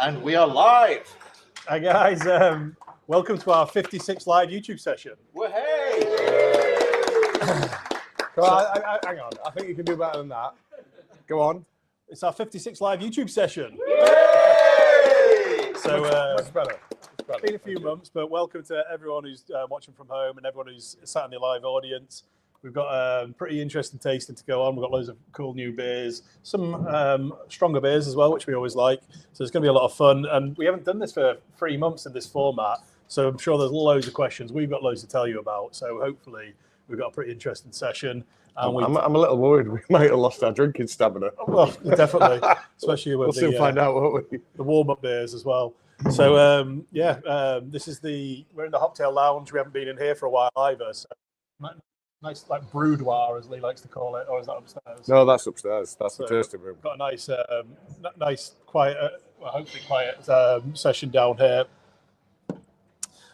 And we are live. Hi guys, welcome to our 56th live YouTube session. Well, hey! Hang on, I think you can do better than that. Go on. It's our 56th live YouTube session. Yay! So, Much better. it's been a few months, but welcome to everyone who's watching from home and everyone who's sat in the live audience. We've got a pretty interesting tasting to go on. We've got loads of cool new beers, some stronger beers as well, which we always like. So it's going to be a lot of fun. And we haven't done this for 3 months in this format, so I'm sure there's loads of questions. We've got loads to tell you about. So hopefully we've got a pretty interesting session. And I'm a little worried we might have lost our drinking stamina. Well, definitely, especially with we'll soon find out, won't we? The warm-up beers as well. So this is we're in the Hoptail Lounge. We haven't been in here for a while either. So nice like boudoir, as Lee likes to call it, or is that upstairs? No, that's upstairs. That's the tasting room. Got a nice quiet, hopefully quiet session down here.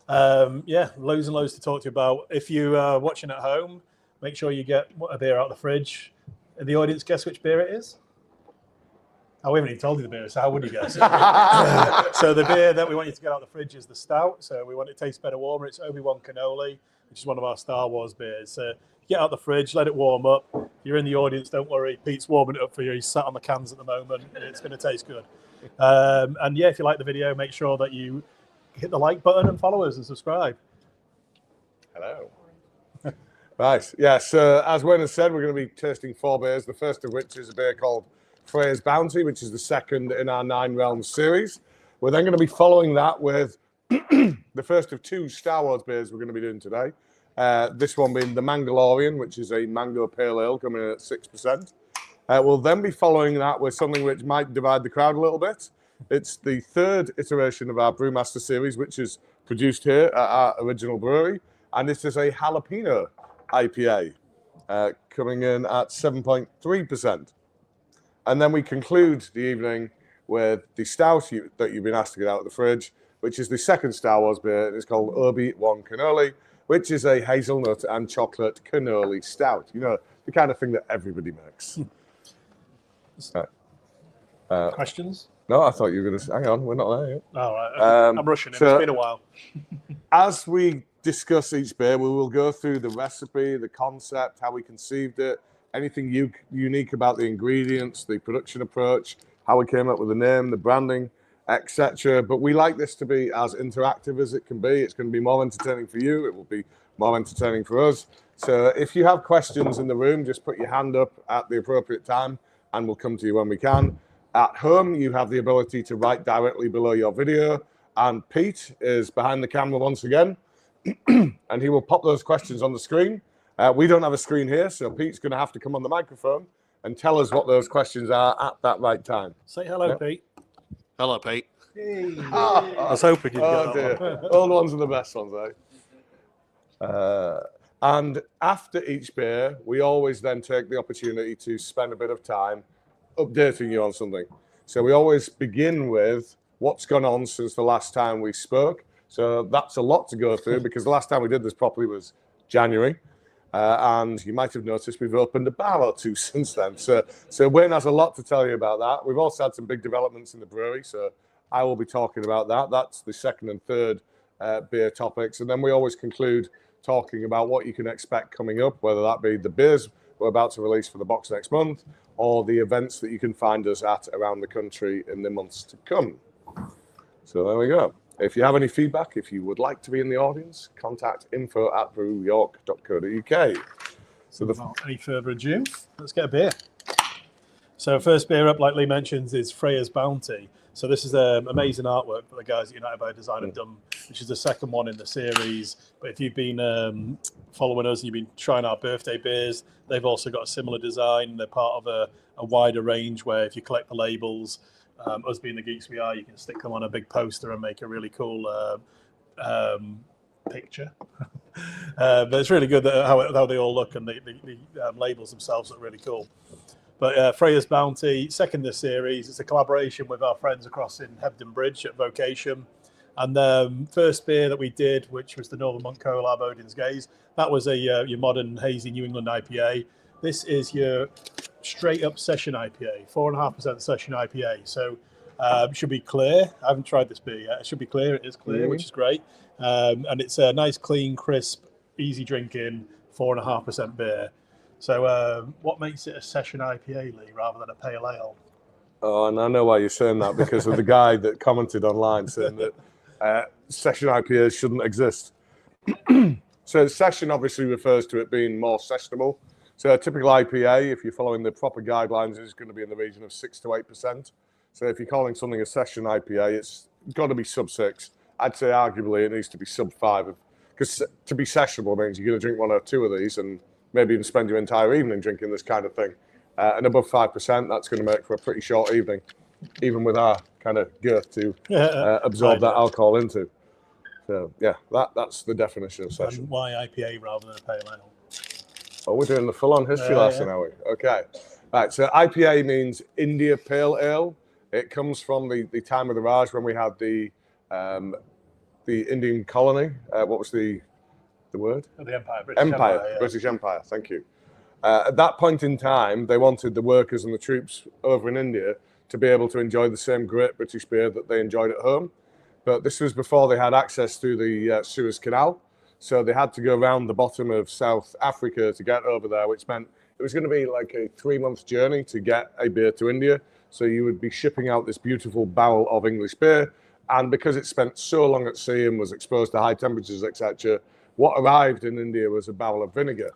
Loads and loads to talk to you about. If you are watching at home, make sure you get a beer out of the fridge. In the audience, guess which beer it is? Oh, we haven't even told you the beer, so how would you guess? So the beer that we want you to get out of the fridge is the Stout. So we want it to taste better warmer. It's Obi-Wan Cannoli, which is one of our Star Wars beers. So get out the fridge, let it warm up. If you're in the audience, don't worry. Pete's warming it up for you. He's sat on the cans at the moment. It's going to taste good. If you like the video, make sure that you hit the like button and follow us and subscribe. Hello. Nice. Yeah, so as Wayne has said, we're going to be tasting 4 beers, the first of which is a beer called Freya's Bounty, which is the second in our 9 Realms series. We're then going to be following that with the first of 2 Star Wars beers we're going to be doing today. This one being the Mandalorian, which is a mango pale ale coming in at 6%. We'll then be following that with something which might divide the crowd a little bit. It's the 3rd iteration of our Brewmaster series, which is produced here at our original brewery. And this is a jalapeno IPA coming in at 7.3%. And then we conclude the evening with the stout that you've been asked to get out of the fridge, which is the second Star Wars beer. It's called Obi-Wan Cannoli, which is a hazelnut and chocolate cannoli stout. You know, the kind of thing that everybody makes. Questions? No, I thought you were going to... Hang on, we're not there yet. All right. I'm rushing it. It's been a while. As we discuss each beer, we will go through the recipe, the concept, how we conceived it, anything unique about the ingredients, the production approach, how we came up with the name, the branding, etc. But we like this to be as interactive as it can be. It's going to be more entertaining for you. It will be more entertaining for us. So if you have questions in the room, just put your hand up at the appropriate time and we'll come to you when we can. At home, you have the ability to write directly below your video. And Pete is behind the camera once again. And he will pop those questions on the screen. We don't have a screen here, so Pete's going to have to come on the microphone and tell us what those questions are at that right time. Say hello, Pete. Hello, Pete. Hey. I was hoping you'd get that one. All the ones are the best ones, eh? And after each beer, we always then take the opportunity to spend a bit of time updating you on something. So we always begin with what's gone on since the last time we spoke. So that's a lot to go through because the last time we did this properly was January. And you might have noticed we've opened a bar or 2 since then. So Wayne has a lot to tell you about that. We've also had some big developments in the brewery, so I will be talking about that. That's the 2nd and 3rd beer topics. And then we always conclude talking about what you can expect coming up, whether that be the beers we're about to release for the box next month or the events that you can find us at around the country in the months to come. So there we go. If you have any feedback, if you would like to be in the audience, contact info@brewyork.co.uk. So without any further ado, let's get a beer. So first beer up, like Lee mentions, is Freya's Bounty. So this is amazing artwork that the guys at United by Design have done, which is the 2nd one in the series. But if you've been following us and you've been trying our birthday beers, they've also got a similar design. They're part of a wider range where if you collect the labels, us being the geeks we are, you can stick them on a big poster and make a really cool picture. But it's really good how they all look, and the labels themselves look really cool. But Freya's Bounty, 2nd in the series. It's a collaboration with our friends across in Hebden Bridge at Vocation. And the first beer that we did, which was the Northern Monk collab Odin's Gaze, that was your modern hazy New England IPA. This is your straight up session IPA, 4.5% session IPA. So Should be clear. I haven't tried this beer yet. It should be clear. It is clear, which is great. And it's a nice, clean, crisp, easy drinking 4.5% beer. So what makes it a session IPA, Lee, rather than a pale ale? Oh, and I know why you're saying that, because of the guy that commented online saying that session IPAs shouldn't exist. So session obviously refers to it being more sessionable. So a typical IPA, if you're following the proper guidelines, is going to be in the region of 6 to 8%. So if you're calling something a session IPA, it's got to be sub 6. I'd say arguably it needs to be sub 5. Because to be sessionable means you're going to drink 1 or 2 of these and maybe even spend your entire evening drinking this kind of thing. And above 5%, that's going to make for a pretty short evening, even with our kind of girth to absorb that alcohol into. So yeah, that's the definition of session. And why IPA rather than a pale ale? Oh, we're doing the full-on history lesson, are we? Okay. Right, so IPA means India Pale Ale. It comes from the time of the Raj when we had the Indian colony. What was the word? The Empire, British Empire. British Empire, thank you. At that point in time, they wanted the workers and the troops over in India to be able to enjoy the same great British beer that they enjoyed at home. But this was before they had access to the Suez Canal. So they had to go around the bottom of South Africa to get over there, which meant it was going to be like a 3-month journey to get a beer to India. So you would be shipping out this beautiful barrel of English beer. And because it spent so long at sea and was exposed to high temperatures, etc., what arrived in India was a barrel of vinegar.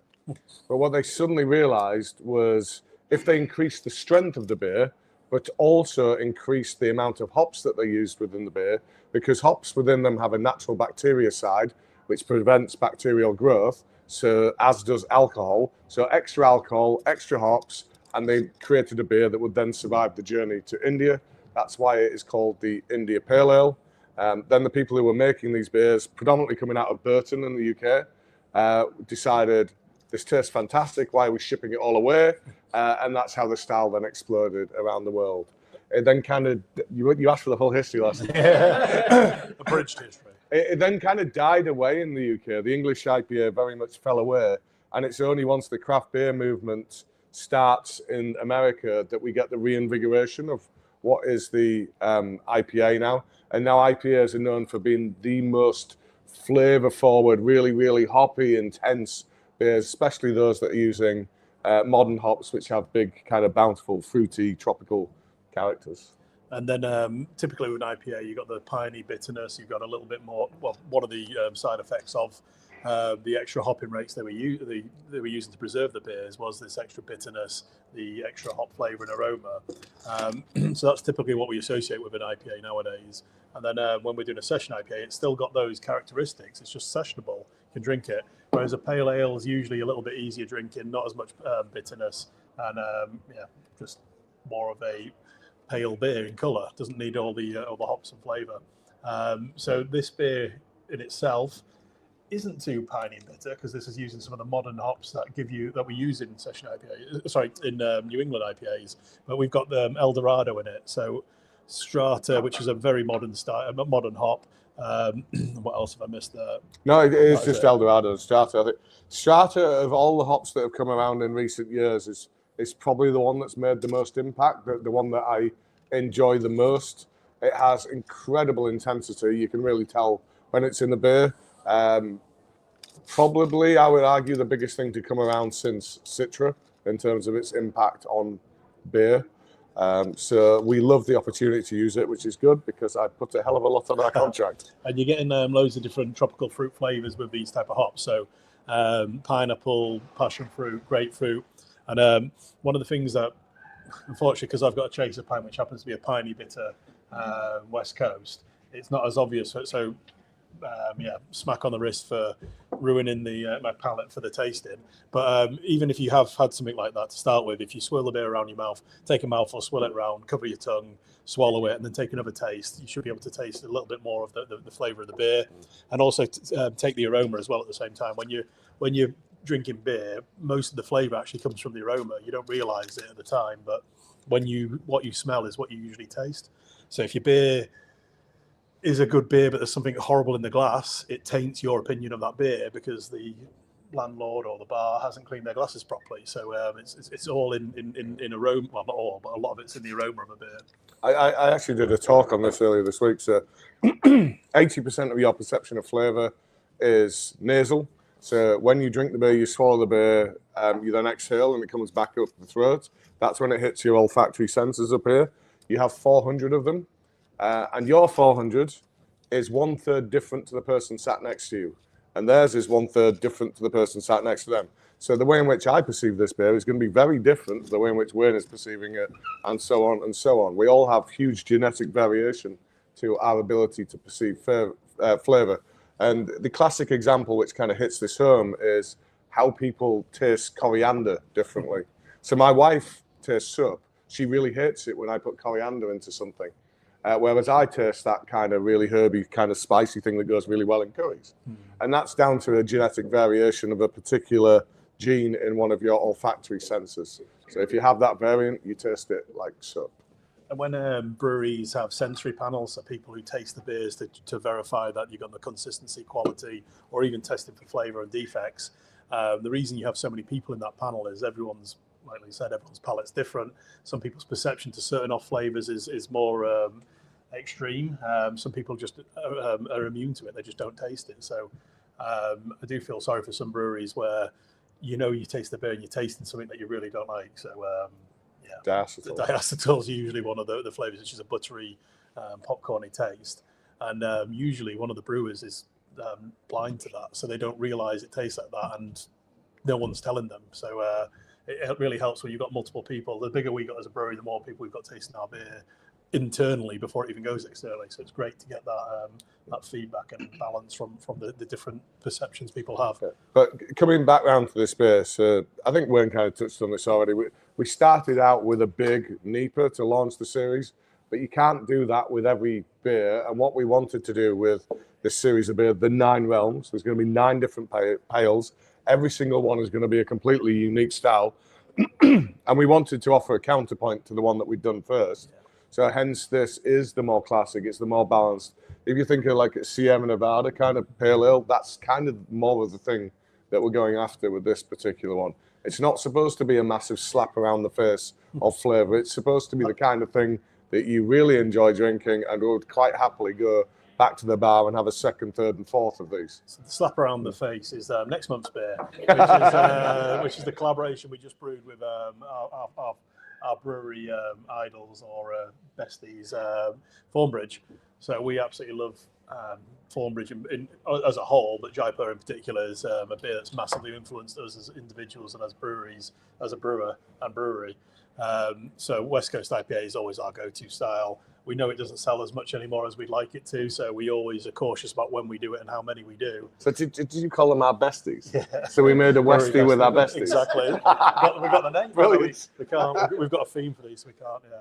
But what they suddenly realized was if they increased the strength of the beer, but also increased the amount of hops that they used within the beer, because hops within them have a natural bacteria side, which prevents bacterial growth, so as does alcohol. So extra alcohol, extra hops, and they created a beer that would then survive the journey to India. That's why it is called the India Pale Ale. Then the people who were making these beers, predominantly coming out of Burton in the UK, decided, this tastes fantastic, why are we shipping it all away? And that's how the style then exploded around the world. It then kind of, you asked for the whole history lesson. Abridged history. It then kind of died away in the UK. The English IPA very much fell away. And it's only once the craft beer movement starts in America that we get the reinvigoration of what is the IPA now. And now IPAs are known for being the most flavor forward, really, really hoppy, intense beers, especially those that are using modern hops, which have big kind of bountiful, fruity, tropical characters. And then typically with an IPA, you've got the piney bitterness, you've got a little bit more, well, one of the side effects of the extra hopping rates they were using to preserve the beers was this extra bitterness, the extra hop flavour and aroma. So that's typically what we associate with an IPA nowadays. And then when we're doing a session IPA, it's still got those characteristics. It's just sessionable. You can drink it. Whereas a pale ale is usually a little bit easier drinking, not as much bitterness, and just more of a pale beer in colour. Doesn't need all the hops and flavour. So this beer in itself isn't too piney and bitter because this is using some of the modern hops that we use in session IPA. Sorry, in New England IPAs, but we've got the Eldorado in it. So Strata, which is a very modern style, modern hop. What else have I missed there? No, it is just Eldorado and Strata. I think Strata, of all the hops that have come around in recent years, is probably the one that's made the most impact, the one that I enjoy the most. It has incredible intensity. You can really tell when it's in the beer. Probably, I would argue, the biggest thing to come around since Citra in terms of its impact on beer. So we love the opportunity to use it, which is good because I put a hell of a lot on our contract. And you're getting loads of different tropical fruit flavors with these type of hops. So pineapple, passion fruit, grapefruit. And one of the things that, unfortunately, because I've got a chaser pine, which happens to be a piney bitter West Coast, it's not as obvious. So smack on the wrist for ruining my palate for the tasting. But even if you have had something like that to start with, if you swirl the beer around your mouth, take a mouthful, swirl it around, cover your tongue, swallow it, and then take another taste, you should be able to taste a little bit more of the flavour of the beer, and also take the aroma as well at the same time. When you're drinking beer, most of the flavour actually comes from the aroma. You don't realise it at the time, but what you smell is what you usually taste. So if your beer is a good beer, but there's something horrible in the glass, it taints your opinion of that beer because the landlord or the bar hasn't cleaned their glasses properly. So it's all in aroma. Well, not all, but a lot of it's in the aroma of a beer. I actually did a talk on this earlier this week. So 80% of your perception of flavour is nasal. So when you drink the beer, you swallow the beer, you then exhale and it comes back up the throat. That's when it hits your olfactory senses up here. You have 400 of them. And your 400 is 1/3 different to the person sat next to you. And theirs is 1/3 different to the person sat next to them. So the way in which I perceive this beer is going to be very different to the way in which Wayne is perceiving it, and so on and so on. We all have huge genetic variation to our ability to perceive flavour. And the classic example which kind of hits this home is how people taste coriander differently. So my wife tastes soup. She really hates it when I put coriander into something. Whereas I taste that kind of really herby, kind of spicy thing that goes really well in curries. And that's down to a genetic variation of a particular gene in one of your olfactory senses. So if you have that variant, you taste it like soap. And when breweries have sensory panels, so people who taste the beers to verify that you've got the consistency, quality, or even testing for flavour and defects, the reason you have so many people in that panel is everyone's, like we said, everyone's palate's different. Some people's perception to certain off flavours is more extreme. Some people just are immune to it. They just don't taste it. So I do feel sorry for some breweries where you taste the beer and you're tasting something that you really don't like. So Diacetyl. The diacetyl is usually one of the flavours, which is a buttery, popcorny taste. And usually one of the brewers is blind to that. So they don't realise it tastes like that and no one's telling them. So it really helps when you've got multiple people. The bigger we got as a brewery, the more people we've got tasting our beer internally before it even goes externally. So it's great to get that feedback and balance from the different perceptions people have. But coming back round to this beer, so I think Wayne kind of touched on this already. We started out with a big NEPA to launch the series, but you can't do that with every beer. And what we wanted to do with this series of beer, the 9 realms, there's going to be 9 different pails. Every single one is going to be a completely unique style. And we wanted to offer a counterpoint to the one that we'd done first. So hence this is the more classic, it's the more balanced. If you think of like a Sierra Nevada kind of pale ale, that's kind of more of the thing that we're going after with this particular one. It's not supposed to be a massive slap around the face of flavour. It's supposed to be the kind of thing that you really enjoy drinking and would quite happily go back to the bar and have a second, third and fourth of these. So the slap around the face is next month's beer, which is the collaboration we just brewed with our brewery idols or besties, Thornbridge. So we absolutely love Thornbridge as a whole, but Jaipur in particular is a beer that's massively influenced us as individuals and as breweries, as a brewer and brewery. So West Coast IPA is always our go-to style. We know it doesn't sell as much anymore as we'd like it to, so we always are cautious about when we do it and how many we do. So did you call them our besties? Yeah. So we made a Westie with our besties. Exactly. We've got the name. Brilliant. We can't. We've got a theme for these, so we can't. Yeah.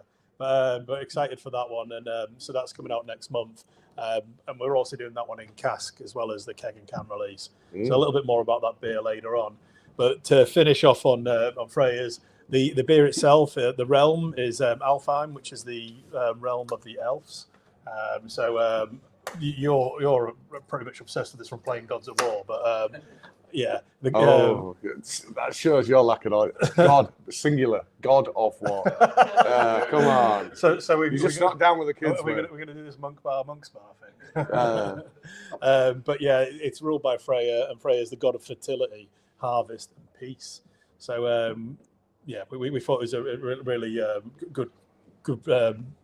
But excited for that one, and so that's coming out next month. And we're also doing that one in cask as well as the keg and can release. So a little bit more about that beer later on. But to finish off on Freya's, the beer itself, the realm is Alfheim, which is the realm of the elves. So you're pretty much obsessed with this from playing Gods of War, but yeah. That shows your lack of God, singular, God of War. Come on. So you just not down with the kids. We're going to do this monks bar thing. But yeah, it's ruled by Freya, and Freya is the god of fertility, harvest, and peace. So yeah, we thought it was a really good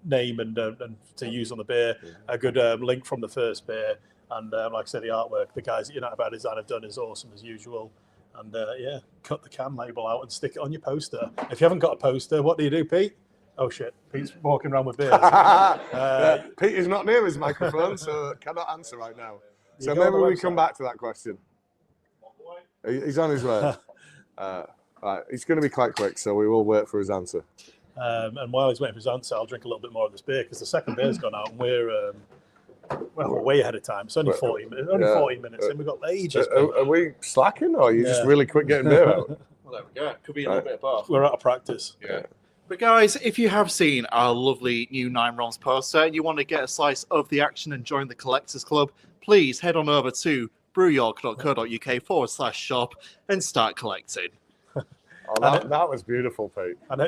name and to use on the beer. A good link from the first beer. And like I said, the artwork, the guys at United by Design have done is awesome as usual. And yeah, cut the can label out and stick it on your poster. If you haven't got a poster, what do, Pete? Oh shit, Pete's walking around with beers. Pete is not near his microphone, so cannot answer right now. So maybe we come back to that question. He's on his way. Right, he's going to be quite quick, so we will wait for his answer. And while he's waiting for his answer, I'll drink a little bit more of this beer because the second beer's gone out and we're way ahead of time. It's only 40 minutes. Only 40 minutes, and we've got ages. Are we slacking, or are you just really quick getting beer out? Well, there we go. Could be a little bit of both. We're out of practice. Yeah. But guys, if you have seen our lovely new 9 Realms poster and you want to get a slice of the action and join the Collectors Club, please head on over to brewyork.co.uk/shop and start collecting. Oh, that was beautiful, Pete. And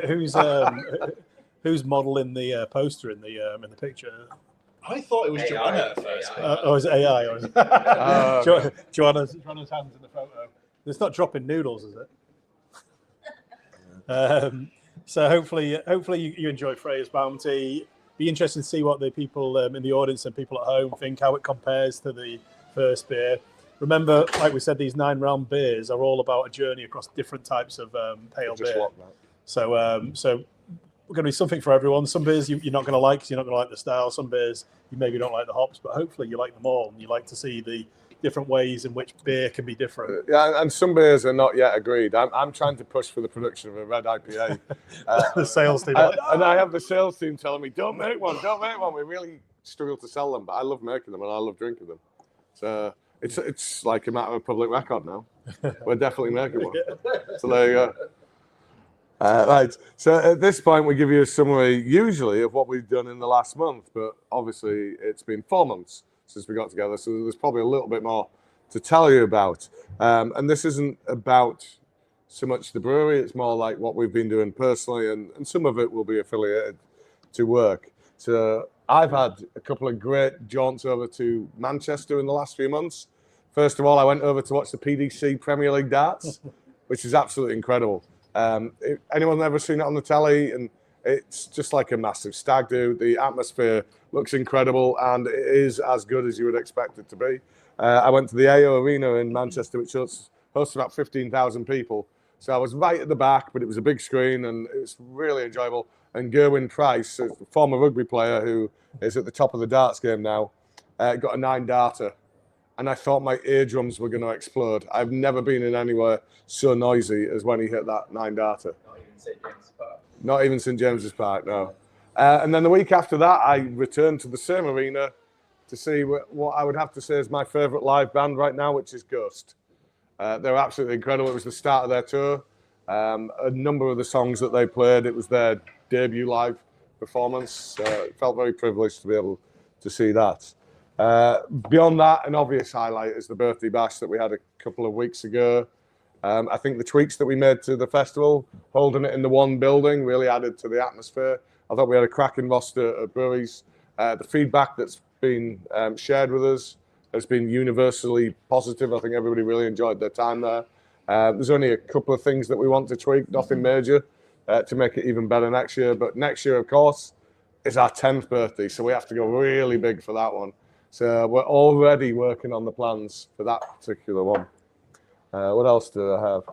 who's modelling the poster in the picture? I thought it was Joanna at first. Or is it AI? Or is it Joanna's hands in the photo. It's not dropping noodles, is it? So hopefully you enjoy Freya's Bounty. Be interested to see what the people in the audience and people at home think, how it compares to the first beer. Remember, like we said, these 9 round beers are all about a journey across different types of pale beer. So we're going to be something for everyone. Some beers you're not going to like because you're not going to like the style. Some beers you maybe don't like the hops, but hopefully you like them all and you like to see the different ways in which beer can be different. Yeah, and some beers are not yet agreed. I'm trying to push for the production of a red IPA. The sales team. And I have the sales team telling me, don't make one. We really struggle to sell them, but I love making them and I love drinking them. So it's like a matter of public record now. We're definitely making one. So there you go. Right. So at this point, we give you a summary usually of what we've done in the last month, but obviously it's been 4 months since we got together. So there's probably a little bit more to tell you about. And this isn't about so much the brewery. It's more like what we've been doing personally, and some of it will be affiliated to work. So I've had a couple of great jaunts over to Manchester in the last few months. First of all, I went over to watch the PDC Premier League darts, which is absolutely incredible. Anyone ever seen it on the telly? And it's just like a massive stag do. The atmosphere looks incredible, and it is as good as you would expect it to be. I went to the AO Arena in Manchester, which hosts about 15,000 people. So I was right at the back, but it was a big screen, and it was really enjoyable. And Gerwyn Price, a former rugby player who is at the top of the darts game now, got a 9-darter. And I thought my eardrums were going to explode. I've never been in anywhere so noisy as when he hit that 9-darter. Not even St. James's Park. Not even St. James's Park, no. And then the week after that, I returned to the same arena to see what I would have to say is my favourite live band right now, which is Ghost. They're absolutely incredible. It was the start of their tour. A number of the songs that they played, it was their debut live performance. It felt very privileged to be able to see that. Beyond that, an obvious highlight is the birthday bash that we had a couple of weeks ago. I think the tweaks that we made to the festival, holding it in the one building, really added to the atmosphere. I thought we had a cracking roster of breweries. The feedback that's been shared with us has been universally positive. I think everybody really enjoyed their time there. There's only a couple of things that we want to tweak, nothing major, to make it even better next year. But next year, of course, is our 10th birthday, so we have to go really big for that one. So we're already working on the plans for that particular one. What else do I have?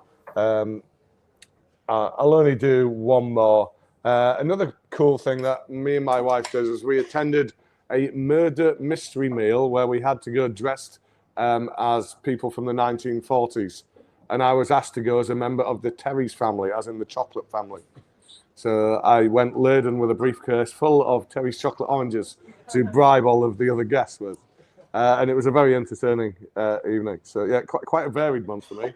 I'll only do one more. Another cool thing that me and my wife did is we attended a murder mystery meal where we had to go dressed as people from the 1940s. And I was asked to go as a member of the Terry's family, as in the chocolate family. So I went laden with a briefcase full of Terry's chocolate oranges to bribe all of the other guests with. And it was a very entertaining evening. So yeah, quite a varied month for me.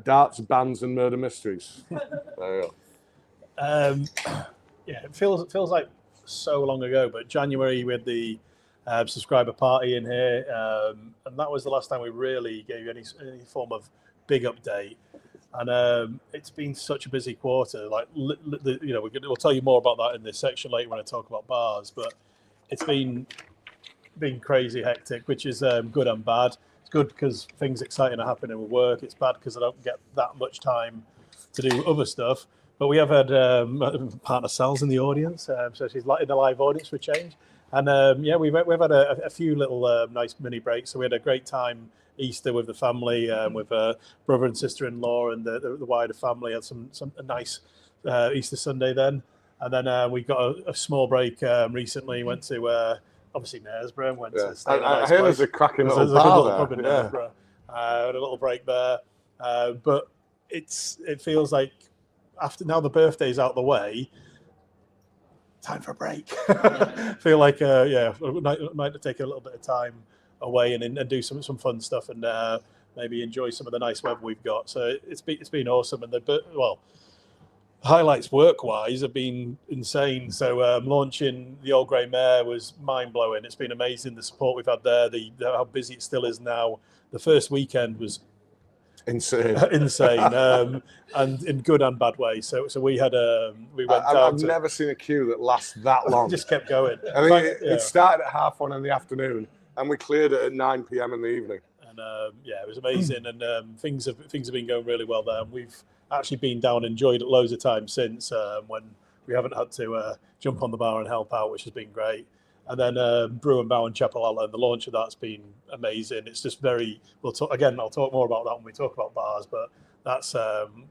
Darts, bands, and murder mysteries. There you go. Yeah, it feels like so long ago, but January we had the subscriber party in here, and that was the last time we really gave you any form of big update. And it's been such a busy quarter. Like, we'll tell you more about that in this section later when I talk about bars. But it's been crazy hectic, which is good and bad. It's good because things exciting are happening with work. It's bad because I don't get that much time to do other stuff. But we have had partner Sal's in the audience, so she's in the live audience for a change. And yeah, we've had a few little nice mini breaks. So we had a great time Easter with the family, with brother and sister-in-law and the wider family. Had some a nice Easter Sunday then, and then we got a small break recently. Went to obviously Knaresborough. Went to stay in a nice I hear place. there's a cracking There's little a good bar little pub in there. Knaresborough. Had a little break there, but it feels like after now the birthday's out the way. Time for a break. Feel like might take a little bit of time away and do some fun stuff and maybe enjoy some of the nice weather we've got. So it's been awesome. And highlights work-wise have been insane. So launching the Old Grey Mare was mind-blowing. It's been amazing, the support we've had there, how busy it still is now. The first weekend was insane, and in good and bad ways. So we had we went down. I've never seen a queue that lasts that long. Just kept going. I mean, it started at 1:30 in the afternoon, and we cleared it at 9 p.m. in the evening. And yeah, it was amazing, and things have been going really well there. And we've actually been down and enjoyed it loads of times since, when we haven't had to jump on the bar and help out, which has been great. And then Brew and Bow and Chapel Allen, the launch of that's been amazing. It's just very, I'll talk more about that when we talk about bars, but that's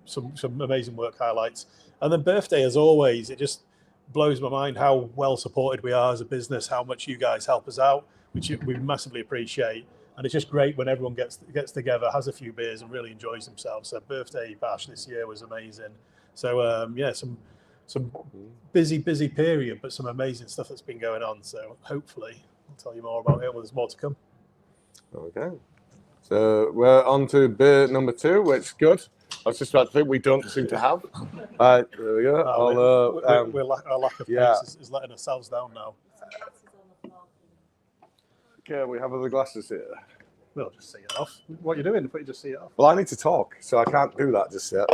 some amazing work highlights. And then birthday, as always, it just blows my mind how well supported we are as a business, how much you guys help us out, which we massively appreciate. And it's just great when everyone gets together, has a few beers, and really enjoys themselves. So birthday bash this year was amazing. So yeah, some busy period, but some amazing stuff that's been going on. So hopefully I'll tell you more about it. Well, there's more to come. Okay. So we're on to beer number 2, which is good. I was just about to think we don't seem to have. There we go. Our lack of pace is letting ourselves down now. Okay, we have other glasses here. We'll just see it off. What are you doing? Put you just see it off. Well, I need to talk, so I can't do that just yet.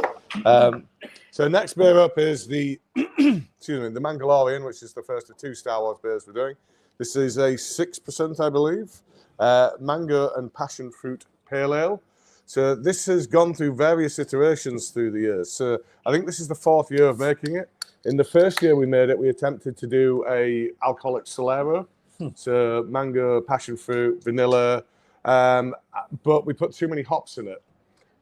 So next beer up is the excuse me, the Mandalorian, which is the first of 2 Star Wars beers we're doing. This is a 6%, I believe, mango and passion fruit pale ale. So this has gone through various iterations through the years. So I think this is the 4th year of making it. In the first year we made it, we attempted to do a alcoholic Solero. So mango, passion fruit, vanilla, but we put too many hops in it,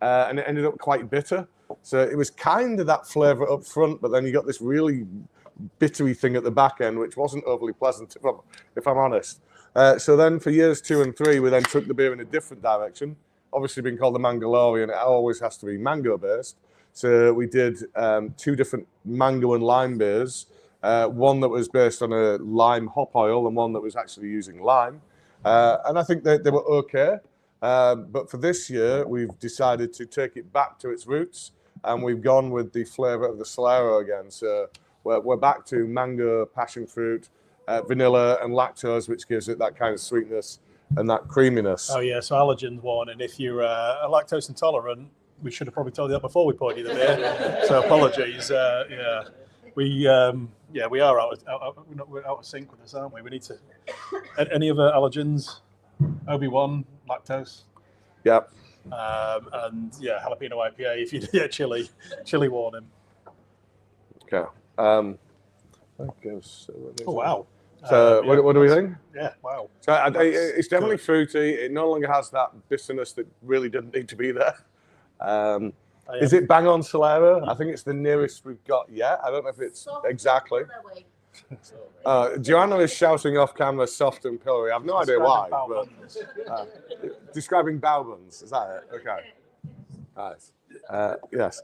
and it ended up quite bitter. So it was kind of that flavour up front, but then you got this really bittery thing at the back end, which wasn't overly pleasant, if I'm honest. So then for years 2 and 3, we then took the beer in a different direction. Obviously being called the Mandalorian, it always has to be mango based. So we did 2 different mango and lime beers. One that was based on a lime hop oil and one that was actually using lime. And I think they were okay. But for this year, we've decided to take it back to its roots, and we've gone with the flavour of the Solero again. So we're back to mango, passion fruit, vanilla and lactose, which gives it that kind of sweetness and that creaminess. Oh yeah, so allergens warning. If you're lactose intolerant, we should have probably told you that before we poured you the beer. So apologies. Yeah. We are we're out of sync with this, aren't we? We need to. Any other allergens? Obi-Wan, lactose. Yep. And yeah, jalapeno IPA. If you chili warning. Okay. Oh wow. So what do we think? Yeah. Wow. So it's definitely fruity. It no longer has that bitterness that really didn't need to be there. Is it bang on Solero? I think it's the nearest we've got yet. I don't know if it's exactly. Joanna is shouting off camera, soft and pillowy. I've no idea why. But, describing bow buns. Is that it? Okay. Nice. Yes.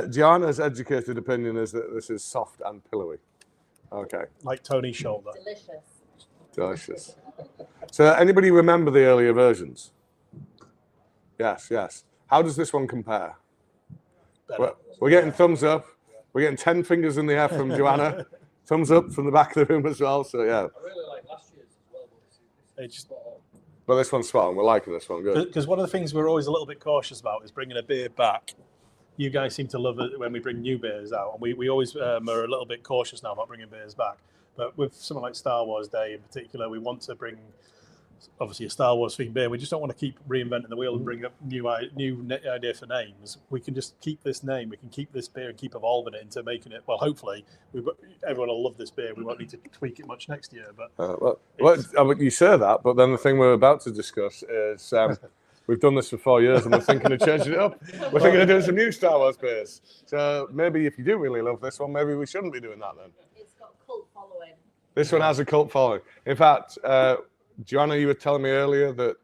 Joanna's educated opinion is that this is soft and pillowy. Okay. Like Tony's shoulder. Delicious. So anybody remember the earlier versions? Yes. How does this one compare? We're getting thumbs up. We're getting 10 fingers in the air from Joanna. Thumbs up from the back of the room as well. So yeah. I really like last year's as well. But this one's spot on. We're liking this one. Good. Because one of the things we're always a little bit cautious about is bringing a beer back. You guys seem to love it when we bring new beers out, and we always are a little bit cautious now about bringing beers back. But with something like Star Wars Day in particular, we want to bring obviously a Star Wars themed beer. We just don't want to keep reinventing the wheel and bring up new idea for names. We can just keep this name. We can keep this beer and keep evolving it into making it. Well, hopefully, everyone will love this beer. We won't need to tweak it much next year. But you say that, but then the thing we're about to discuss is we've done this for 4 years and we're thinking of changing it up. We're thinking of doing some new Star Wars beers. So maybe if you do really love this one, maybe we shouldn't be doing that then. It's got a cult following. This one has a cult following. In fact, Joanna, you were telling me earlier that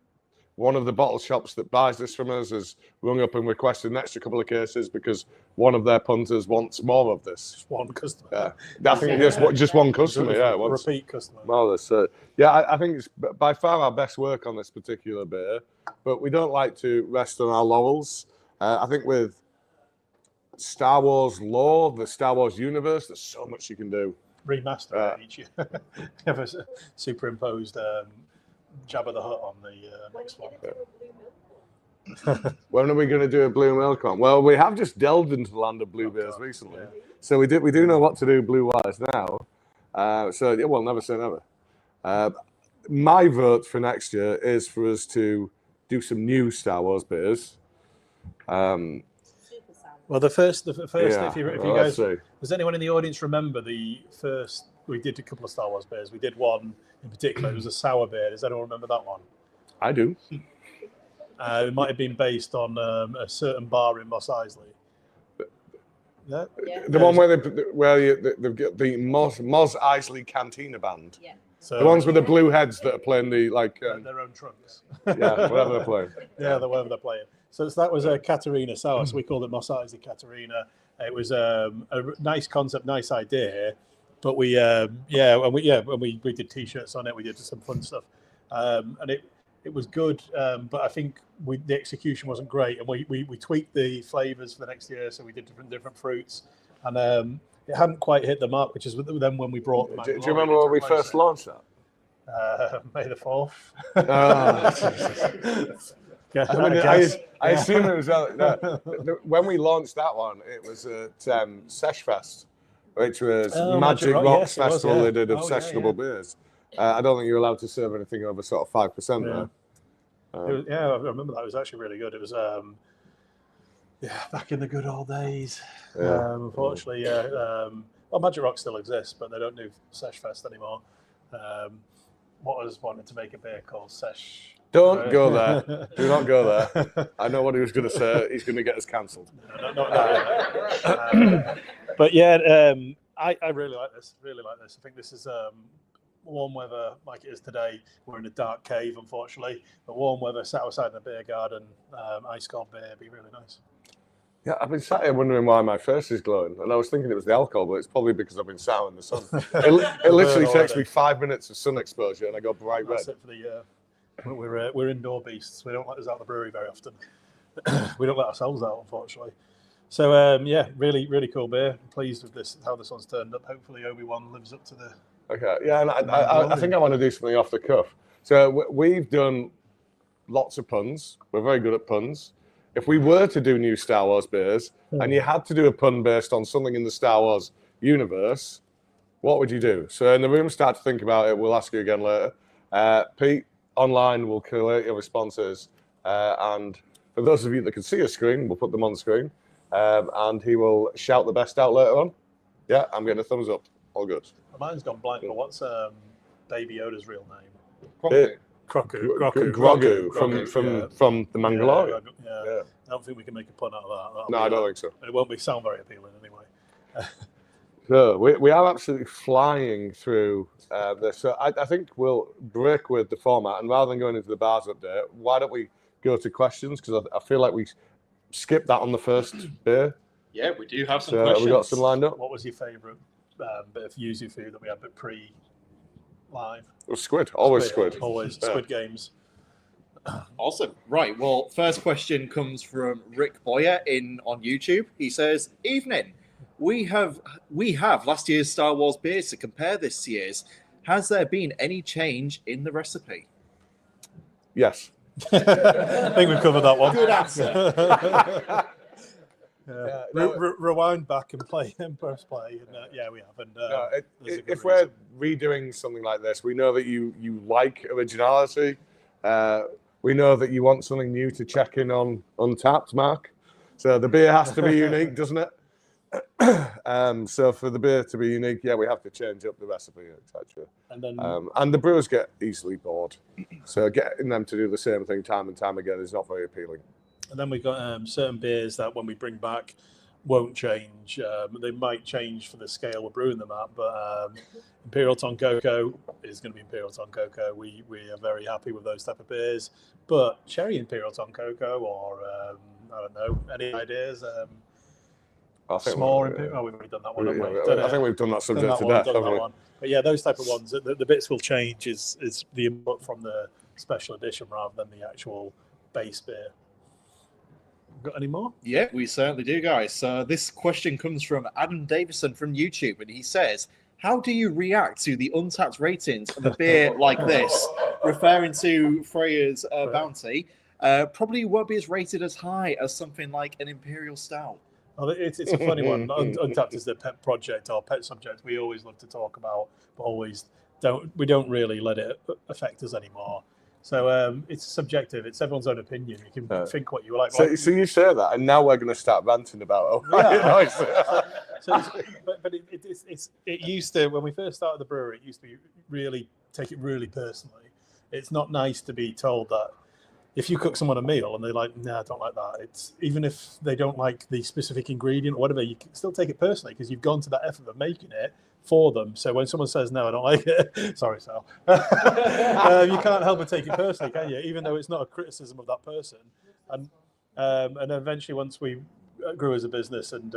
one of the bottle shops that buys this from us has rung up and requested an extra couple of cases because one of their punters wants more of this. Just one customer. Yeah, I think just one customer. Yeah, repeat customer. Marvelous. So, yeah, I think it's by far our best work on this particular beer, but we don't like to rest on our laurels. I think with Star Wars lore, the Star Wars universe. There's so much you can do. Remaster it each year. Have a superimposed Jabba the Hutt on the next one. When are we going to do a blue milk on? Well, we have just delved into the land of blue beers recently, so we do know what to do blue wise now. So yeah, well, never say never. My vote for next year is for us to do some new Star Wars beers. Well, the first, Yeah, if you well, guys, let's see. does anyone in the audience remember the first? We did a couple of Star Wars beers. We did one in particular. It was a sour beer. Does anyone remember that one? I do. It might have been based on a certain bar in Mos Eisley. Yeah. The one where they've got the Mos Eisley Cantina band. Yeah. So The ones with the blue heads that are playing the their own trunks. yeah, whatever they're playing. Yeah, whatever they're playing. So that was a Katerina sour. So we called it Mos Eisley Katerina. It was a nice concept, nice idea, but we did T-shirts on it. We did some fun stuff, and it was good. But I think the execution wasn't great, and we tweaked the flavors for the next year. So we did different fruits, and it hadn't quite hit the mark, which is then when we brought them. Do you remember when we first launched that? May the 4th. I assume it was when we launched that one. It was at Sesh Fest, which was Magic Rocks Festival they did of sessionable beers. I don't think you're allowed to serve anything over sort of 5% there. I remember that. It was actually really good. It was back in the good old days. Yeah. Unfortunately, well, Magic Rock still exists, but they don't do Sesh Fest anymore. What was wanted to make a beer called Sesh. Don't go there. Do not go there. I know what he was going to say. He's going to get us cancelled. But yeah, I really like this. Really like this. I think this is warm weather like it is today. We're in a dark cave, unfortunately. But warm weather, sat outside in the beer garden, ice cold beer, would be really nice. Yeah, I've been sat here wondering why my face is glowing, and I was thinking it was the alcohol, but it's probably because I've been sat out in the sun. It literally takes me 5 minutes of sun exposure, and I go bright red. That's it for the. We're indoor beasts. We don't let us out of the brewery very often. We don't let ourselves out, unfortunately. So really, really cool beer. I'm pleased with this, how this one's turned up. Hopefully, Obi-Wan lives up to the. Okay, yeah, and I think I want to do something off the cuff. So we've done lots of puns. We're very good at puns. If we were to do new Star Wars beers, and you had to do a pun based on something in the Star Wars universe, what would you do? So in the room, start to think about it. We'll ask you again later. Pete, online, will collate your responses. And for those of you that can see a screen, we'll put them on the screen. And he will shout the best out later on. Yeah, I'm getting a thumbs up. All good. Mine's gone blank, but what's Baby Yoda's real name? Grogu from the Mandalorian. Yeah. I don't think we can make a pun out of that. No, I don't think so. It won't sound very appealing anyway. So we are absolutely flying through this. So I think we'll break with the format, and rather than going into the bars update, why don't we go to questions? Because I feel like we skipped that on the first beer. Yeah, we do have some questions. We got some lined up. What was your favourite bit of yuzu food that we had pre-live? It was squid. Always squid. Always Squid Games. Awesome. Right. Well, first question comes from Rick Boyer on YouTube. He says, "Evening. We have last year's Star Wars beers to compare this year's. Has there been any change in the recipe?" Yes. I think we've covered that one. Good answer. Rewind back and play and press play. And, we have. And, if we're redoing something like this, we know that you like originality. We know that you want something new to check in on Untapped, Mark. So the beer has to be unique, doesn't it? So for the beer to be unique, we have to change up the recipe, etc. And then, and the brewers get easily bored. So getting them to do the same thing time and time again is not very appealing. And then we've got certain beers that when we bring back won't change. They might change for the scale we're brewing them at, but Imperial Tonkoko is going to be Imperial Tonkoko. We are very happy with those type of beers. But Cherry Imperial Tonkoko or, I don't know, any ideas? Small Imperial? Oh, we've already done that one, haven't we? I think we've done that subject to death, haven't we? But yeah, those type of ones, the bits will change is the input from the special edition rather than the actual base beer. Got any more? Yeah, we certainly do, guys. This question comes from Adam Davison from YouTube, and he says, how do you react to the untapped ratings of a beer like this, referring to Freya's Bounty? Probably won't be as rated as high as something like an Imperial Stout. Well, it's a funny one. Untapped is the pet project or pet subject we always love to talk about, but we don't really let it affect us anymore. So it's subjective. It's everyone's own opinion. You can think what you like. So you say that, and now we're going to start ranting about it used to, when we first started the brewery, it used to be really take it really personally. It's not nice to be told that if you cook someone a meal and they're like, "No, I don't like that." It's even if they don't like the specific ingredient or whatever, you can still take it personally because you've gone to that effort of making it for them. So when someone says, "No, I don't like it," sorry, Sal, you can't help but take it personally, can you? Even though it's not a criticism of that person. And eventually, once we grew as a business and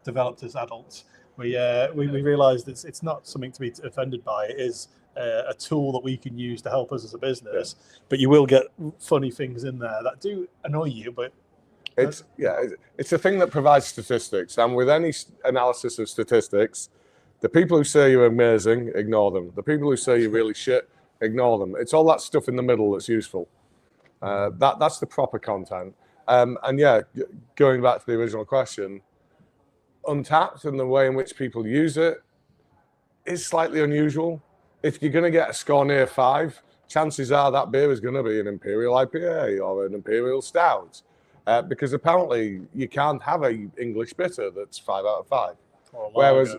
developed as adults, we realised it's not something to be offended by. It is a tool that we can use to help us as a business. Yeah. But you will get funny things in there that do annoy you, but. It's a thing that provides statistics, and with any analysis of statistics, the people who say you're amazing, ignore them. The people who say you're really shit, ignore them. It's all that stuff in the middle that's useful. That's the proper content. And yeah, going back to the original question, Untapped and the way in which people use it is slightly unusual. If you're going to get a score near 5, chances are that beer is going to be an Imperial IPA or an Imperial Stout. Because apparently you can't have an English bitter that's 5 out of 5. Whereas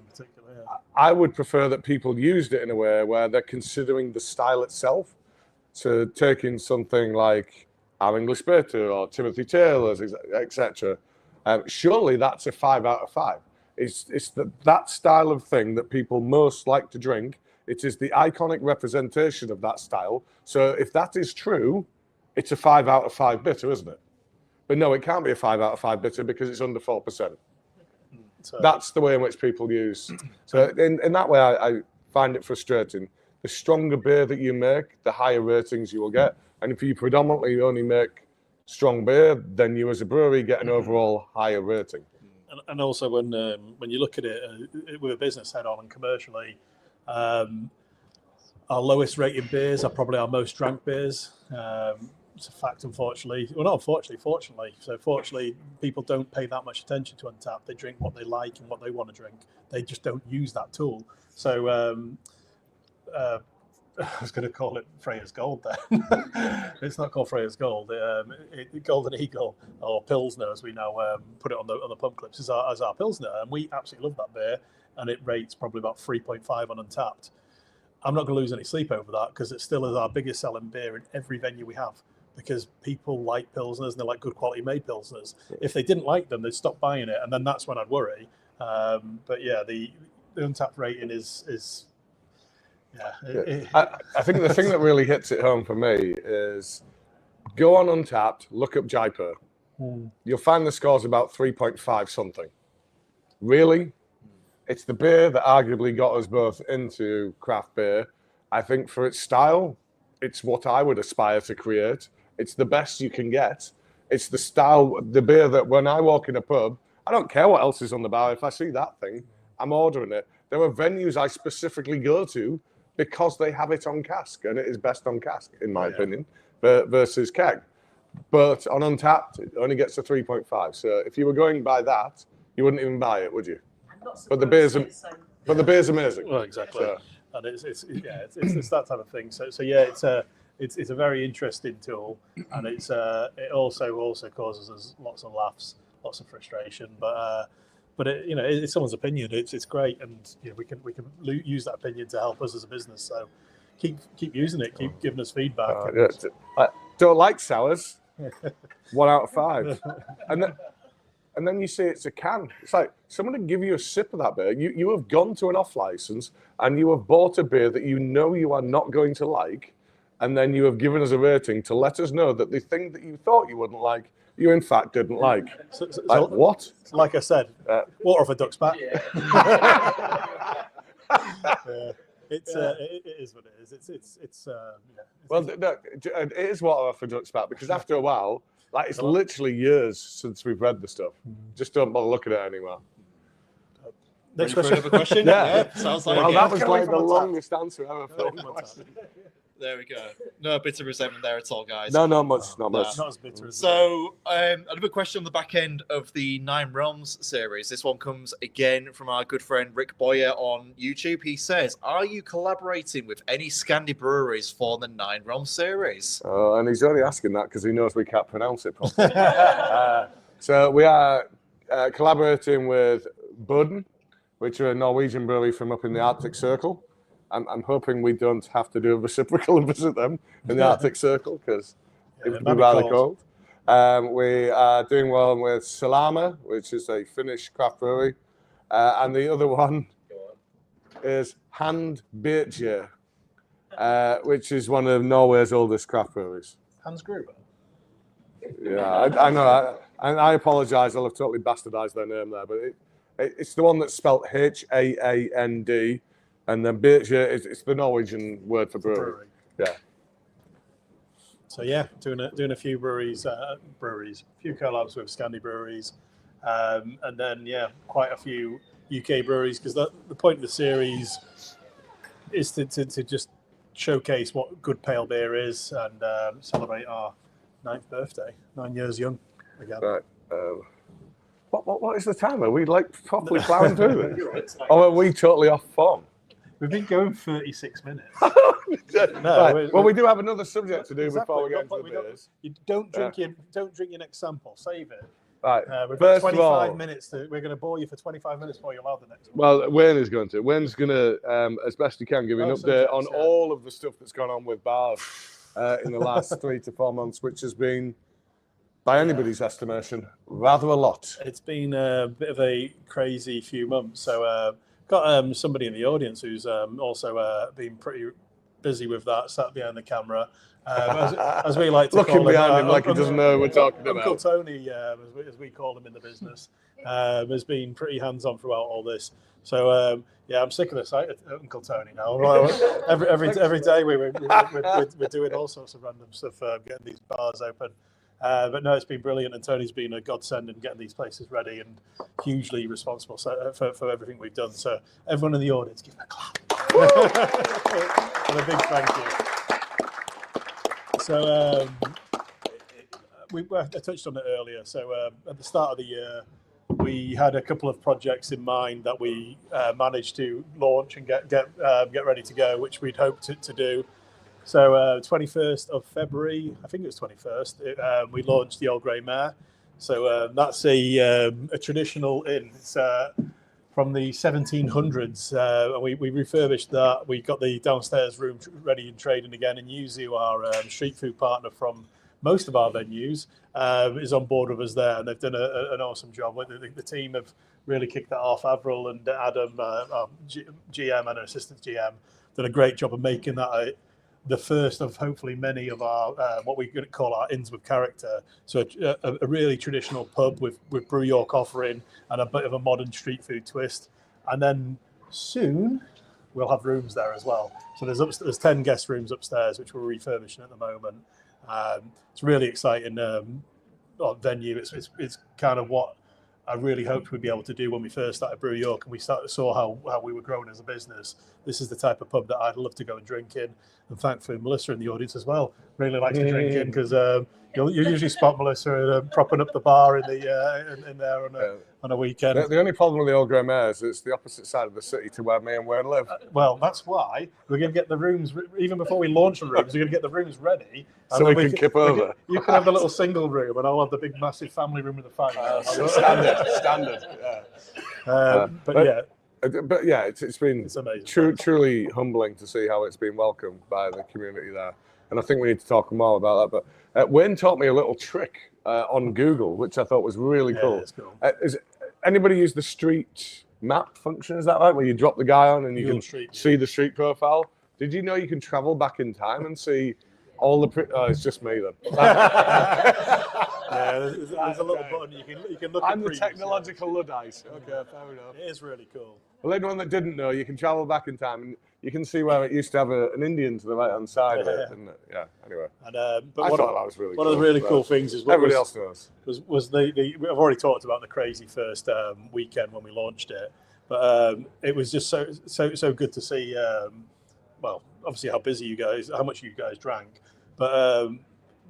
I would prefer that people used it in a way where they're considering the style itself. So taking something like our English bitter or Timothy Taylor's, etc. Surely that's a 5 out of 5. It's that style of thing that people most like to drink. It is the iconic representation of that style. So if that is true, it's a 5 out of 5 bitter, isn't it? But no, it can't be a 5 out of 5 bitter because it's under 4%. So that's the way in which people use. So in that way, I find it frustrating. The stronger beer that you make, the higher ratings you will get. And if you predominantly only make strong beer, then you as a brewery get an overall higher rating. And also when you look at it with a business head on and commercially, our lowest rated beers are probably our most drank beers. It's a fact, unfortunately. Well, not unfortunately, fortunately. So fortunately, people don't pay that much attention to Untapped. They drink what they like and what they want to drink. They just don't use that tool. So I was going to call it Freya's Gold then. It's not called Freya's Gold. Golden Eagle, or Pilsner, as we now put it on the pump clips, is our Pilsner. And we absolutely love that beer. And it rates probably about 3.5 on Untapped. I'm not going to lose any sleep over that because it still is our biggest selling beer in every venue we have. Because people like Pilsners and they like good quality made Pilsners. If they didn't like them, they'd stop buying it, and then that's when I'd worry. But yeah, the Untapped rating is I think the thing that really hits it home for me is go on Untapped, look up Jaipur. You'll find the score's about 3.5 something. Really? It's the beer that arguably got us both into craft beer. I think for its style, it's what I would aspire to create. It's the best you can get. It's the style, the beer that when I walk in a pub, I don't care what else is on the bar. If I see that thing, I'm ordering it. There are venues I specifically go to because they have it on cask, and it is best on cask, in my opinion, versus keg. But on Untapped, it only gets a 3.5. So if you were going by that, you wouldn't even buy it, would you? But the beer's amazing. Well, exactly. So. And it's that type of thing. So yeah, it's a very interesting tool, and it also causes us lots of laughs, lots of frustration. But it's someone's opinion. It's great, and we can use that opinion to help us as a business. So keep using it. Keep giving us feedback. I don't like sours. 1 out of 5, and then you say it's a can. It's like someone would give you a sip of that beer. You have gone to an off license and you have bought a beer that you know you are not going to like, and then you have given us a rating to let us know that the thing that you thought you wouldn't like, you in fact didn't like. So what? Like I said, water off a duck's back. it is what it is. It's Well, it is what our product's about, because after a while, like, it's literally years since we've read the stuff. Just don't bother looking at it anymore. Next Ready for question. another question? Yeah. Sounds like Well, it. that was like the longest answer ever for a question. There we go. No bit of resentment there at all, guys. No, not much, not much. Not as bitter as So, another question on the back end of the Nine Realms series. This one comes again from our good friend Rick Boyer on YouTube. He says, "Are you collaborating with any Scandi breweries for the Nine Realms series?" And he's only asking that because he knows we can't pronounce it properly. So we are collaborating with Buden, which are a Norwegian brewery from up in the Arctic Circle. I'm hoping we don't have to do a reciprocal and visit them in the Arctic Circle, because it would be rather cold. We are doing one with Salama, which is a Finnish craft brewery. And the other one is Hand Birche, which is one of Norway's oldest craft breweries. Hans Gruber. Yeah, I know. And I apologise, I'll have totally bastardised their name there, but it's the one that's spelt Haand, and then Birche, it's the Norwegian word for brewery. Yeah. So yeah, doing a few breweries, few collabs with Scandi breweries, and then quite a few UK breweries, because the point of the series is to just showcase what good pale beer is, and celebrate our 9th birthday, 9 years young again. Right. What is the time? Are we like properly plowing through this? Or are we totally off form? We've been going 36 minutes. Right. Well, we do have another subject to do before we get into the beers. You don't drink your next sample. Save it. Right. We've got First of 25 all, minutes. We're going to bore you for 25 minutes before you allow the next one. well, Wayne is going to. Wayne's going to, as best he can, give you an update on all of the stuff that's gone on with bars in the last 3 to 4 months, which has been, by anybody's estimation, rather a lot. It's been a bit of a crazy few months. So got somebody in the audience who's also been pretty busy with that, sat behind the camera. As we like to looking call behind him, him like he doesn't know who we're talking Uncle about. Tony, as we call him in the business, has been pretty hands-on throughout all this. So I'm sick of this, Uncle Tony now. Every day we're doing all sorts of random stuff, getting these bars open. But no, it's been brilliant, and Tony's been a godsend in getting these places ready, and hugely responsible for everything we've done. So everyone in the audience, give him a clap. And a big thank you. So I touched on it earlier. So at the start of the year, we had a couple of projects in mind that we managed to launch and get ready to go, which we'd hoped to do. So 21st of February, I think it was 21st, we launched the Old Grey Mare. So that's a traditional inn. It's from the 1700s. We refurbished that. We got the downstairs room ready and trading again. And Yuzu, our street food partner from most of our venues, is on board with us there. And they've done an awesome job. The team have really kicked that off. Avril and Adam, our GM and our assistant GM, done a great job of making that the first of hopefully many of our what we could call our inns with character. So a really traditional pub with Brew York offering and a bit of a modern street food twist. And then soon we'll have rooms there as well. So there's 10 guest rooms upstairs, which we're refurbishing at the moment. It's really exciting venue. It's kind of what I really hoped we'd be able to do when we first started Brew York, and we saw how we were growing as a business. This is the type of pub that I'd love to go and drink in. And thankfully, Melissa in the audience as well really likes to drink in, because you usually spot Melissa propping up the bar in there on a weekend. The only problem with the Old Grey Mare is it's the opposite side of the city to where me and Wayne live. Well, that's why we're going to get the rooms, even before we launch the rooms, we're going to get the rooms ready. So we can kip over. You can have the little single room, and I'll have the big, massive family room with the fire. Standard. Yeah. But yeah, it's been amazing. Truly humbling to see how it's been welcomed by the community there. And I think we need to talk more about that. But Wayne taught me a little trick on Google, which I thought was really cool. It's cool. Is anybody use the street map function? Is that right? Where you drop the guy on and you can see the street profile? Did you know you can travel back in time and see all the... it's just me then. Yeah, there's a little button you can look at. I'm the technological Luddite. Okay, fair enough. It is really cool. Well, anyone that didn't know, you can travel back in time and you can see where it used to have an Indian to the right-hand side of it, Yeah. didn't it? Yeah, anyway. And, I but thought that was really one cool. of the really but cool things is what everybody else knows. was the I've already talked about the crazy first weekend when we launched it, but it was just so good to see. Well, obviously how much you guys drank, but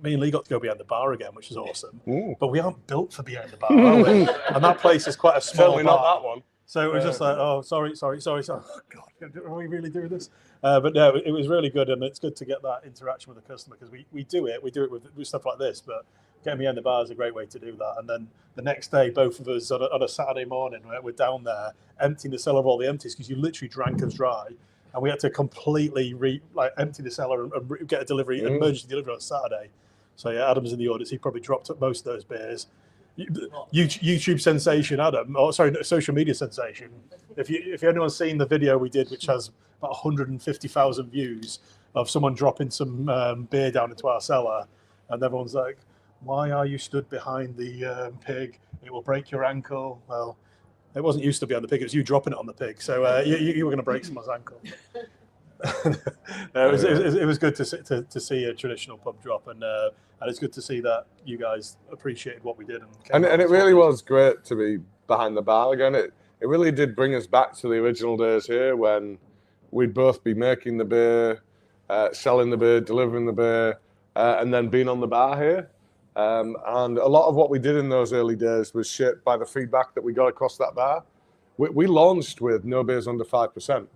me and Lee got to go behind the bar again, which is awesome. Ooh. But we aren't built for behind the bar, are we? And that place is quite a small Certainly bar. not that one. So it was just like, oh, sorry. Oh, God, are we really doing this? But no, it was really good, and it's good to get that interaction with the customer because we do it with stuff like this, but getting behind the bar is a great way to do that. And then the next day, both of us on a Saturday morning, we're down there emptying the cellar of all the empties because you literally drank us dry, and we had to completely empty the cellar and get a delivery, emergency delivery on Saturday. So yeah, Adam's in the audience. He probably dropped up most of those beers. YouTube sensation Adam, social media sensation. If anyone's seen the video we did, which has about 150,000 views of someone dropping some beer down into our cellar, and everyone's like, "Why are you stood behind the pig? It will break your ankle." Well, it wasn't you stood behind the pig; it was you dropping it on the pig. So you were going to break someone's ankle. It was good to see a traditional pub drop, and it's good to see that you guys appreciated what we did. And it really was great to be behind the bar again. It really did bring us back to the original days here when we'd both be making the beer, selling the beer, delivering the beer, and then being on the bar here. And a lot of what we did in those early days was shaped by the feedback that we got across that bar. We launched with no beers under 5%.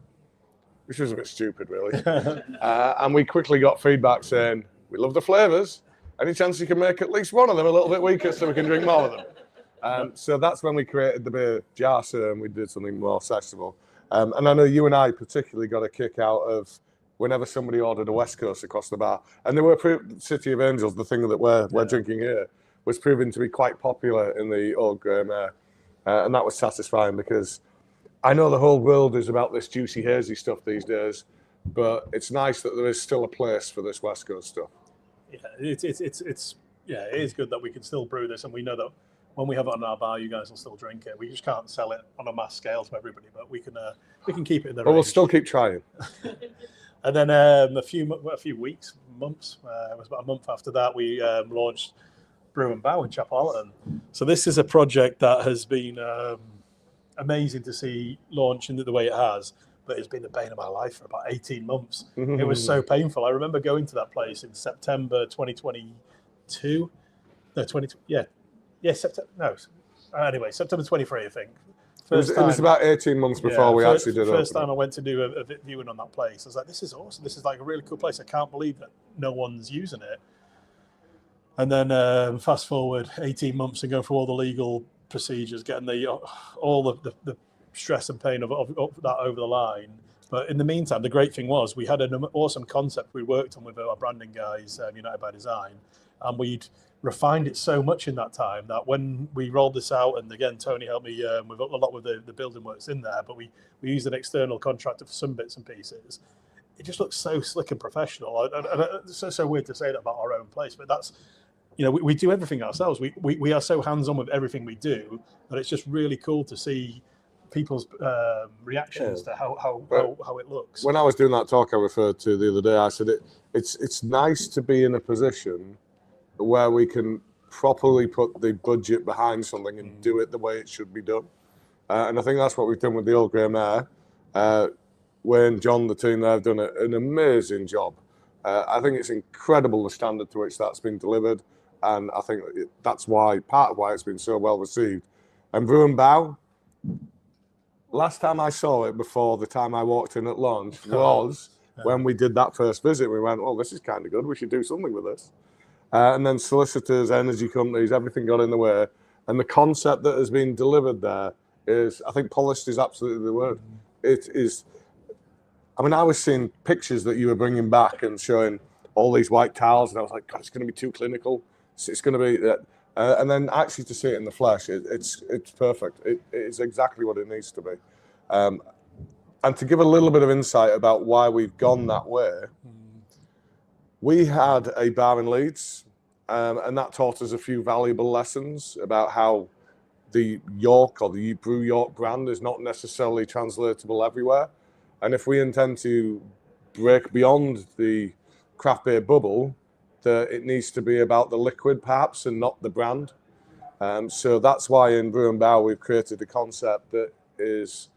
Which was a bit stupid, really. And we quickly got feedback saying, we love the flavours. Any chance you can make at least one of them a little bit weaker so we can drink more of them? So that's when we created the beer jar, and we did something more accessible. And I know you and I particularly got a kick out of whenever somebody ordered a West Coast across the bar. And they were City of Angels, the thing that we're drinking here, was proving to be quite popular in the Old Grey Mare. And that was satisfying because I know the whole world is about this juicy, hazy stuff these days, but it's nice that there is still a place for this West Coast stuff. Yeah, it is good that we can still brew this, and we know that when we have it on our bar, you guys will still drink it. We just can't sell it on a mass scale to everybody, but we can keep it in the range. But we'll still keep trying. And then a few months. It was about a month after that we launched Brew and Bow in Chapelton. So this is a project that has been amazing to see launch in the way it has, but it's been the bane of my life for about 18 months. It was so painful. I remember going to that place in September 2022. No, September 23, I think. It was about 18 months before we actually did it. First time I went to do a viewing on that place, I was like, this is awesome. This is like a really cool place. I can't believe that no one's using it. And then fast forward 18 months and go through all the legal procedures, getting all the stress and pain of that over the line. But in the meantime, the great thing was we had an awesome concept we worked on with our branding guys, United by Design, and we'd refined it so much in that time that when we rolled this out, and again, Tony helped me with a lot with the building works in there, but we used an external contractor for some bits and pieces. It just looks so slick and professional. And it's so weird to say that about our own place, but that's, we do everything ourselves. We are so hands-on with everything we do that it's just really cool to see people's reactions to how it looks. When I was doing that talk I referred to the other day, I said it's nice to be in a position where we can properly put the budget behind something and do it the way it should be done. And I think that's what we've done with the Old Grey Mare. Wayne, John, the team there have done an amazing job. I think it's incredible the standard to which that's been delivered. And I think that's part of why it's been so well received. And Brew and Bow, last time I saw it before the time I walked in at launch was when we did that first visit. We went, well, this is kind of good. We should do something with this. And then solicitors, energy companies, everything got in the way. And the concept that has been delivered there is, I think polished is absolutely the word. It is, I was seeing pictures that you were bringing back and showing all these white tiles, and I was like, God, it's going to be too clinical. It's going to be, and then actually to see it in the flesh, it's perfect. It is exactly what it needs to be. And to give a little bit of insight about why we've gone that way, we had a bar in Leeds, and that taught us a few valuable lessons about how the York or the Brew York brand is not necessarily translatable everywhere. And if we intend to break beyond the craft beer bubble, it needs to be about the liquid perhaps and not the brand. So that's why in Brew and Bow we've created a concept that is,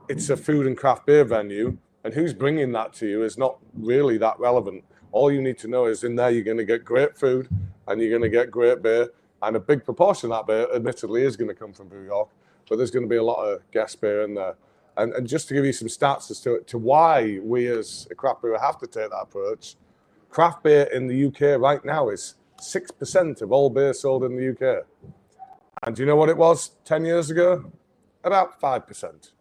it's a food and craft beer venue, and who's bringing that to you is not really that relevant. All you need to know is in there you're going to get great food and you're going to get great beer, and a big proportion of that beer admittedly is going to come from Brew York, but there's going to be a lot of guest beer in there. And just to give you some stats as to why we as a craft brewer have to take that approach, craft beer in the UK right now is 6% of all beer sold in the UK. And do you know what it was 10 years ago? About 5%.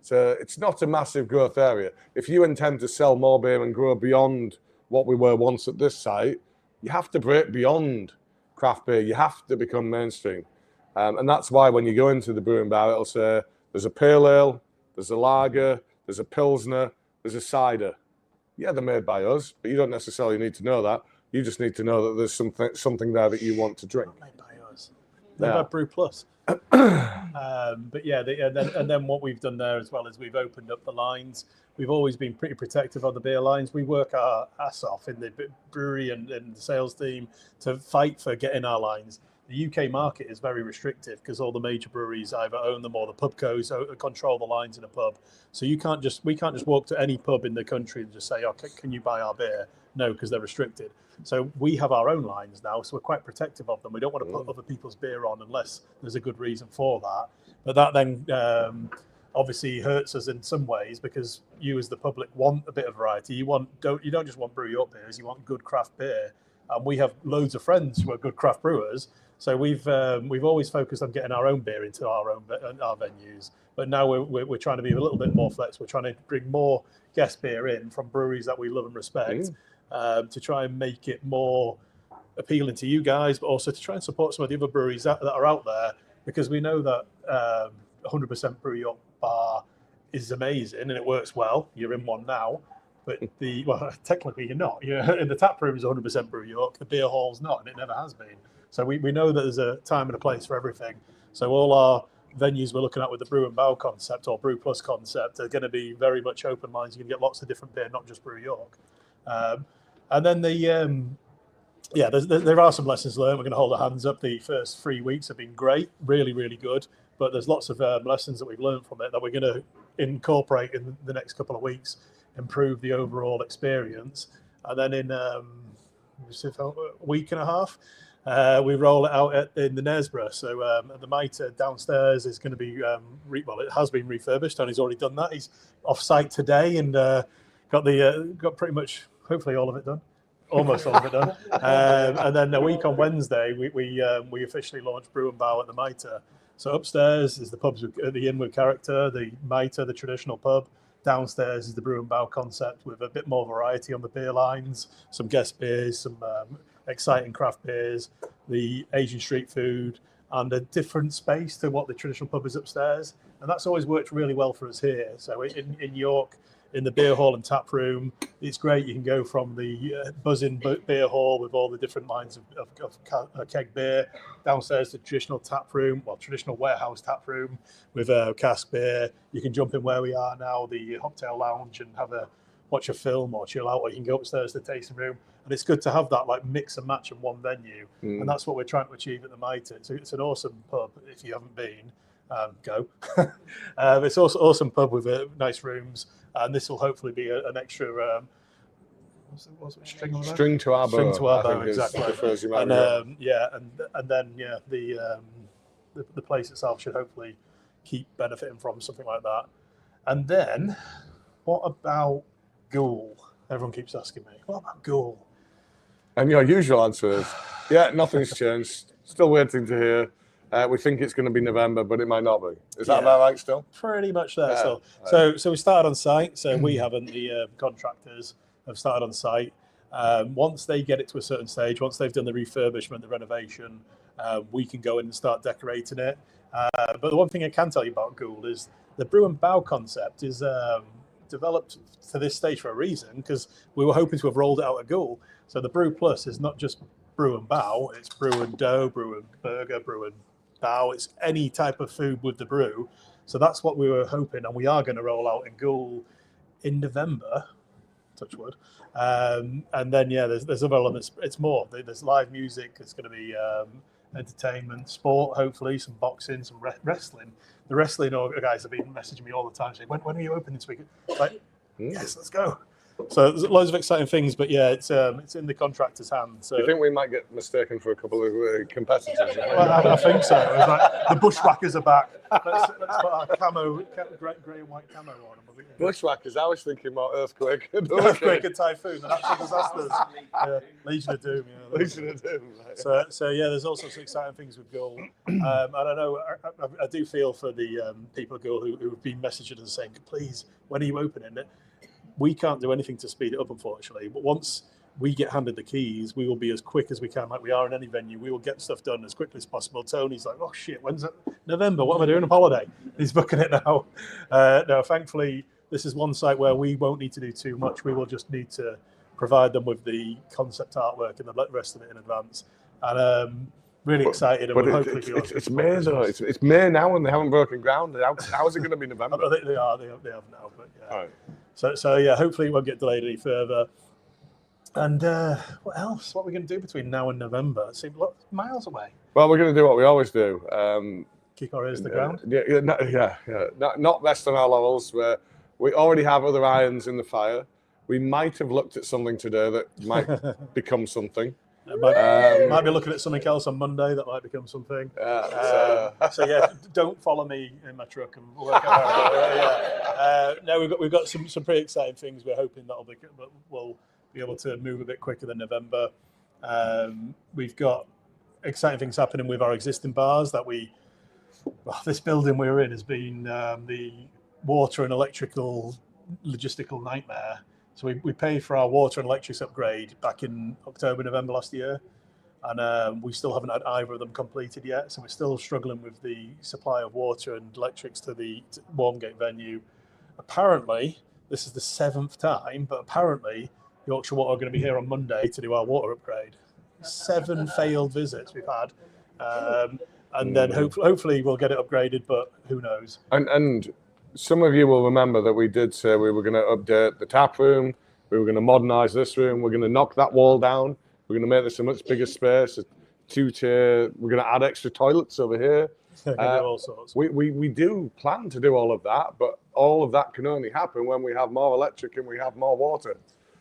So it's not a massive growth area. If you intend to sell more beer and grow beyond what we were once at this site, you have to break beyond craft beer. You have to become mainstream. And that's why when you go into the brewing bar, it'll say there's a pale ale, there's a lager, there's a pilsner, there's a cider. Yeah, they're made by us, but you don't necessarily need to know that. You just need to know that there's something there that you want to drink. Not made by us. They're by Brew Plus. But yeah, and then what we've done there as well is we've opened up the lines. We've always been pretty protective of the beer lines. We work our ass off in the brewery and the sales team to fight for getting our lines. The UK market is very restrictive because all the major breweries either own them or the pubcos control the lines in a pub. So we can't just walk to any pub in the country and just say, "Oh, can you buy our beer?" No, because they're restricted. So we have our own lines now, so we're quite protective of them. We don't want to put other people's beer on unless there's a good reason for that. But that then obviously hurts us in some ways because you as the public want a bit of variety. You don't just want Brew York beers, you want good craft beer. And we have loads of friends who are good craft brewers. So we've always focused on getting our own beer into our venues, but now we're trying to be a little bit more flexible. We're trying to bring more guest beer in from breweries that we love and respect to try and make it more appealing to you guys, but also to try and support some of the other breweries that are out there, because we know that 100% Brew York bar is amazing and it works well. You're in one now. But technically you're not. You're in the tap room is 100% Brew York. The beer hall's not, and it never has been. So we know that there's a time and a place for everything. So all our venues we're looking at with the Brew and Bow concept or Brew Plus concept are going to be very much open lines. You can get lots of different beer, not just Brew York. And then there are some lessons learned. We're going to hold our hands up. The first 3 weeks have been great, really, really good. But there's lots of lessons that we've learned from it that we're going to incorporate in the next couple of weeks, improve the overall experience. And then in a week and a half, we roll it out in the Nesborough. So the Mitre downstairs is going to be, it has been refurbished, and he's already done that. He's off site today and got pretty much, hopefully all of it done. Almost all of it done. And then a week on Wednesday, we officially launched Brew and Bow at the Mitre. So upstairs is the pubs with the inn with character, the Mitre, the traditional pub. Downstairs is the Brew and Bow concept with a bit more variety on the beer lines, some guest beers, some exciting craft beers, the Asian street food, and a different space to what the traditional pub is upstairs. And that's always worked really well for us here. So in York, in the beer hall and tap room, it's great. You can go from the buzzing beer hall with all the different lines of keg beer downstairs to traditional tap room, traditional warehouse tap room with cask beer. You can jump in where we are now, the Cocktail Lounge, and watch a film or chill out, or you can go upstairs to the tasting room. And it's good to have that mix and match in one venue. And that's what we're trying to achieve at the Mitre. It's an awesome pub. If you haven't been, go. It's also awesome pub with nice rooms. And this will hopefully be an extra string to our bow, exactly. And then the place itself should hopefully keep benefiting from something like that. And then, what about Ghoul? Everyone keeps asking me, what about Ghoul? And your usual answer is, nothing's changed. Still waiting to hear. We think it's going to be November, but it might not be. Is that about right still? Pretty much there still. Right. So we started on site. So we haven't. The contractors have started on site. Once they get it to a certain stage, once they've done the refurbishment, the renovation, we can go in and start decorating it. But the one thing I can tell you about Ghoul is the Brew and Bow concept is developed to this stage for a reason, because we were hoping to have rolled it out at Ghoul. So the Brew Plus is not just Brew and Bow, it's Brew and Dough, Brew and Burger, Brew and Bow. It's any type of food with the brew. So that's what we were hoping, and we are going to roll out in Ghoul in November, touch wood. And then, yeah, there's other elements. It's more. There's live music. It's going to be entertainment, sport, hopefully, some boxing, some wrestling. The wrestling guys have been messaging me all the time saying, when are you opening this week? It's like, yes, let's go. So there's loads of exciting things, but yeah, it's in the contractor's hands. So Do you think we might get mistaken for a couple of competitors? well, I think so. It was like, the bushwhackers are back. Let's put our grey and white camo on them. Bushwhackers, I was thinking more earthquake. Earthquake and typhoon, the natural disasters. Legion of Doom. Yeah, Legion of Doom. Right. So yeah, there's all sorts of exciting things with Gull. I don't know. I do feel for the people at Gull who've been messaging us saying, please, when are you opening it? We can't do anything to speed it up, unfortunately. But once we get handed the keys, we will be as quick as we can, like we are in any venue. We will get stuff done as quickly as possible. Tony's like, oh shit, when's it? November? What am I doing on holiday? He's booking it now. No, thankfully, this is one site where we won't need to do too much. We will just need to provide them with the concept artwork and the rest of it in advance. And really excited. And hopefully it's May though. It's May now, and they haven't broken ground. How is it going to be November? They have now. But yeah. All right. So yeah, hopefully it won't get delayed any further. And what else? What are we going to do between now and November? It seems miles away. Well, we're going to do what we always do. Kick our ears to the ground. Not rest on our laurels. We already have other irons in the fire. We might have looked at something today that might become something. Might be looking at something else on Monday that might become something. So yeah, don't follow me in my truck and work out. No, we've got some pretty exciting things. We're hoping we'll be able to move a bit quicker than November. We've got exciting things happening with our existing bars this building we're in has been the water and electrical logistical nightmare. So we paid for our water and electrics upgrade back in October, November last year, and we still haven't had either of them completed yet. So we're still struggling with the supply of water and electrics to the Walmgate venue. Apparently, this is the 7th time, but apparently Yorkshire Water are going to be here on Monday to do our water upgrade. 7 failed visits we've had, and then hopefully we'll get it upgraded, but who knows? And some of you will remember that we did say we were going to update the tap room, we were going to modernise this room, we're going to knock that wall down, we're going to make this a much bigger space, a 2-tier, we're going to add extra toilets over here. All sorts. We do plan to do all of that, but all of that can only happen when we have more electric and we have more water.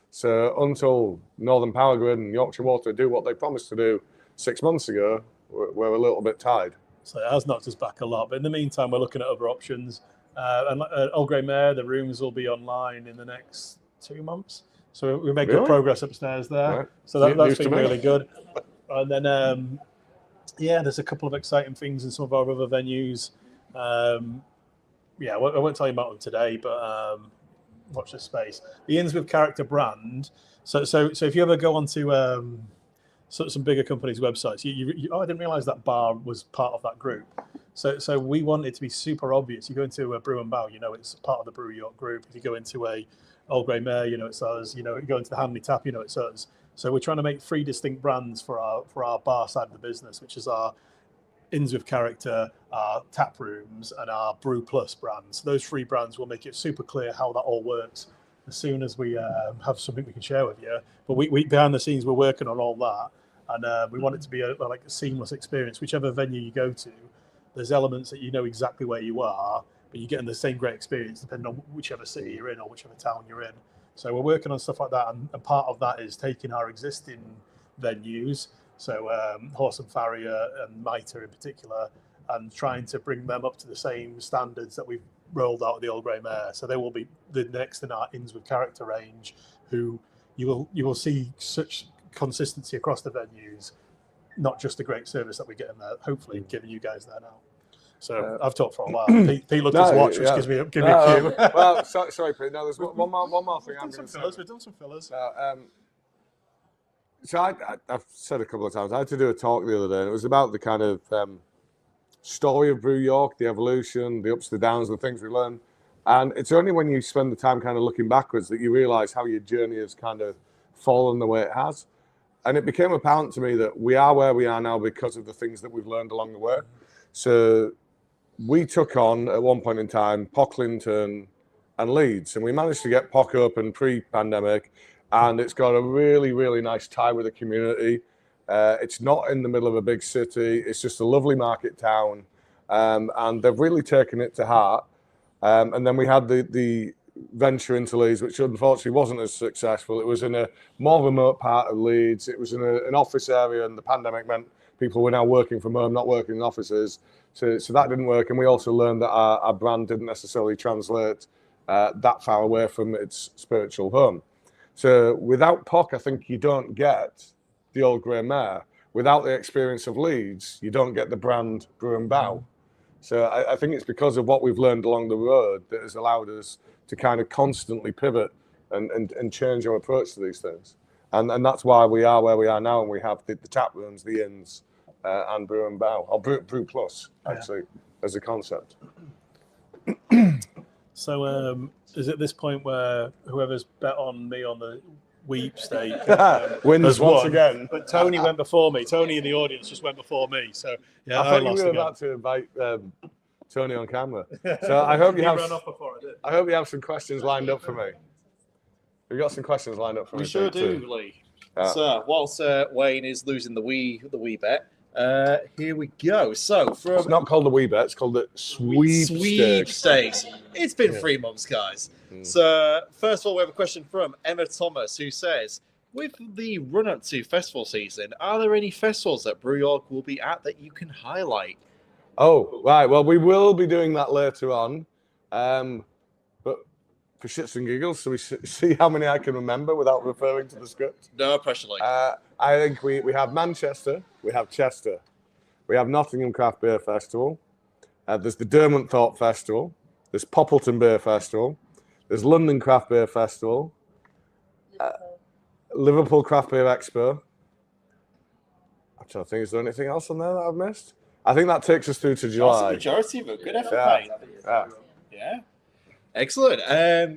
So until Northern Power Grid and Yorkshire Water do what they promised to do 6 months ago, we're a little bit tied. So it has knocked us back a lot, but in the meantime, we're looking at other options. And Old Grey Mare, the rooms will be online in the next 2 months. So we make good progress upstairs there. Right. So that's been really good. And then, there's a couple of exciting things in some of our other venues. I won't tell you about them today, but watch this space. The Inns with Character brand. So if you ever go onto some bigger companies' websites, I didn't realise that bar was part of that group. So we want it to be super obvious. You go into a Brew and Bow, it's part of the Brew York group. If you go into a Old Grey Mare, it's us. You go into the Hanley Tap, it's us. So we're trying to make 3 distinct brands for our bar side of the business, which is our Inns with Character, our tap rooms, and our Brew Plus brands. Those 3 brands will make it super clear how that all works as soon as we have something we can share with you. But we behind the scenes, we're working on all that, and we want it to be a seamless experience. Whichever venue you go to, there's elements that you know exactly where you are, but you're getting the same great experience depending on whichever city you're in or whichever town you're in. So we're working on stuff like that, and part of that is taking our existing venues, so Horse and Farrier and Mitre in particular, and trying to bring them up to the same standards that we've rolled out of the Old Grey Mare. So they will be the next in our Inns with Character range, who you will see such consistency across the venues, not just the great service that we get in there, hopefully giving you guys there now. So I've talked for a while. Pete looked at his watch, which gives me a cue. Well, sorry, Pete. No, there's one more thing. We've done some fillers. So I've said a couple of times, I had to do a talk the other day, and it was about the kind of story of Brew York, the evolution, the ups, the downs, the things we learned. And it's only when you spend the time kind of looking backwards that you realise how your journey has kind of fallen the way it has. And it became apparent to me that we are where we are now because of the things that we've learned along the way. So we took on, at one point in time, Pocklington, and Leeds, and we managed to get POC open pre-pandemic, and it's got a really, really nice tie with the community. It's not in the middle of a big city. It's just a lovely market town, and they've really taken it to heart. And then we had the venture into Leeds, which unfortunately wasn't as successful. It was in a more remote part of Leeds. It was in an office area, and the pandemic meant people were now working from home, not working in offices. So that didn't work. And we also learned that our brand didn't necessarily translate that far away from its spiritual home. So without POC, I think you don't get the old grey mare. Without the experience of Leeds, you don't get the brand Brew and Bow. So I think it's because of what we've learned along the road that has allowed us to kind of constantly pivot and change our approach to these things. And that's why we are where we are now, and we have the tap rooms, the inns, and Brew and Bow, or Brew Plus, actually, as a concept. So is it this point where whoever's bet on me on the Weep stake wins has once won? again? But Tony went before me. Tony in the audience just went before me. So yeah, I thought you lost were again. about to invite Tony on camera. So I hope you He have. ran off before I did. I hope you have some questions lined up for me. We've got some questions lined up for me. We sure too. do, Lee. Yeah. So whilst Wayne is losing the wee bet, here we go. So from It's not called the wee bet, it's called the sweepstakes. sweepstakes. It's been 3 months, guys. So first of all, we have a question from Emma Thomas, who says, with the run-up to festival season, are there any festivals that Brew York will be at that you can highlight? Oh, right. Well, we will be doing that later on. But for shits and giggles, so we see how many I can remember without referring to the script. No pressure, Lee. I think we have Manchester, we have Chester, we have Nottingham Craft Beer Festival, there's the Derwentthorpe Festival, there's Poppleton Beer Festival, there's London Craft Beer Festival, Liverpool Craft Beer Expo. I'm trying to think, is there anything else on there that I've missed? I think that takes us through to That's the July. majority of it. Good effort, Yeah. mate. Yeah. Excellent.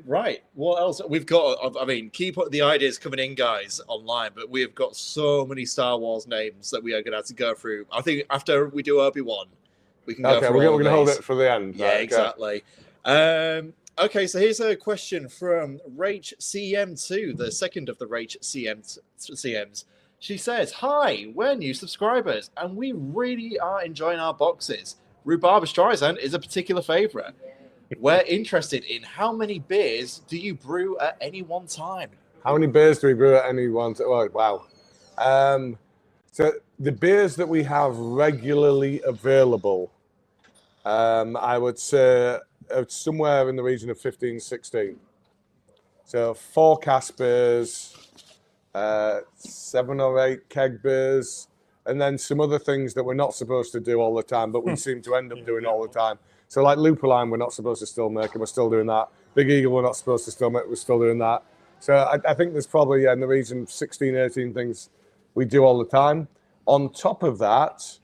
Right. What else? We've got, I mean, keep the ideas coming in, guys, online, but we've got so many Star Wars names that we are going to have to go through. I think after we do Obi-Wan, we can go Okay, through we're all going to of hold these. it for the end. Yeah, Right, okay. exactly. Okay, so here's a question from Rach CM2, the second of the Rach CMs. She says, hi, we're new subscribers, and we really are enjoying our boxes. Rhubarb Streisand is a particular favourite. We're interested in how many beers do you brew at any one time? How many beers do we brew at any one time? Oh, wow. So the beers that we have regularly available, I would say somewhere in the region of 15, 16. So 4 cask beers, 7 or 8 keg beers, and then some other things that we're not supposed to do all the time, but we seem to end up doing all the time. So like Lupulime, we're not supposed to still make, and we're still doing that. Big Eagle, we're not supposed to still make, we're still doing that. So I think there's probably in the region of 16, 18 things we do all the time. On top of that,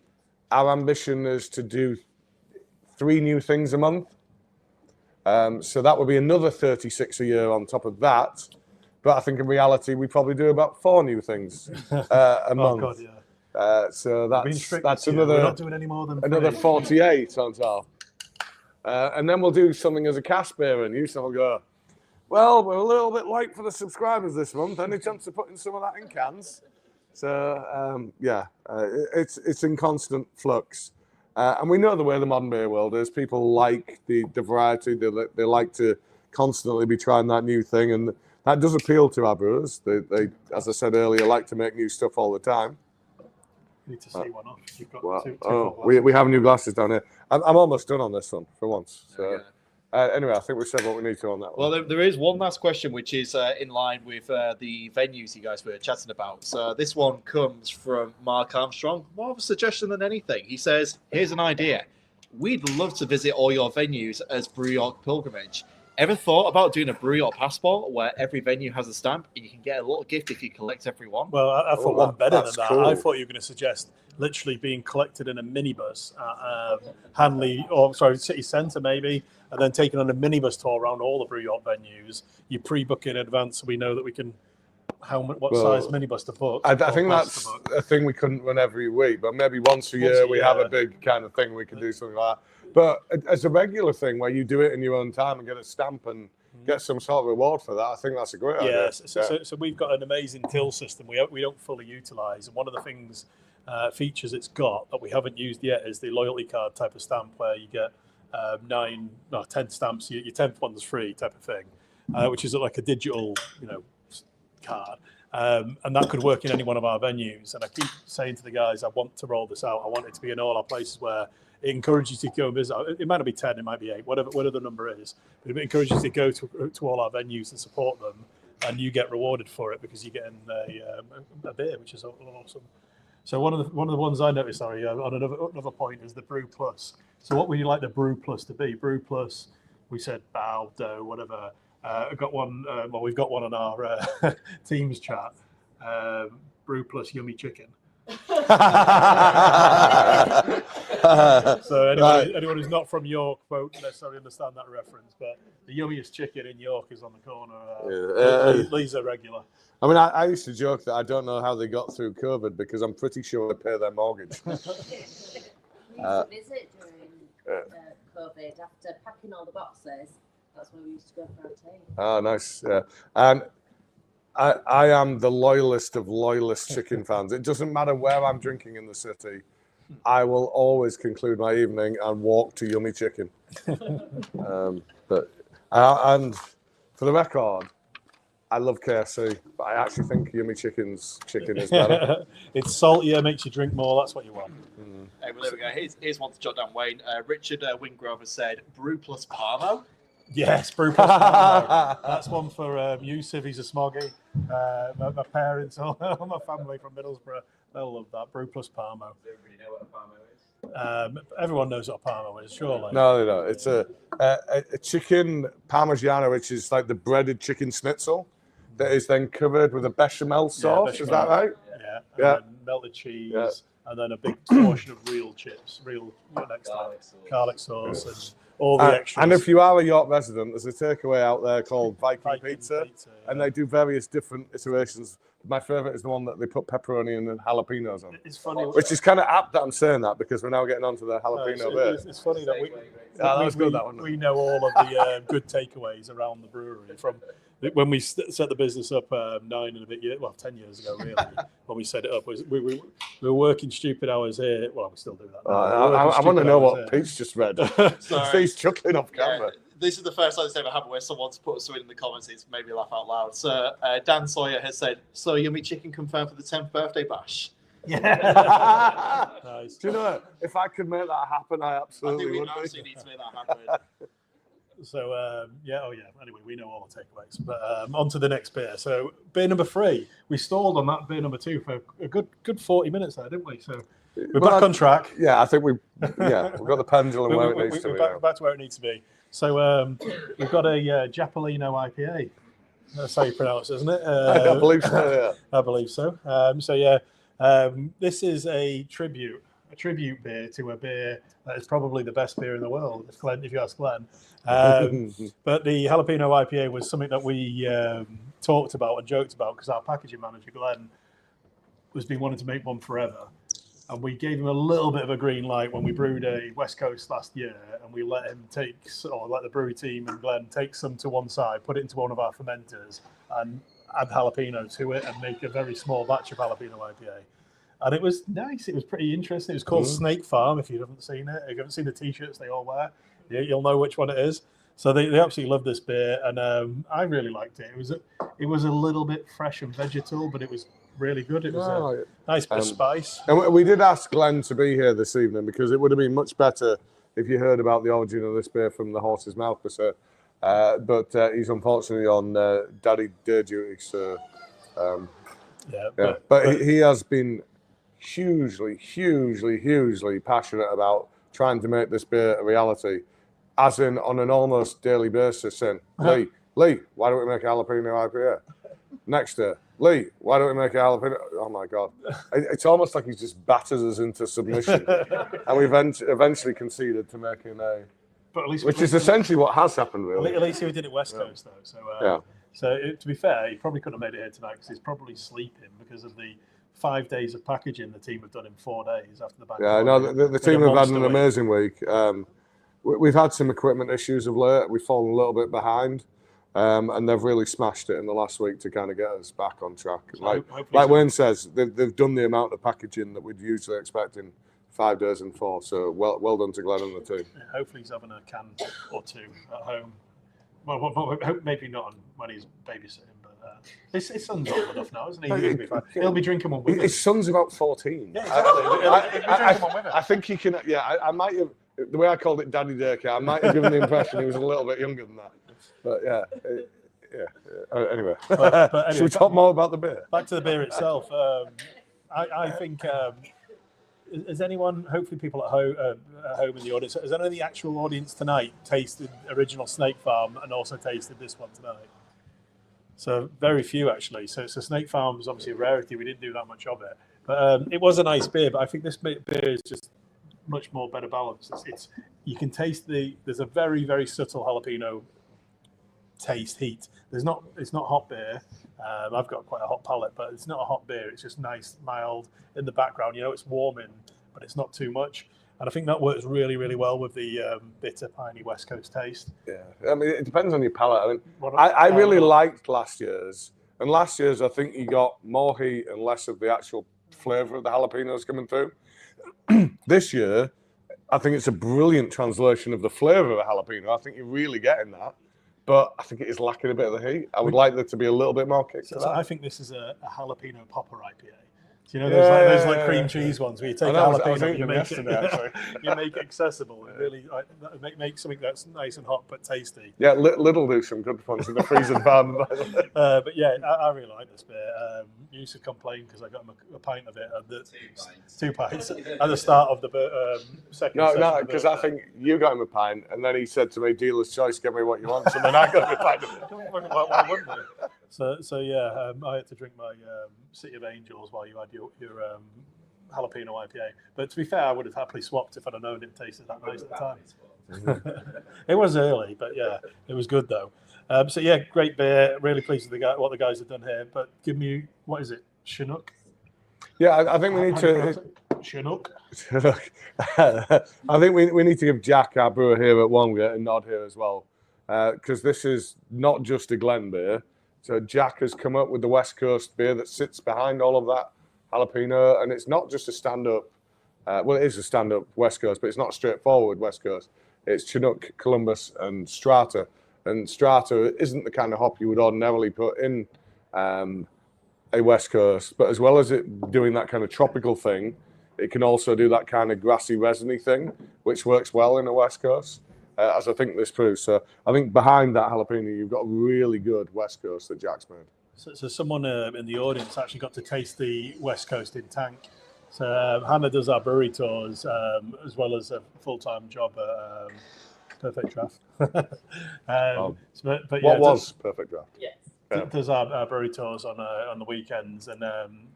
our ambition is to do 3 new things a month. So that would be another 36 a year on top of that. But I think in reality, we probably do about 4 new things a month. God, yeah. So that's We're another not doing any more than another 3. 48 on top. And then we'll do something as a cask beer, and you will go, well, we're a little bit light for the subscribers this month. Any chance of putting some of that in cans? So it's in constant flux. And we know the way the modern beer world is. People like the variety. They like to constantly be trying that new thing, and that does appeal to our brewers. They, as I said earlier, like to make new stuff all the time. You need to see one off. You've got Well, two we have new glasses down here. I'm almost done on this one for once. So anyway, I think we've said what we need to on that one. Well, there is one last question, which is in line with the venues you guys were chatting about. So this one comes from Mark Armstrong. More of a suggestion than anything. He says, here's an idea. We'd love to visit all your venues as Brew York Pilgrimage. Ever thought about doing a Brew York passport where every venue has a stamp and you can get a little gift if you collect every one? Well, I thought one better than that's that. cool. I thought you were going to suggest literally being collected in a minibus at Hanley, or sorry, City Centre maybe, and then taken on a minibus tour around all the Brew York venues. You pre-book in advance so we know that we can, what size minibus to book. I think that's a thing we couldn't run every week, but maybe once a year we have a big kind of thing we can do something like that. But as a regular thing where you do it in your own time and get a stamp and get some sort of reward for that. I think that's a great idea. Yes. So we've got an amazing till system we don't fully utilise, and one of the things features it's got that we haven't used yet is the loyalty card type of stamp, where you get 10 stamps. Your 10th one's free type of thing, which is like a digital, card. And that could work in any one of our venues. And I keep saying to the guys, I want to roll this out. I want it to be in all our places where it encourages you to go visit. It might not be 10, it might be 8, whatever the number is. But it encourages you to go to all our venues and support them, and you get rewarded for it because you're getting a beer, which is awesome. So one of the ones I noticed, on another point, is the Brew Plus. So what would you like the Brew Plus to be? Brew Plus, we said bow, dough, whatever. I've got one. We've got one on our Teams chat. Brew Plus Yummy Chicken. So anyone who's not from York won't necessarily understand that reference, but the yummiest chicken in York is on the corner. Lee's a regular. I mean, I used to joke that I don't know how they got through COVID because I'm pretty sure they pay their mortgage. We used to visit during COVID after packing all the boxes. That's where we used to go for our tea. Oh, nice. Yeah. And I am the loyalist of loyalist chicken fans. It doesn't matter where I'm drinking in the city. I will always conclude my evening and walk to Yummy Chicken. And for the record, I love KFC, but I actually think Yummy Chicken's chicken is better. It's saltier, makes you drink more. That's what you want. Hey, well, there we go. Here's one to jot down, Wayne. Richard Wingrove has said Brew Plus Parmo. Yes, Brew Plus Parmo. That's one for Yusuf. He's a smoggy. My parents, all my family from Middlesbrough, they'll love that. Brew Plus Parmo. Does everybody know what a Parmo is? Everyone knows what a Parmo is, surely. No, they don't. It's a chicken parmigiana, which is like the breaded chicken schnitzel that is then covered with a bechamel sauce. Bechamel. Is that right? Yeah. And then melted cheese, and then a big portion of real chips, garlic sauce, and all the extras. And if you are a York resident, there's a takeaway out there called Viking Pizza, and they do various different iterations. My favourite is the one that they put pepperoni and jalapenos on. It's funny, which is kind of apt that I'm saying that because we're now getting onto the jalapeno bit. It's funny that that was good, that one. We know all of the good takeaways around the brewery from when we set the business up 10 years ago, really. When we set it up, we were working stupid hours here. Well, we still do that. I want to know what Pete's just read. He's chuckling off camera. This is the first time it's ever happened where someone's put something in the comments. It's made me laugh out loud. So Dan Sawyer has said, "So Yummy Chicken confirmed for the 10th birthday bash." Yeah. Nice. Do you know, if I could make that happen, I absolutely would. I think we absolutely need to make that happen. So, Anyway, we know all the takeaways. But on to the next beer. So, beer number 3. We stalled on that beer number 2 for a good 40 minutes there, didn't we? So, we're back on track. Yeah, I think we've got the pendulum where it needs to be. We're back to where it needs to be. So, we've got a Japalino IPA. That's how you pronounce it, isn't it? I believe so, yeah. I believe so. This is a tribute beer to a beer that is probably the best beer in the world, if you ask Glenn. But the jalapeno IPA was something that we talked about and joked about because our packaging manager, Glenn, has been wanting to make one forever. And we gave him a little bit of a green light when we brewed a West Coast last year, and we let the brewery team and Glenn take some to one side, put it into one of our fermenters, and add jalapeno to it and make a very small batch of jalapeno IPA. And it was nice. It was pretty interesting. It was called Snake Farm. If you haven't seen it, if you haven't seen the T-shirts they all wear, you'll know which one it is. So they absolutely love this beer, and I really liked it. It was a little bit fresh and vegetal, but it was really good. It was a nice bit of spice. And we did ask Glenn to be here this evening because it would have been much better if you heard about the origin of this beer from the horse's mouth, but he's unfortunately on daddy day duty. So, but he has been hugely passionate about trying to make this beer a reality, as in on an almost daily basis. Saying, Lee, why don't we make a jalapeno IPA? Next day, Lee, why don't we make a jalapeno? Oh my God. It's almost like he's just battered us into submission. And we've eventually conceded to making which is essentially what has happened, really. At least he did it West Coast, though. So to be fair, he probably couldn't have made it here tonight because he's probably sleeping because of the 5 days of packaging the team have done in 4 days after the back. Yeah, no, the team have had an amazing week. We've had some equipment issues of late. We've fallen a little bit behind. And they've really smashed it in the last week to kind of get us back on track. So Like Wayne says, they've done the amount of packaging that we'd usually expect in 5 days and 4. So well done to Glenn and the team. Yeah, hopefully he's having a can or 2 at home. Well, maybe not when he's babysitting, but his son's old enough now, isn't he? He'll be fine. He'll be drinking one with us. His son's about 14. Yeah, exactly. He'll be drinking one with us. I think he can. Yeah, I might have. The way I called it Daddy Daycare, I might have given the impression he was a little bit younger than that. But yeah. Anyway, should we talk more about the beer? Back to the beer itself. I think. Has anyone, hopefully people at home in the audience, has any of the actual audience tonight tasted original Snake Farm and also tasted this one tonight? So very few actually. So Snake Farm is obviously a rarity. We didn't do that much of it, but it was a nice beer. But I think this beer is just much more better balanced. It's you can taste there's a very, very subtle jalapeno taste, heat. It's not hot beer. I've got quite a hot palate, but it's not a hot beer. It's just nice, mild in the background. It's warming, but it's not too much. And I think that works really, really well with the bitter, piney West Coast taste. Yeah, I mean, it depends on your palate. I mean, I really liked last year's. And last year's, I think you got more heat and less of the actual flavour of the jalapenos coming through. This year, I think it's a brilliant translation of the flavour of a jalapeno. I think you're really getting that. But I think it is lacking a bit of the heat. I would like there to be a little bit more kick to that. I think this is a jalapeno popper IPA. So, those like cream cheese ones where you take a jalapeno and you make it accessible and really make something that's nice and hot but tasty. Yeah, Lidl do some good ones in the freezer van. But yeah, I really like this beer. You used to complain because I got him a pint of it. 2 pints at the start of the second session. No, because I think you got him a pint and then he said to me, dealer's choice, get me what you want. So then I got him a pint of it. Why wouldn't you? So yeah, I had to drink my City of Angels while you had your jalapeno IPA. But to be fair, I would have happily swapped if I'd have known it tasted that nice at the time. It was early, but yeah, it was good though. So yeah, great beer. Really pleased with what the guys have done here. But give me, what is it? Chinook? Yeah, I think we need to. Chinook. I think we need to give Jack, our brewer here at Walmgate, a nod here as well, because this is not just a Glen beer. So Jack has come up with the West Coast beer that sits behind all of that jalapeno, and it's not just a stand-up. Well, it is a stand-up West Coast, but it's not a straightforward West Coast. It's Chinook, Columbus, and Strata. And Strata isn't the kind of hop you would ordinarily put in a West Coast, but as well as it doing that kind of tropical thing, it can also do that kind of grassy, resiny thing, which works well in the West Coast. As I think this proves. So I think behind that jalapeno, you've got a really good West Coast that Jack's made. So someone in the audience actually got to taste the West Coast in tank. So Hannah does our brewery tours as well as a full-time job at Perfect Draft. What was Perfect Draft? Yes. Does our brewery tours on the weekends, and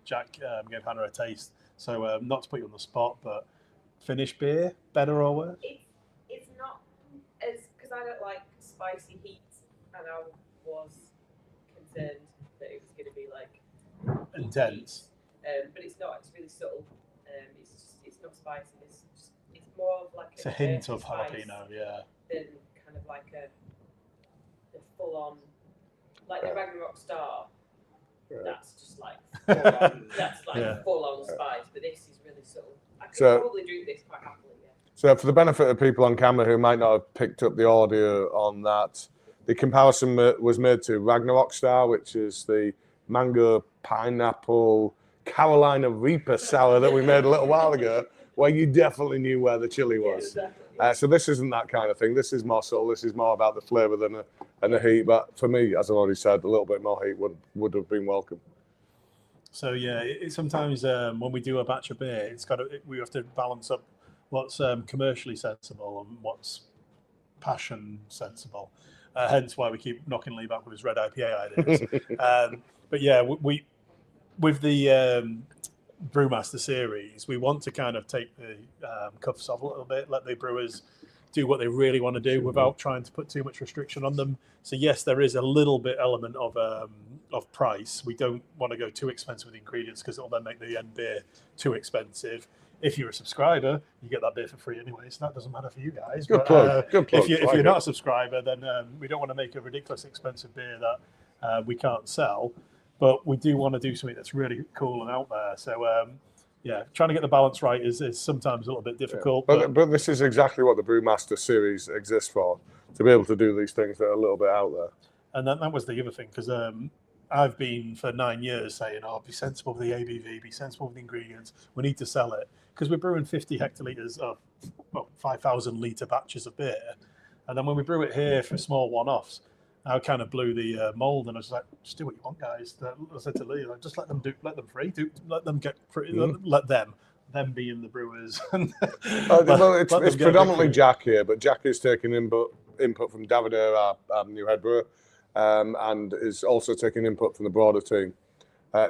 Jack gave Hannah a taste. So not to put you on the spot, but finished beer, better or worse? It's not as, because I don't like spicy heat, and I was concerned that it was going to be like intense. But it's not. It's really subtle. It's not spicy. It's more of like a hint of jalapeno, yeah. Than kind of like the full on, like the Ragnarok Star. Yeah. That's just like full on spice. But this is really subtle. I could probably drink this quite happily. Yeah. So for the benefit of people on camera who might not have picked up the audio on that, the comparison was made to Ragnarok Star, which is the mango, pineapple, Carolina Reaper sour that we made a little while ago, where you definitely knew where the chili was. Yeah, exactly. So this isn't that kind of thing. This is more subtle. This is more about the flavour and the heat. But for me, as I've already said, a little bit more heat would have been welcome. So yeah, sometimes when we do a batch of beer, we have to balance up what's commercially sensible and what's passion sensible. Hence why we keep knocking Lee back with his red IPA ideas. But yeah, we with the Brewmaster series, we want to kind of take the cuffs off a little bit, let the brewers do what they really want to do without trying to put too much restriction on them. So yes, there is a little bit element of price. We don't want to go too expensive with the ingredients because it'll then make the end beer too expensive. if you're a subscriber, you get that beer for free anyway, so that doesn't matter for you guys. Good plug. Good plug. If you're not a subscriber, then we don't want to make a ridiculous expensive beer that we can't sell, but we do want to do something that's really cool and out there. So yeah, trying to get the balance right is sometimes a little bit difficult. Yeah. But this is exactly what the Brewmaster series exists for, to be able to do these things that are a little bit out there. And that was the other thing, because I've been for 9 years saying, "Oh, be sensible with the ABV, be sensible with the ingredients. We need to sell it because we're brewing 50 hectolitres of 5,000 litre batches of beer, and then when we brew it here for small one-offs, I kind of blew the mold, and I was like, just do what you want, guys." I said to Lee, like, just let them free, let them get free, let them being the brewers. Well, it's predominantly Jack here, but Jack is taking input from Davide, our new head brewer. And is also taking input from the broader team.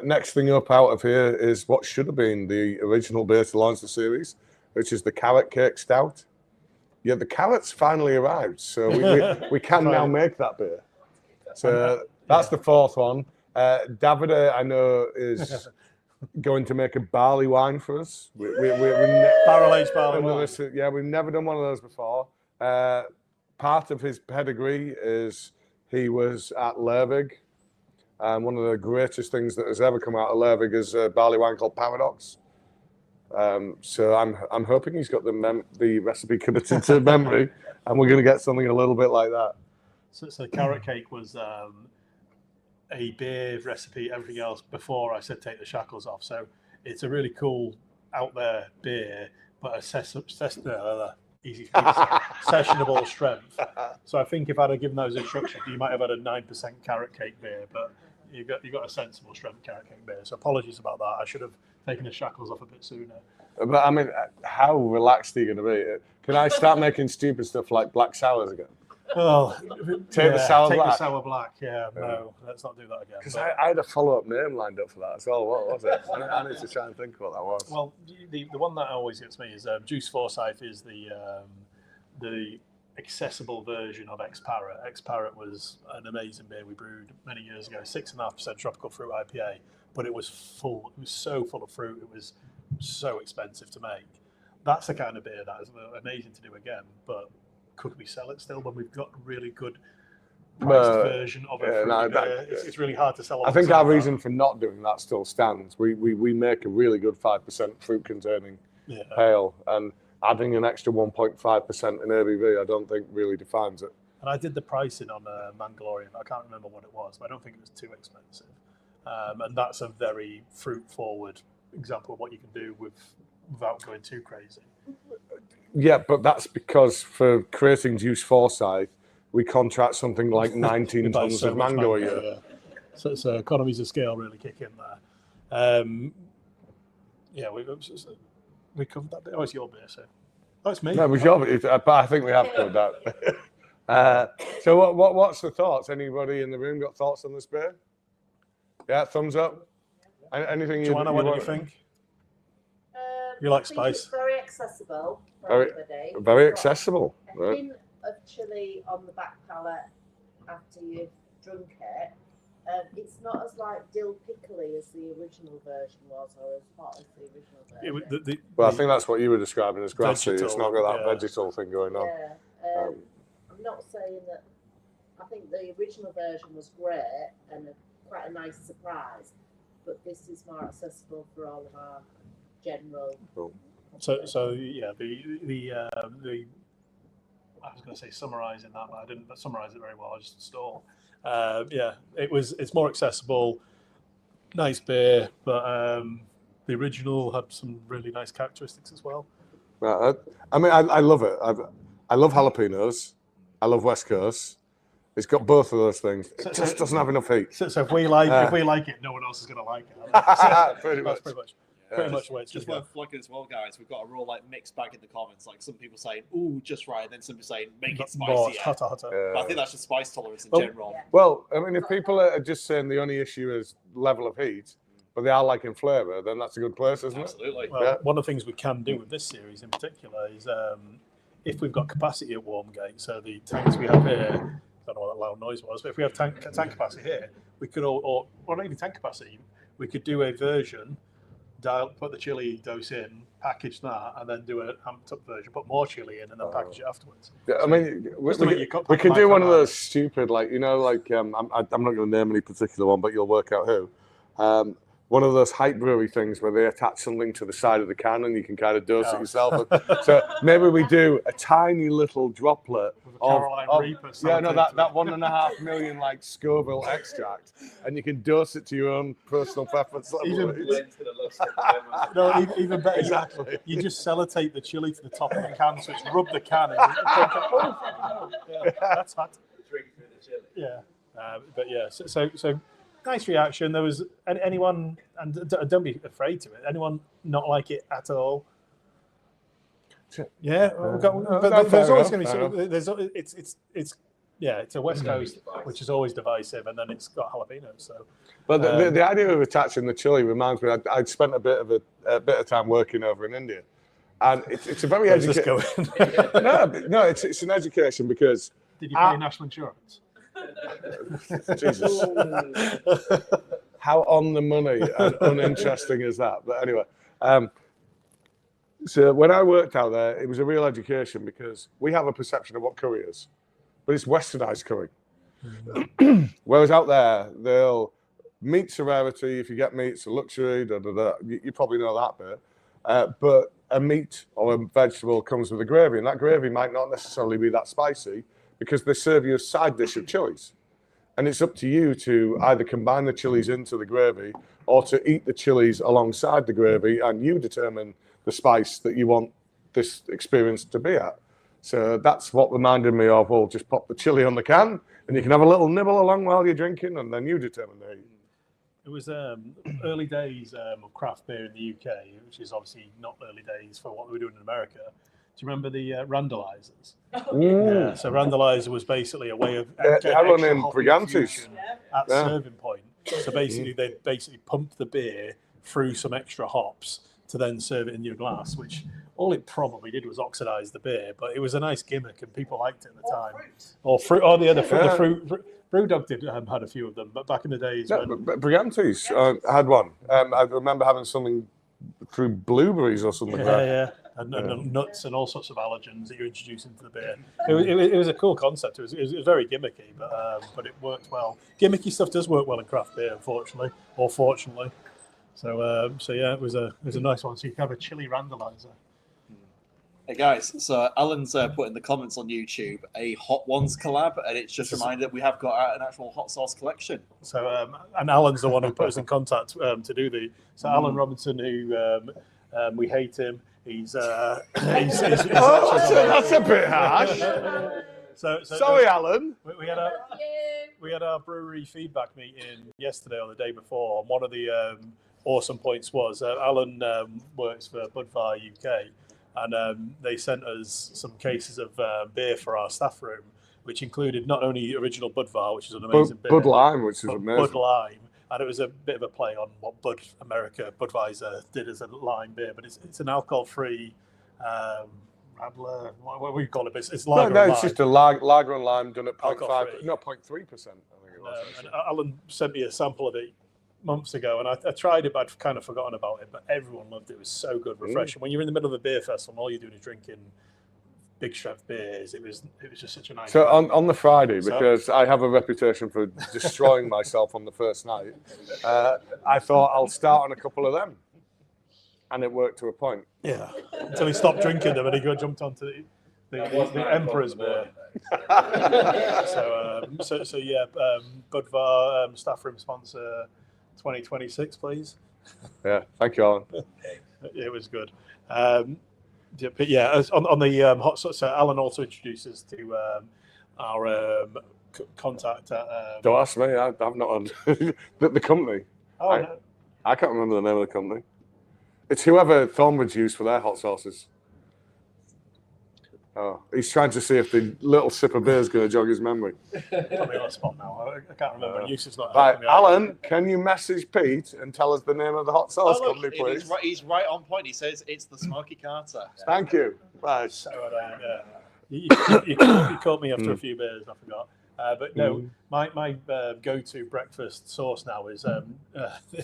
Next thing up out of here is what should have been the original beer to launch the series, which is the Carrot Cake Stout. Yeah, the carrots finally arrived, so we can now make that beer. So that's the fourth one. Davide, I know, is going to make a barley wine for us. Barrel-aged barley wine. Yeah, we've never done one of those before. Part of his pedigree is he was at Lervig, and one of the greatest things that has ever come out of Lervig is a barley wine called Paradox. So I'm hoping he's got the recipe committed to memory, and we're going to get something a little bit like that. So Carrot Cake was a beer recipe, everything else before I said take the shackles off. So it's a really cool out there beer, but sessionable strength. So I think if I'd have given those instructions, you might have had a 9% carrot cake beer, but you got a sensible strength carrot cake beer. So apologies about that. I should have taken the shackles off a bit sooner. But I mean, how relaxed are you going to be? Can I start making stupid stuff like black sours again? Well, take the sour black. The sour black. Yeah, no, let's not do that again. Because I had a follow-up name lined up for that as well. What was it? I need to try and think what that was. Well, the one that always gets me is Juice Forsyth is the accessible version of Ex-Parrot. Ex-Parrot was an amazing beer we brewed many years ago, 6.5% tropical fruit IPA, but it was full. It was so full of fruit. It was so expensive to make. That's the kind of beer that is amazing to do again, but could we sell it still when we've got a really good priced version of it? It's really hard to sell. I think our reason for not doing that still stands. We make a really good 5% fruit containing ale, and adding an extra 1.5% in ABV, I don't think really defines it. And I did the pricing on Mandalorian. I can't remember what it was, but I don't think it was too expensive. And that's a very fruit-forward example of what you can do without going too crazy. Yeah, but that's because for creating Juice Forsyth, we contract something like 19 tons of mango a year. Yeah. So economies of scale really kick in there. Yeah, we covered that bit. Oh, it's your beer, so. Oh, it's me. No, it was your beer, but I think we have covered that. So what's the thoughts? Anybody in the room got thoughts on this beer? Yeah, thumbs up. Anything Joanna, what do you think? You like spice? It's very accessible for everybody. Very accessible. A hint of chili on the back palate after you've drunk it. It's not as like dill pickly as the original version was, or as hot as the original version. I think that's what you were describing as grassy. It's not got that vegetal thing going on. Yeah. I'm not saying that. I think the original version was great and quite a nice surprise, but this is more accessible for all of our general. Cool. So yeah, the I was going to say summarising that, but I didn't summarise it very well. I just stole. Yeah, it's more accessible, nice beer, but the original had some really nice characteristics as well. I mean, I love it. I love jalapenos. I love West Coast. It's got both of those things. It just doesn't have enough heat. So if we like it, no one else is going to like it. Pretty much. Pretty much the way it's just worth flagging as well, guys. We've got a real mixed bag in the comments. Like some people saying, "Ooh, just right," and then some people saying, "Make it spicier." Hotter. But I think that's just spice tolerance in general. Well, I mean, if people are just saying the only issue is level of heat, but they are liking flavour, then that's a good place, isn't it? Absolutely. Well, one of the things we can do with this series in particular is if we've got capacity at Walmgate, so the tanks we have here, I don't know what that loud noise was, but if we have tank capacity here, we could, or not even tank capacity, we could do a version put the chili dose in, package that, and then do a amped up version, put more chili in, and then package it afterwards. I mean, we we can do one of those stupid, like, you know, like, I'm not going to name any particular one, but you'll work out who. One of those hype brewery things where they attach something to the side of the can and you can kind of dose it yourself. So maybe we do a tiny little droplet of Reaper. Yeah, no, that 1.5 million like Scoville extract, and you can dose it to your own personal preference. Even better. Exactly. You just sellotape the chili to the top of the can, so it's rub the can. That's hot. Drink through the chili. Yeah, but yeah. So nice reaction. There was anyone, and don't be afraid to it. Anyone not like it at all? Yeah, but there's always going to be. It's a West Coast, which is always divisive, and then it's got jalapenos. So, but the idea of attaching the chili reminds me. I'd spent a bit of time working over in India, and it's a very educational. No, it's an education because. Did you pay national insurance? Jesus, how on the money and uninteresting is that? But anyway. So when I worked out there, it was a real education because we have a perception of what curry is, but it's westernized curry. Whereas out there, meat's a rarity. If you get meat, it's a luxury. You probably know that bit. But a meat or a vegetable comes with a gravy, and that gravy might not necessarily be that spicy because they serve you a side dish of chilies. And it's up to you to either combine the chilies into the gravy or to eat the chilies alongside the gravy, and you determine the spice that you want this experience to be at. So that's what reminded me of, just pop the chili on the can and you can have a little nibble along while you're drinking, and then you determine the heat. It was early days of craft beer in the UK, which is obviously not early days for what we were doing in America. Do you remember the Randalizers? Yeah, so Randalizer was basically a way of Alan in Brigantes at serving point. So basically, they pumped the beer through some extra hops to then serve it in your glass, which all it probably did was oxidize the beer, but it was a nice gimmick and people liked it at the time. Or fruit. Oh, the fruit. Brewdog did had a few of them, but back in the days when Brigantes had one. I remember having something through blueberries or something like that. And nuts and all sorts of allergens that you introduce into the beer. It was a cool concept. It was very gimmicky, but it worked well. Gimmicky stuff does work well in craft beer, unfortunately, or fortunately. So yeah, it was a nice one. So you can have a chili Randalizer. Hey guys, so Alan's put in the comments on YouTube a Hot Ones collab, and it's just reminded that we have got an actual hot sauce collection. So and Alan's the one who put us in contact to do the. So Alan Robinson, who we hate him. He's that's a bit harsh. So sorry, Alan. We had our brewery feedback meeting yesterday or the day before, and one of the awesome points was Alan works for Budvar UK, and they sent us some cases of beer for our staff room, which included not only original Budvar, which is an amazing beer, Bud Lime, which is amazing. Bud Lime, and it was a bit of a play on what Budweiser did as a lime beer, but it's an alcohol-free Radler. What do you call it? It's lager. No, it's just a lager and lime done at 0.3%. I think it was. And Alan sent me a sample of it months ago, and I tried it, but I'd kind of forgotten about it. But everyone loved it. It was so good, refreshing. When you're in the middle of a beer festival and all you're doing is drinking big strength beers, it was just such a nice. So on the Friday, because I have a reputation for destroying myself on the first night, I thought I'll start on a couple of them, and it worked to a point. Yeah, until he stopped drinking them and he jumped onto the Emperor's beer. So yeah, Budvar staff room sponsor 2026, please. Yeah, thank you, Alan. It was good. But yeah, on the hot sauce, so Alan also introduces to our contact at. Don't ask me. I've not on the company. Oh, no. I can't remember the name of the company. It's whoever Thornbridge used for their hot sauces. Oh, he's trying to see if the little sip of beer is going to jog his memory. Put me on the spot now. I can't remember. Use's not. Right, Alan, can you message Pete and tell us the name of the hot sauce company, please? He's right on point. He says it's the Smoky Carter. Thank you. Right. So, you caught me after a few beers. I forgot. But no, my go-to breakfast sauce now is the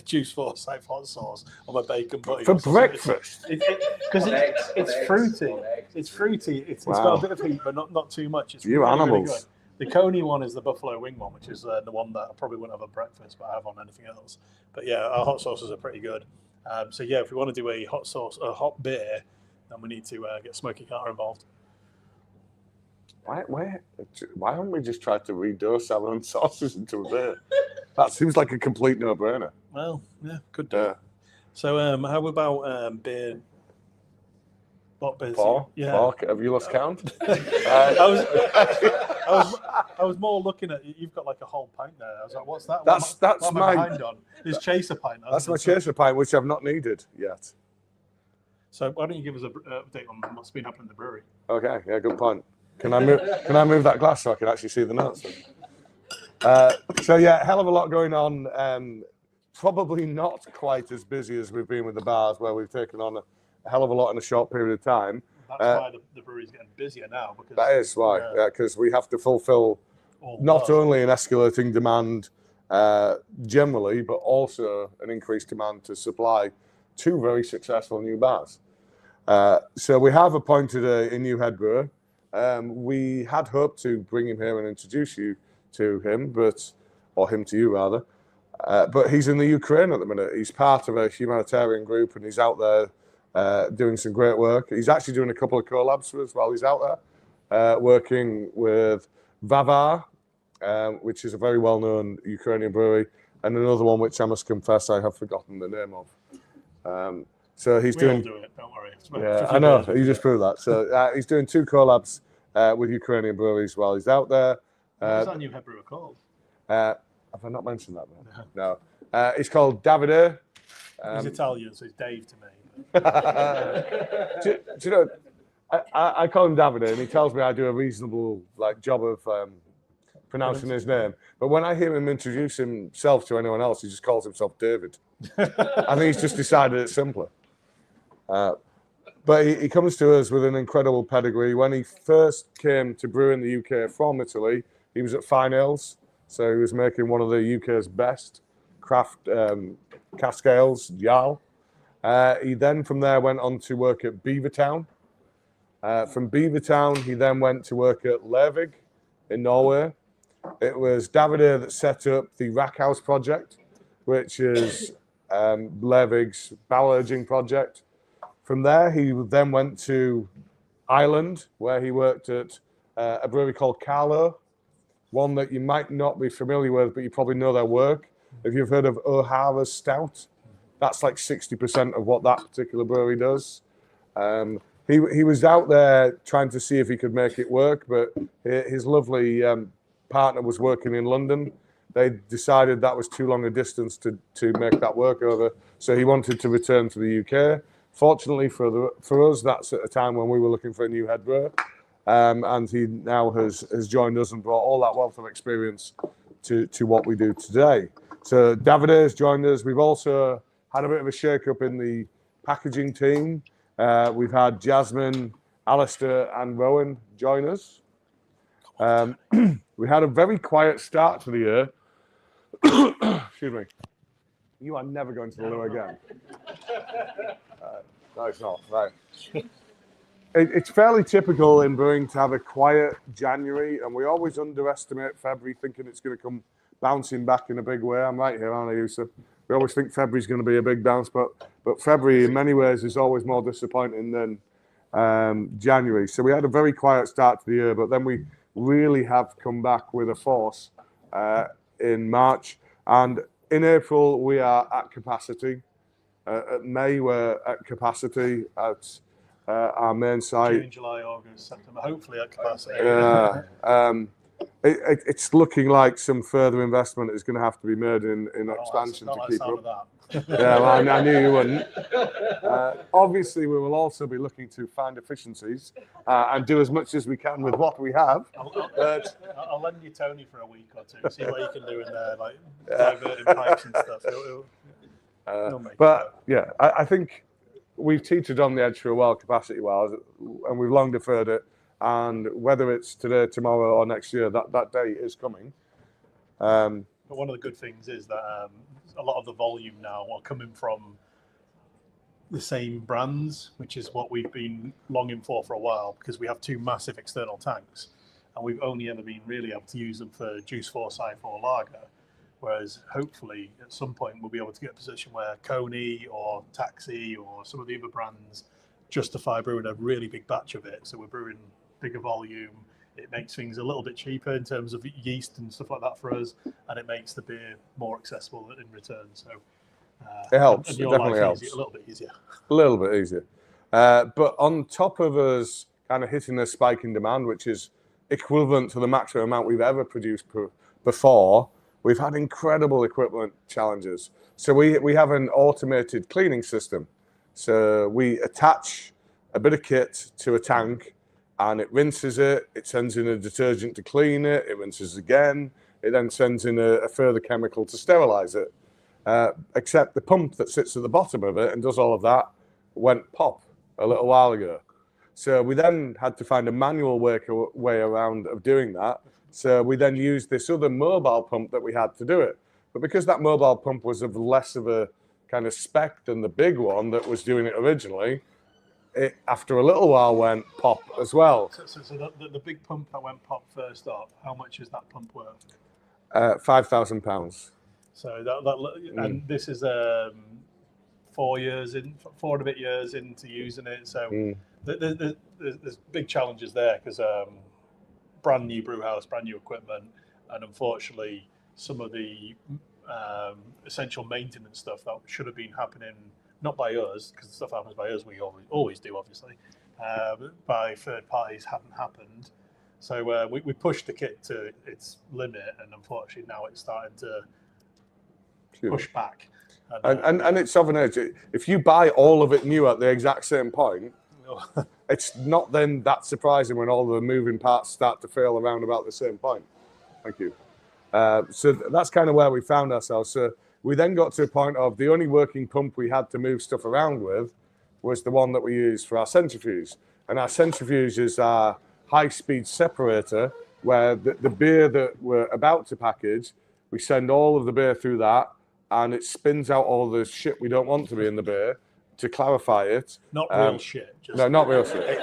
Juice Forsyth hot sauce on my bacon butty. For breakfast? Because it's fruity. It's fruity. It's got a bit of heat, but not too much. It's You really, animals. really good. The Coney one is the buffalo wing one, which is the one that I probably wouldn't have at breakfast, but I have on anything else. But yeah, our hot sauces are pretty good. So yeah, if we want to do a hot beer, then we need to get Smoky Carter involved. Why don't we just try to redose our own sauces into a beer? That seems like a complete no-brainer. Well, yeah, could do. So how about beer? What beers? Paul? Yeah. Paul, have you lost count? I was more looking at you've got like a whole pint there. I was like, what's that? That's what am I my behind on? There's Chaser pint. That's my Chaser pint, which I've not needed yet. So why don't you give us an update on what's been happening in the brewery? Okay, yeah, good point. Can I move that glass so I can actually see the notes? So yeah, hell of a lot going on. Probably not quite as busy as we've been with the bars, where we've taken on a hell of a lot in a short period of time. That's why the brewery's getting busier now. Because that is why, because we have to fulfill not only an escalating demand generally, but also an increased demand to supply 2 very successful new bars. So we have appointed a new head brewer. We had hoped to bring him here and introduce you to him, or him to you rather. But he's in the Ukraine at the minute. He's part of a humanitarian group, and he's out there doing some great work. He's actually doing a couple of collabs for us while he's out there, working with Vavar, which is a very well-known Ukrainian brewery, and another one which I must confess I have forgotten the name of. So he's doing. Do it, don't worry. Yeah, I know. You just proved that. So he's doing 2 collabs with Ukrainian breweries while he's out there. What's that new head brewer called? Have I not mentioned that? No. It's called Davide. He's Italian, so it's Dave to me. do you know? I call him Davide, and he tells me I do a reasonable job of pronouncing his name. But when I hear him introduce himself to anyone else, he just calls himself David. I think he's just decided it's simpler. But he comes to us with an incredible pedigree. When he first came to brew in the UK from Italy, he was at Fine Ales. So he was making one of the UK's best craft cask ales, Jarl. He then from there went on to work at Beavertown. From Beavertown, he then went to work at Lervig in Norway. It was Davide that set up the Rack House project, which is Lervig's barrel aging project. From there, he then went to Ireland, where he worked at a brewery called Carlo, one that you might not be familiar with, but you probably know their work. If you've heard of O'Hara's Stout, that's like 60% of what that particular brewery does. He was out there trying to see if he could make it work, but his lovely partner was working in London. They decided that was too long a distance to make that work over, so he wanted to return to the UK. Fortunately for us, that's at a time when we were looking for a new head brewer. And he now has joined us and brought all that wealth of experience to what we do today. So Davide has joined us. We've also had a bit of a shake-up in the packaging team. We've had Jasmine, Alistair and Rowan join us. We had a very quiet start to the year. Excuse me. You are never going to the loo again. No, it's not. Right. It's fairly typical in brewing to have a quiet January, and we always underestimate February, thinking it's going to come bouncing back in a big way. I'm right here, aren't I, Yusuf? We always think February's going to be a big bounce, but February, in many ways, is always more disappointing than January. So we had a very quiet start to the year, but then we really have come back with a force in March. And in April, we are at capacity. At May, we're at capacity at our main site. June, July, August, September, hopefully at capacity. It's looking like some further investment is going to have to be made in expansion to keep up. Yeah, well, I knew you wouldn't. Obviously, we will also be looking to find efficiencies and do as much as we can with what we have. I'll lend you Tony for a week or two, see what you can do in there, like diverting pipes and stuff. But yeah, I think we've teetered on the edge for a while, capacity-wise, and we've long deferred it. and whether it's today, tomorrow, or next year, that day is coming. But one of the good things is that a lot of the volume now are coming from the same brands, which is what we've been longing for a while, because we have 2 massive external tanks, and we've only ever been really able to use them for Juice 4, Sci 4 lager. Whereas hopefully at some point we'll be able to get a position where Coney or Taxi or some of the other brands justify brewing a really big batch of it. So we're brewing bigger volume. It makes things a little bit cheaper in terms of yeast and stuff like that for us, and it makes the beer more accessible in return. So it helps. And It your definitely life helps. a little bit easier. A little bit easier. But on top of us kind of hitting a spike in demand, which is equivalent to the maximum amount we've ever produced before, we've had incredible equipment challenges. So we have an automated cleaning system. So we attach a bit of kit to a tank, and it rinses it. It sends in a detergent to clean it. It rinses again. It then sends in a further chemical to sterilize it. Except the pump that sits at the bottom of it and does all of that went pop a little while ago. So we then had to find a manual way around of doing that. So we then used this other mobile pump that we had to do it. But because that mobile pump was of less of a kind of spec than the big one that was doing it originally, it after a little while went pop as well. So the big pump that went pop first off, how much is that pump worth? £5,000. So and this is 4 and a bit years into using it. So there's big challenges there, because brand new brew house, brand new equipment, and unfortunately some of the essential maintenance stuff that should have been happening, not by us, because the stuff happens by us, we always do obviously, by third parties, hadn't happened. So we pushed the kit to its limit, and unfortunately now it's starting to push back. And it's of an age. If you buy all of it new at the exact same point, it's not then that surprising when all the moving parts start to fail around about the same point. Thank you. So that's kind of where we found ourselves. So we then got to a point of the only working pump we had to move stuff around with was the one that we use for our centrifuge. And our centrifuge is our high-speed separator, where the beer that we're about to package, we send all of the beer through that, and it spins out all the shit we don't want to be in the beer to clarify it. Not real shit. No, not real shit.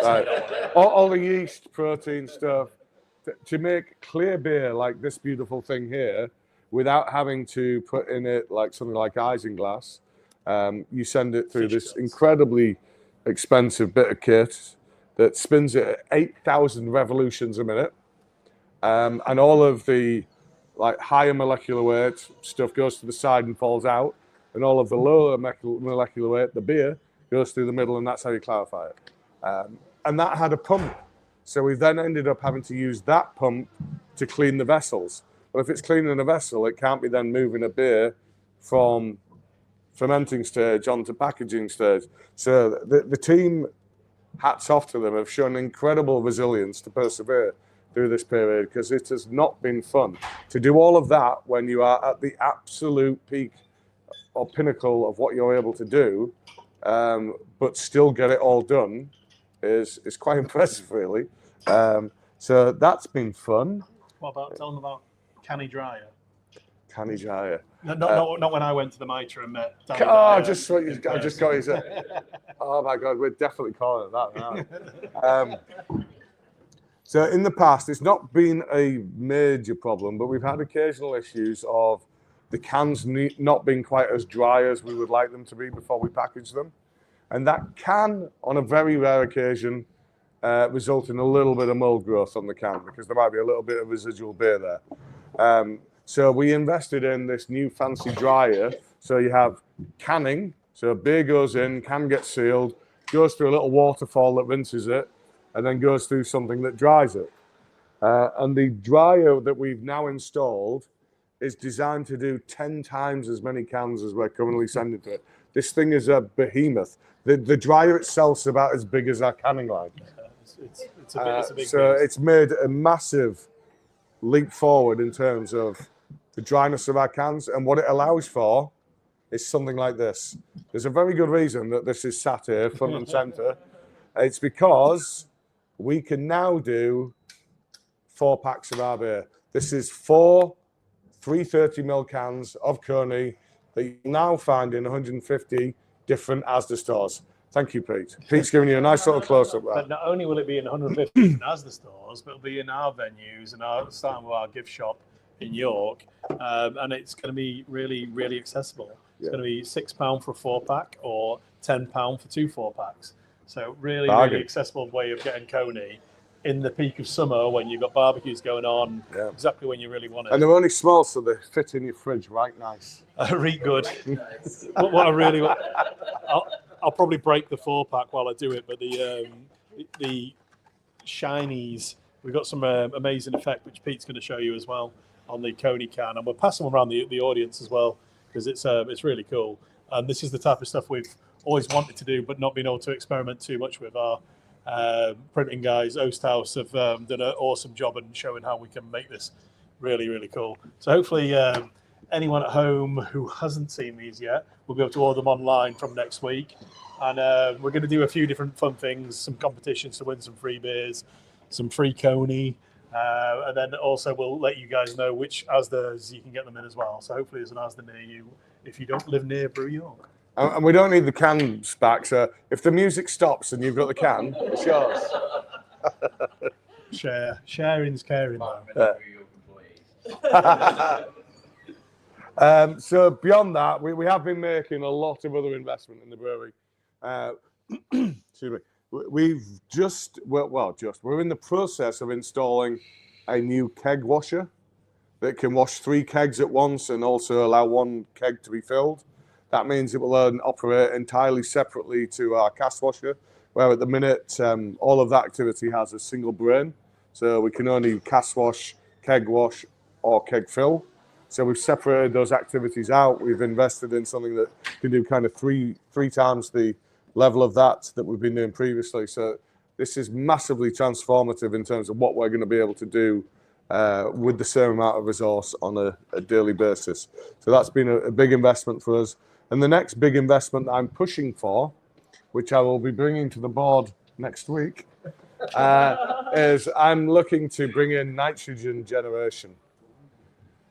All the yeast, protein stuff, to make clear beer like this beautiful thing here, without having to put in it like something like isinglass. You send it through this incredibly expensive bit of kit that spins it at 8,000 revolutions a minute. And all of the like higher molecular weight stuff goes to the side and falls out, and all of the lower molecular weight, the beer, goes through the middle, and that's how you clarify it. And that had a pump. So we then ended up having to use that pump to clean the vessels. But if it's cleaning a vessel, it can't be then moving a beer from fermenting stage onto packaging stage. So the team, hats off to them, have shown incredible resilience to persevere through this period, because it has not been fun. To do all of that when you are at the absolute peak or pinnacle of what you're able to do, but still get it all done, is quite impressive, really. So that's been fun. What about, tell them about Canny Dryer? Canny Dryer. Not when I went to the Mitra and met Danny I Dyer. just got his. Oh my God, we're definitely calling it that now. So in the past, it's not been a major problem, but we've had occasional issues of the cans not being quite as dry as we would like them to be before we package them. And that can, on a very rare occasion, result in a little bit of mold growth on the can, because there might be a little bit of residual beer there. So we invested in this new fancy dryer. So you have canning, so beer goes in, can gets sealed, goes through a little waterfall that rinses it, and then goes through something that dries it. And the dryer that we've now installed is designed to do 10 times as many cans as we're currently sending to it. This thing is a behemoth. The dryer itself is about as big as our canning line. It's a big so beast. it's made a massive leap forward in terms of the dryness of our cans, and what it allows for is something like this. There's a very good reason that this is sat here front and center. It's because we can now do 4 packs of our beer. This is 4 330ml cans of Coney that you now find in 150 different Asda stores. Thank you, Pete. Pete's giving you a nice little close-up there. But not only will it be in 150 different Asda stores, but it'll be in our venues and starting with our gift shop in York, and it's going to be really, really accessible. It's going to be £6 for a 4-pack or £10 for 2 4-packs. So really, really accessible way of getting Coney in the peak of summer when you've got barbecues going on, exactly when you really want it. And they're only small, so they fit in your fridge right nice. Reek good. What I really want, I'll probably break the 4-pack while I do it, but the shinies, we've got some amazing effect, which Pete's going to show you as well on the Coney can, and we'll pass them around the audience as well, because it's really cool. And this is the type of stuff we've always wanted to do, but not been able to experiment too much with. Our printing guys, Osthouse, have done an awesome job in showing how we can make this really, really cool. So hopefully anyone at home who hasn't seen these yet will be able to order them online from next week. And we're going to do a few different fun things, some competitions to win some free beers, some free Coney, and then also we'll let you guys know which Asdas you can get them in as well. So hopefully there's an Asda near you if you don't live near Brew York. And we don't need the cans back, so if the music stops and you've got the can, it's yours. Sharing's caring. So beyond that, we have been making a lot of other investment in the brewery. Excuse me. We're in the process of installing a new keg washer that can wash 3 kegs at once and also allow 1 keg to be filled. That means it will operate entirely separately to our cask washer, where at the minute all of that activity has a single brain. So we can only cask wash, keg wash, or keg fill. So we've separated those activities out. We've invested in something that can do kind of three times the level of that we've been doing previously. So this is massively transformative in terms of what we're going to be able to do with the same amount of resource on a daily basis. So that's been a big investment for us. And the next big investment that I'm pushing for, which I will be bringing to the board next week, is I'm looking to bring in nitrogen generation.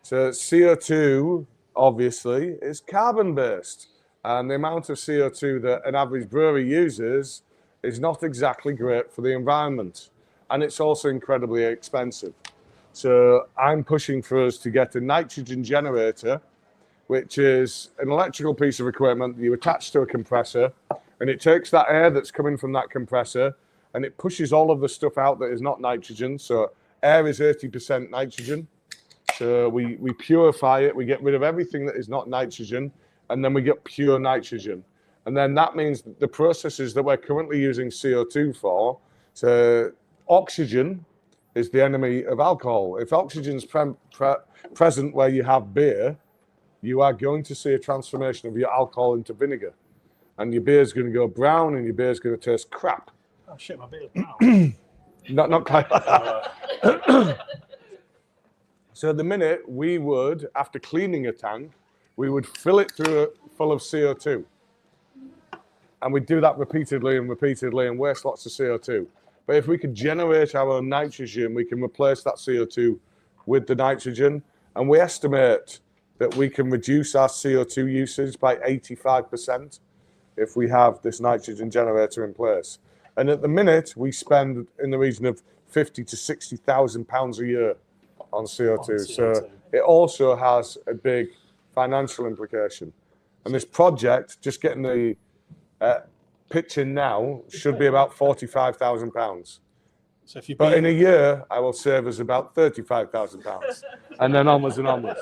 So CO2, obviously, is carbon-based. And the amount of CO2 that an average brewery uses is not exactly great for the environment. And it's also incredibly expensive. So I'm pushing for us to get a nitrogen generator, which is an electrical piece of equipment that you attach to a compressor, and it takes that air that's coming from that compressor and it pushes all of the stuff out that is not nitrogen. So air is 80% nitrogen. So we purify it, we get rid of everything that is not nitrogen, and then we get pure nitrogen. And then that means that the processes that we're currently using CO2 for, so oxygen is the enemy of alcohol. If oxygen's present where you have beer, you are going to see a transformation of your alcohol into vinegar. And your beer's going to go brown and your beer's going to taste crap. Oh shit, my beer's brown. Not quite. So at the minute, we would, after cleaning a tank, we would fill it full of CO2. And we'd do that repeatedly and waste lots of CO2. But if we could generate our own nitrogen, we can replace that CO2 with the nitrogen. And we estimate that we can reduce our CO2 usage by 85% if we have this nitrogen generator in place. And at the minute, we spend in the region of £50,000 to £60,000 a year on CO2. So it also has a big financial implication. And this project, just getting the pitch in now, should be about £45,000. So but in a year, I will save us about £35,000, and then onwards and onwards.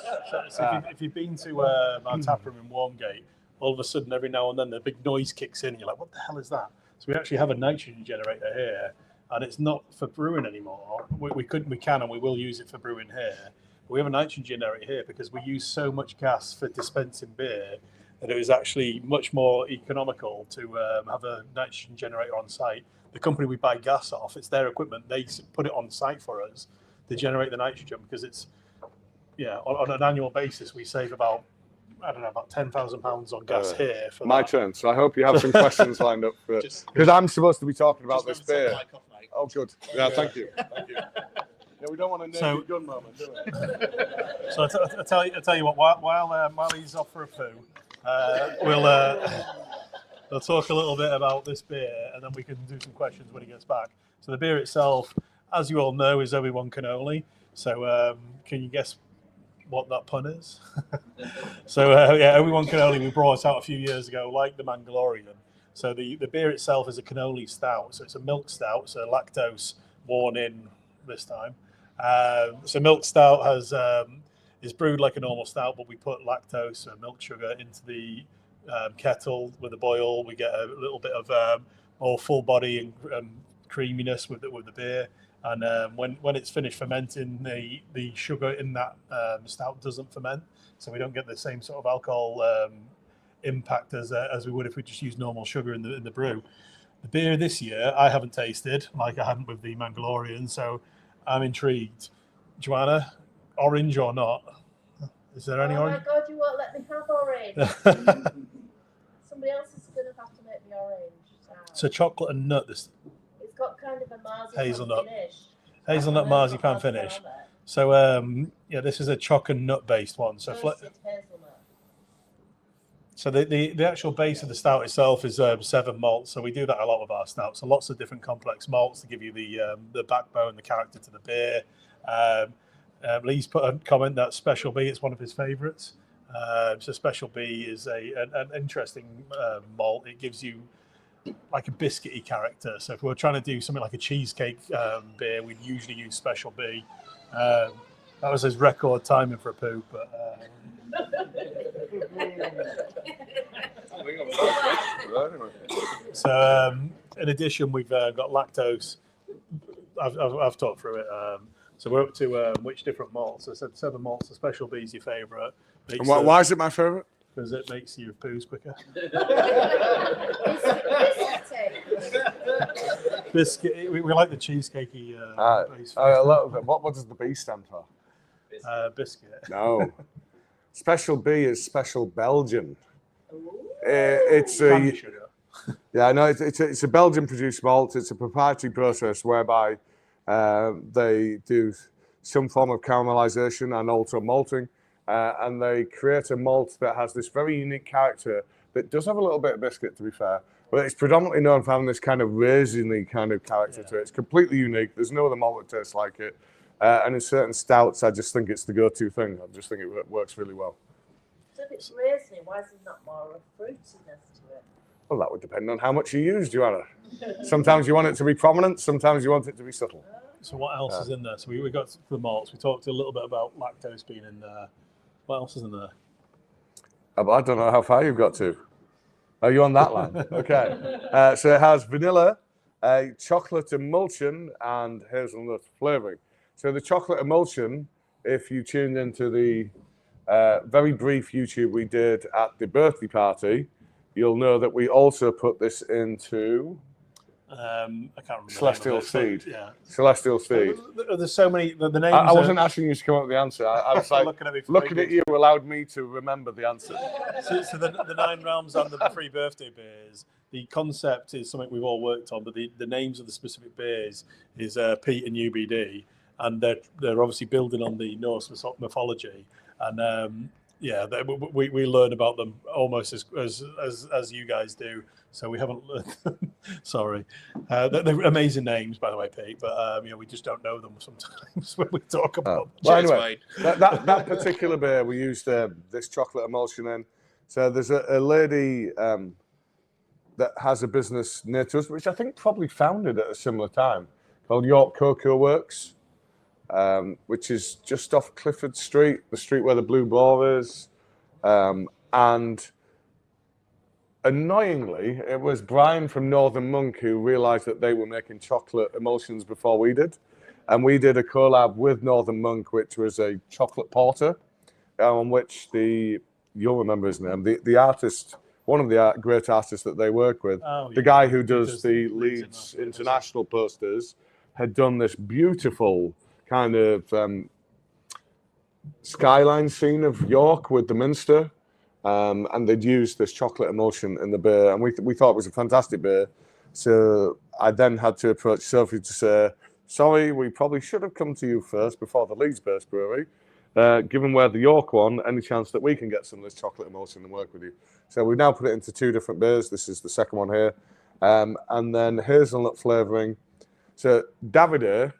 So if you've been to our tap room in Walmgate, all of a sudden, every now and then, the big noise kicks in, and you're like, what the hell is that? So we actually have a nitrogen generator here, and it's not for brewing anymore. We can and we will use it for brewing here. But we have a nitrogen generator here because we use so much gas for dispensing beer that it was actually much more economical to have a nitrogen generator on site. The company we buy gas off, it's their equipment. They put it on site for us to generate the nitrogen because it's, on an annual basis, we save about £10,000 on gas here. For my turn. So I hope you have some questions lined up for because I'm supposed to be talking about this beer. Oh, good. Yeah, thank you. Thank you. Yeah, we don't want a naked gun moment, do we? So I tell you what. While he's off for a poo, we'll talk a little bit about this beer, and then we can do some questions when he gets back. So the beer itself, as you all know, is Obi-Wan Kenobi. So can you guess what that pun is? So Obi-Wan Kenobi we brought out a few years ago, like the Mandalorian. So the beer itself is a cannoli stout. So it's a milk stout, so lactose warning this time. So milk stout is brewed like a normal stout, but we put lactose, so milk sugar, into the kettle with a boil. We get a little bit of more full body and creaminess with the beer. And when it's finished fermenting, the sugar in that stout doesn't ferment, so we don't get the same sort of alcohol impact as we would if we just use normal sugar in the brew. The beer this year I haven't tasted, like I hadn't with the Mandalorian, so I'm intrigued. Joanna, orange or not? Is there any orange? Oh my God, you won't let me have orange. Somebody else is going to have to make me orange. So chocolate and nut. It's got kind of a marzipan hazelnut finish. Hazelnut marzipan finish. So this is a choc and nut based one. So hazelnut. So the actual base of the stout itself is 7 malts. So we do that a lot with our stouts. So lots of different complex malts to give you the backbone, the character to the beer. Lee's put a comment that Special B is one of his favourites. So Special B is an interesting malt. It gives you like a biscuity character. So if we're trying to do something like a cheesecake beer, we'd usually use Special B. That was his record timing for a poo, but. So in addition, we've got lactose. I've talked through it. So we're up to which different malts? So I said 7 malts. The Special B is your favourite. And why is it my favourite? Because it makes your poos quicker. Biscuit. We like the cheesecakey base. What does the B stand for? Biscuit. No. Special B is Special Belgian. It's a it's a Belgian produced malt. It's a proprietary process whereby they do some form of caramelization and also malting, and they create a malt that has this very unique character that does have a little bit of biscuit, to be fair, but it's predominantly known for having this kind of raisiny kind of character to it. It's completely unique. There's no other malt that tastes like it, and in certain stouts, I just think it's the go-to thing. I just think it works really well. So if it's raisiny, why is there not more of fruitiness to it? Well, that would depend on how much you use, Joanna. Sometimes you want it to be prominent, sometimes you want it to be subtle. So what else is in there? So we got the malts. We talked a little bit about lactose being in there. What else is in there? I don't know how far you've got to. Are you on that line? Okay. So it has vanilla, chocolate emulsion, and hazelnut flavouring. So the chocolate emulsion, if you tuned into the very brief YouTube we did at the birthday party, you'll know that we also put this into I can't remember. Celestial Seed. Yeah. Celestial Seed. There's so many. The names. I wasn't asking you to come up with the answer. I was like, looking at you allowed me to remember the answer. So the 9 Realms and the free birthday beers, the concept is something we've all worked on, but the names of the specific beers is Pete and UBD, and they're obviously building on the Norse mythology, and we learn about them almost as you guys do. So we haven't learned them. Sorry. They're amazing names, by the way, Pete, but we just don't know them sometimes when we talk about them. Well, anyway, that particular beer, we used this chocolate emulsion in. So there's a lady that has a business near to us, which I think probably founded at a similar time, called York Cocoa Works, which is just off Clifford Street, the street where the Blue Boar is. And annoyingly, it was Brian from Northern Monk who realised that they were making chocolate emulsions before we did. And we did a collab with Northern Monk, which was a chocolate porter, on which you'll remember his name, the artist, one of the great artists that they work with, the guy who does the Leeds International posters, had done this beautiful kind of skyline scene of York with the Minster. And they'd used this chocolate emulsion in the beer, and we thought it was a fantastic beer. So I then had to approach Sophie to say, sorry, we probably should have come to you first before the Leeds-based brewery. Given we're the York one, any chance that we can get some of this chocolate emulsion and work with you? So we've now put it into 2 different beers. This is the second one here. And then hazelnut flavouring. So Davide,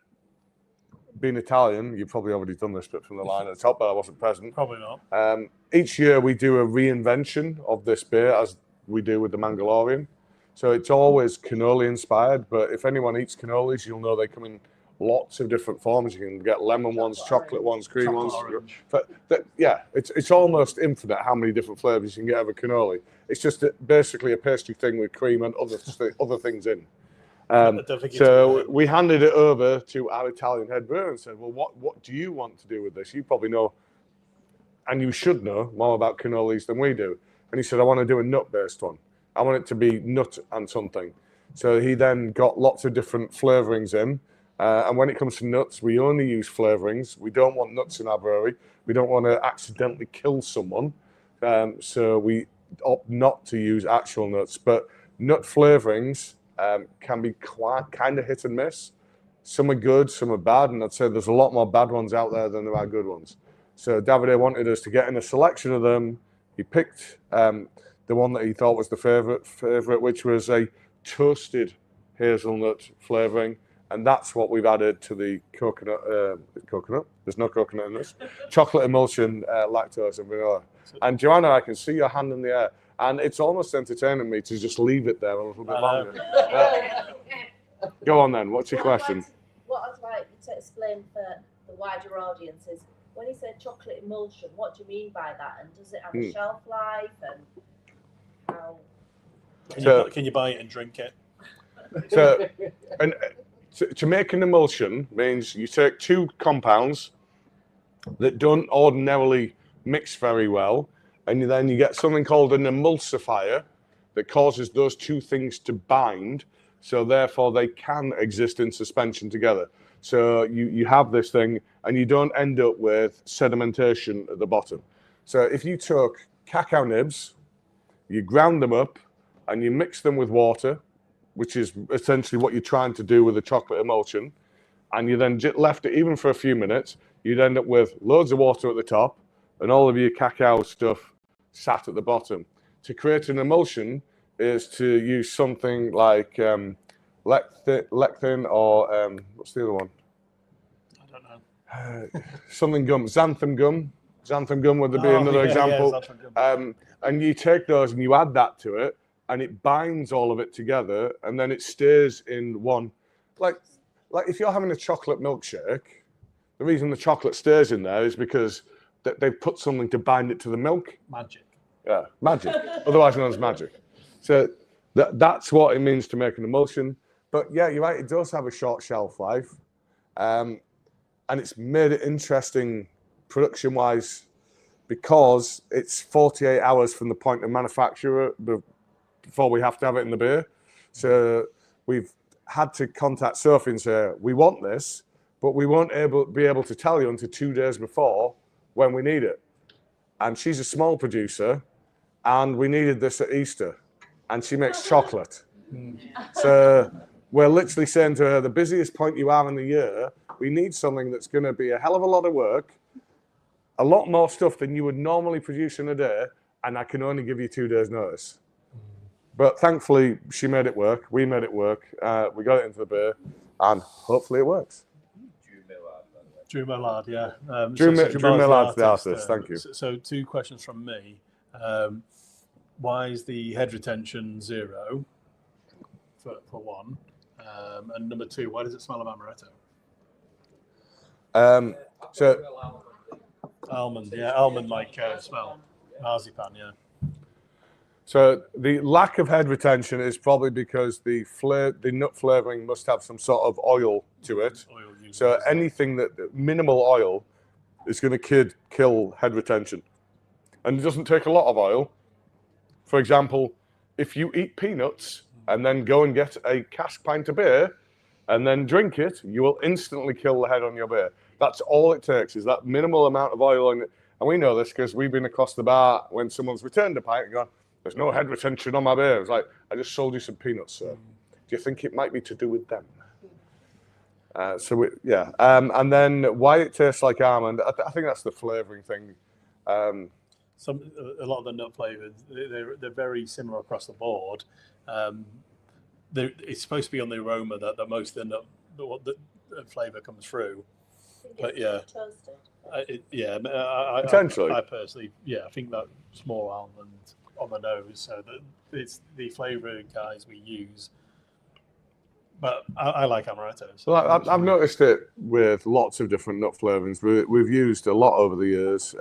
being Italian, you've probably already done this bit from the line at the top, but I wasn't present. Probably not. Each year we do a reinvention of this beer, as we do with the Mangalorean. So it's always cannoli inspired, but if anyone eats cannolis, you'll know they come in lots of different forms. You can get lemon ones, chocolate ones, cream ones. Yeah, it's almost infinite how many different flavors you can get of a cannoli. It's just basically a pastry thing with cream and other things in. So we handed it over to our Italian head brewer and said, well, what do you want to do with this? You probably know, and you should know more about cannolis than we do. And he said, I want to do a nut-based one. I want it to be nut and something. So he then got lots of different flavorings in. And when it comes to nuts, we only use flavorings. We don't want nuts in our brewery. We don't want to accidentally kill someone. So we opt not to use actual nuts. But nut flavorings can be kind of hit and miss. Some are good, some are bad. And I'd say there's a lot more bad ones out there than there are good ones. So Davide wanted us to get in a selection of them. He picked the one that he thought was the favorite, which was a toasted hazelnut flavoring. And that's what we've added to the coconut. There's no coconut in this. Chocolate emulsion, lactose, and vanilla. And Joanna, I can see your hand in the air. And it's almost entertaining me to just leave it there a little bit longer. Go on then, what's your question? What I'd like you to explain for the wider audience is, when you said chocolate emulsion, what do you mean by that? And does it have a shelf life? And how? Can you buy it and drink it? So, to make an emulsion means you take 2 compounds that don't ordinarily mix very well, and then you get something called an emulsifier that causes those 2 things to bind, so therefore they can exist in suspension together. So you have this thing, and you don't end up with sedimentation at the bottom. So if you took cacao nibs, you ground them up, and you mix them with water, which is essentially what you're trying to do with a chocolate emulsion, and you then left it even for a few minutes, you'd end up with loads of water at the top and all of your cacao stuff sat at the bottom. To create an emulsion is to use something like lecthin or what's the other one? I don't know. Something gum, xanthan gum. Xanthan gum would be another example. And you take those and you add that to it, and it binds all of it together, and then it stays in one. Like if you're having a chocolate milkshake, the reason the chocolate stays in there is because they've put something to bind it to the milk. Magic. Yeah, magic. Otherwise known as magic. So that's what it means to make an emulsion. But yeah, you're right, it does have a short shelf life. And it's made it interesting production-wise because it's 48 hours from the point of manufacture before we have to have it in the beer. So we've had to contact Sophie and say, we want this, but we won't be able to tell you until 2 days before when we need it. And she's a small producer, and we needed this at Easter, and she makes chocolate. So we're literally saying to her, the busiest point you are in the year, we need something that's going to be a hell of a lot of work, a lot more stuff than you would normally produce in a day, and I can only give you 2 days notice. But thankfully, she made it work. We made it work. We got it into the beer, and hopefully it works. Drew Millard, yeah. Drew Millard's the artist, thank you. So 2 questions from me. Why is the head retention 0, for one? And number 2, why does it smell of amaretto? So Almond, yeah, almond-like smell. Marzipan, yeah. So the lack of head retention is probably because the nut flavoring must have some sort of oil to it. So anything that minimal oil is going to kill head retention. And it doesn't take a lot of oil. For example, if you eat peanuts and then go and get a cask pint of beer and then drink it, you will instantly kill the head on your beer. That's all it takes, is that minimal amount of oil in it. And we know this because we've been across the bar when someone's returned a pint and gone, there's no head retention on my beer. It's like, I just sold you some peanuts, sir. Do you think it might be to do with them? And then why it tastes like almond, I think that's the flavouring thing. A lot of the nut flavours, they're very similar across the board. It's supposed to be on the aroma that most of the flavour comes through. But yeah, potentially. I personally, I think that small almond on the nose, so that it's the flavour guys we use. But I like amaretto. So well, I've noticed it with lots of different nut flavourings. We've used a lot over the years.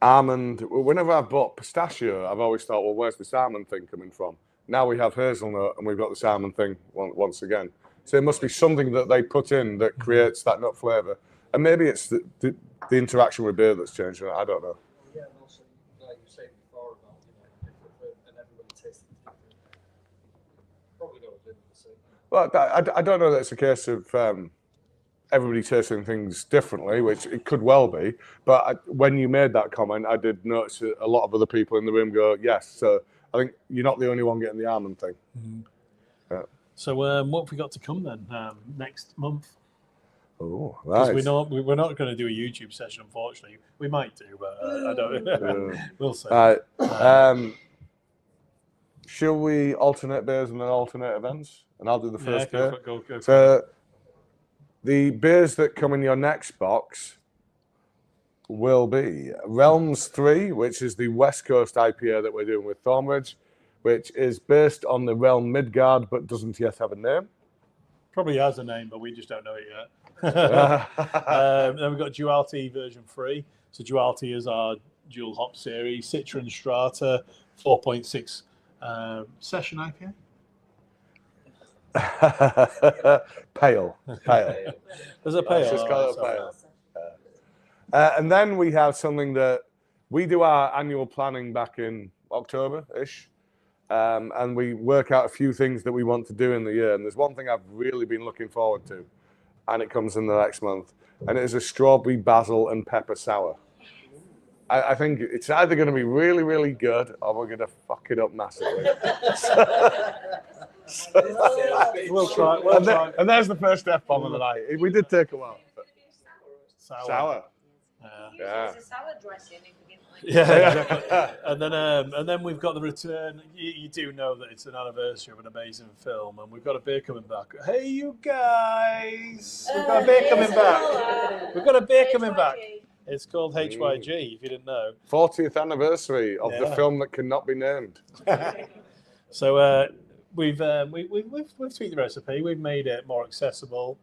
Almond, whenever I've bought pistachio, I've always thought, well, where's this almond thing coming from? Now we have hazelnut and we've got this almond thing once again. So it must be something that they put in that creates that nut flavour. And maybe it's the interaction with beer that's changed. I don't know. Yeah, and also, like you said before about, different, and everybody tastes different. Probably not doing the same. Well, I don't know that it's a case of everybody tasting things differently, which it could well be. But when you made that comment, I did notice a lot of other people in the room go, yes. So I think you're not the only one getting the almond thing. Mm-hmm. Yeah. So what have we got to come then next month? Oh, right. Because we're not going to do a YouTube session, unfortunately. We might do, but I don't. We'll see. Shall we alternate beers and then alternate events? And I'll do the first beer. Go So the beers that come in your next box will be Realms 3, which is the West Coast IPA that we're doing with Thornbridge, which is based on the Realm Midgard, but doesn't yet have a name. Probably has a name, but we just don't know it yet. Then we've got Duality version 3. So Duality is our dual hop series, Citra Strata, 4.6 session IPA. Pale. There's a pale. Just call it pale. And then we have something that we do our annual planning back in October-ish. And we work out a few things that we want to do in the year. And there's one thing I've really been looking forward to, and it comes in the next month. And it is a strawberry, basil, and pepper sour. I think it's either going to be really, really good, or we're going to fuck it up massively. We'll try. And there's the first F-bomb of the night. We did take a while. Sour. Yeah. It's a sour dressing. Yeah, exactly. and then we've got the return. You do know that it's an anniversary of an amazing film, and we've got a beer coming back. Hey, you guys! We've got a beer coming back. We've got a beer coming back. It's called HYG. If you didn't know, 40th anniversary of the film that cannot be named. So we've tweaked the recipe. We've made it more accessible,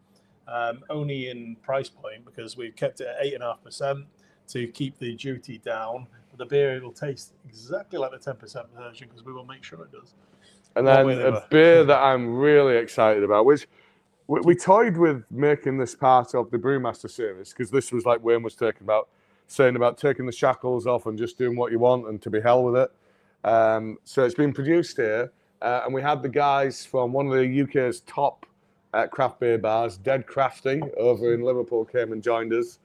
only in price point because we've kept it at 8.5%. To keep the duty down, but the beer will taste exactly like the 10% version because we will make sure it does. And then a beer that I'm really excited about, which we toyed with making this part of the Brewmaster series because this was like Wayne was saying about taking the shackles off and just doing what you want and to be hell with it. So it's been produced here, and we had the guys from one of the UK's top craft beer bars, Dead Crafty, over in Liverpool, came and joined us.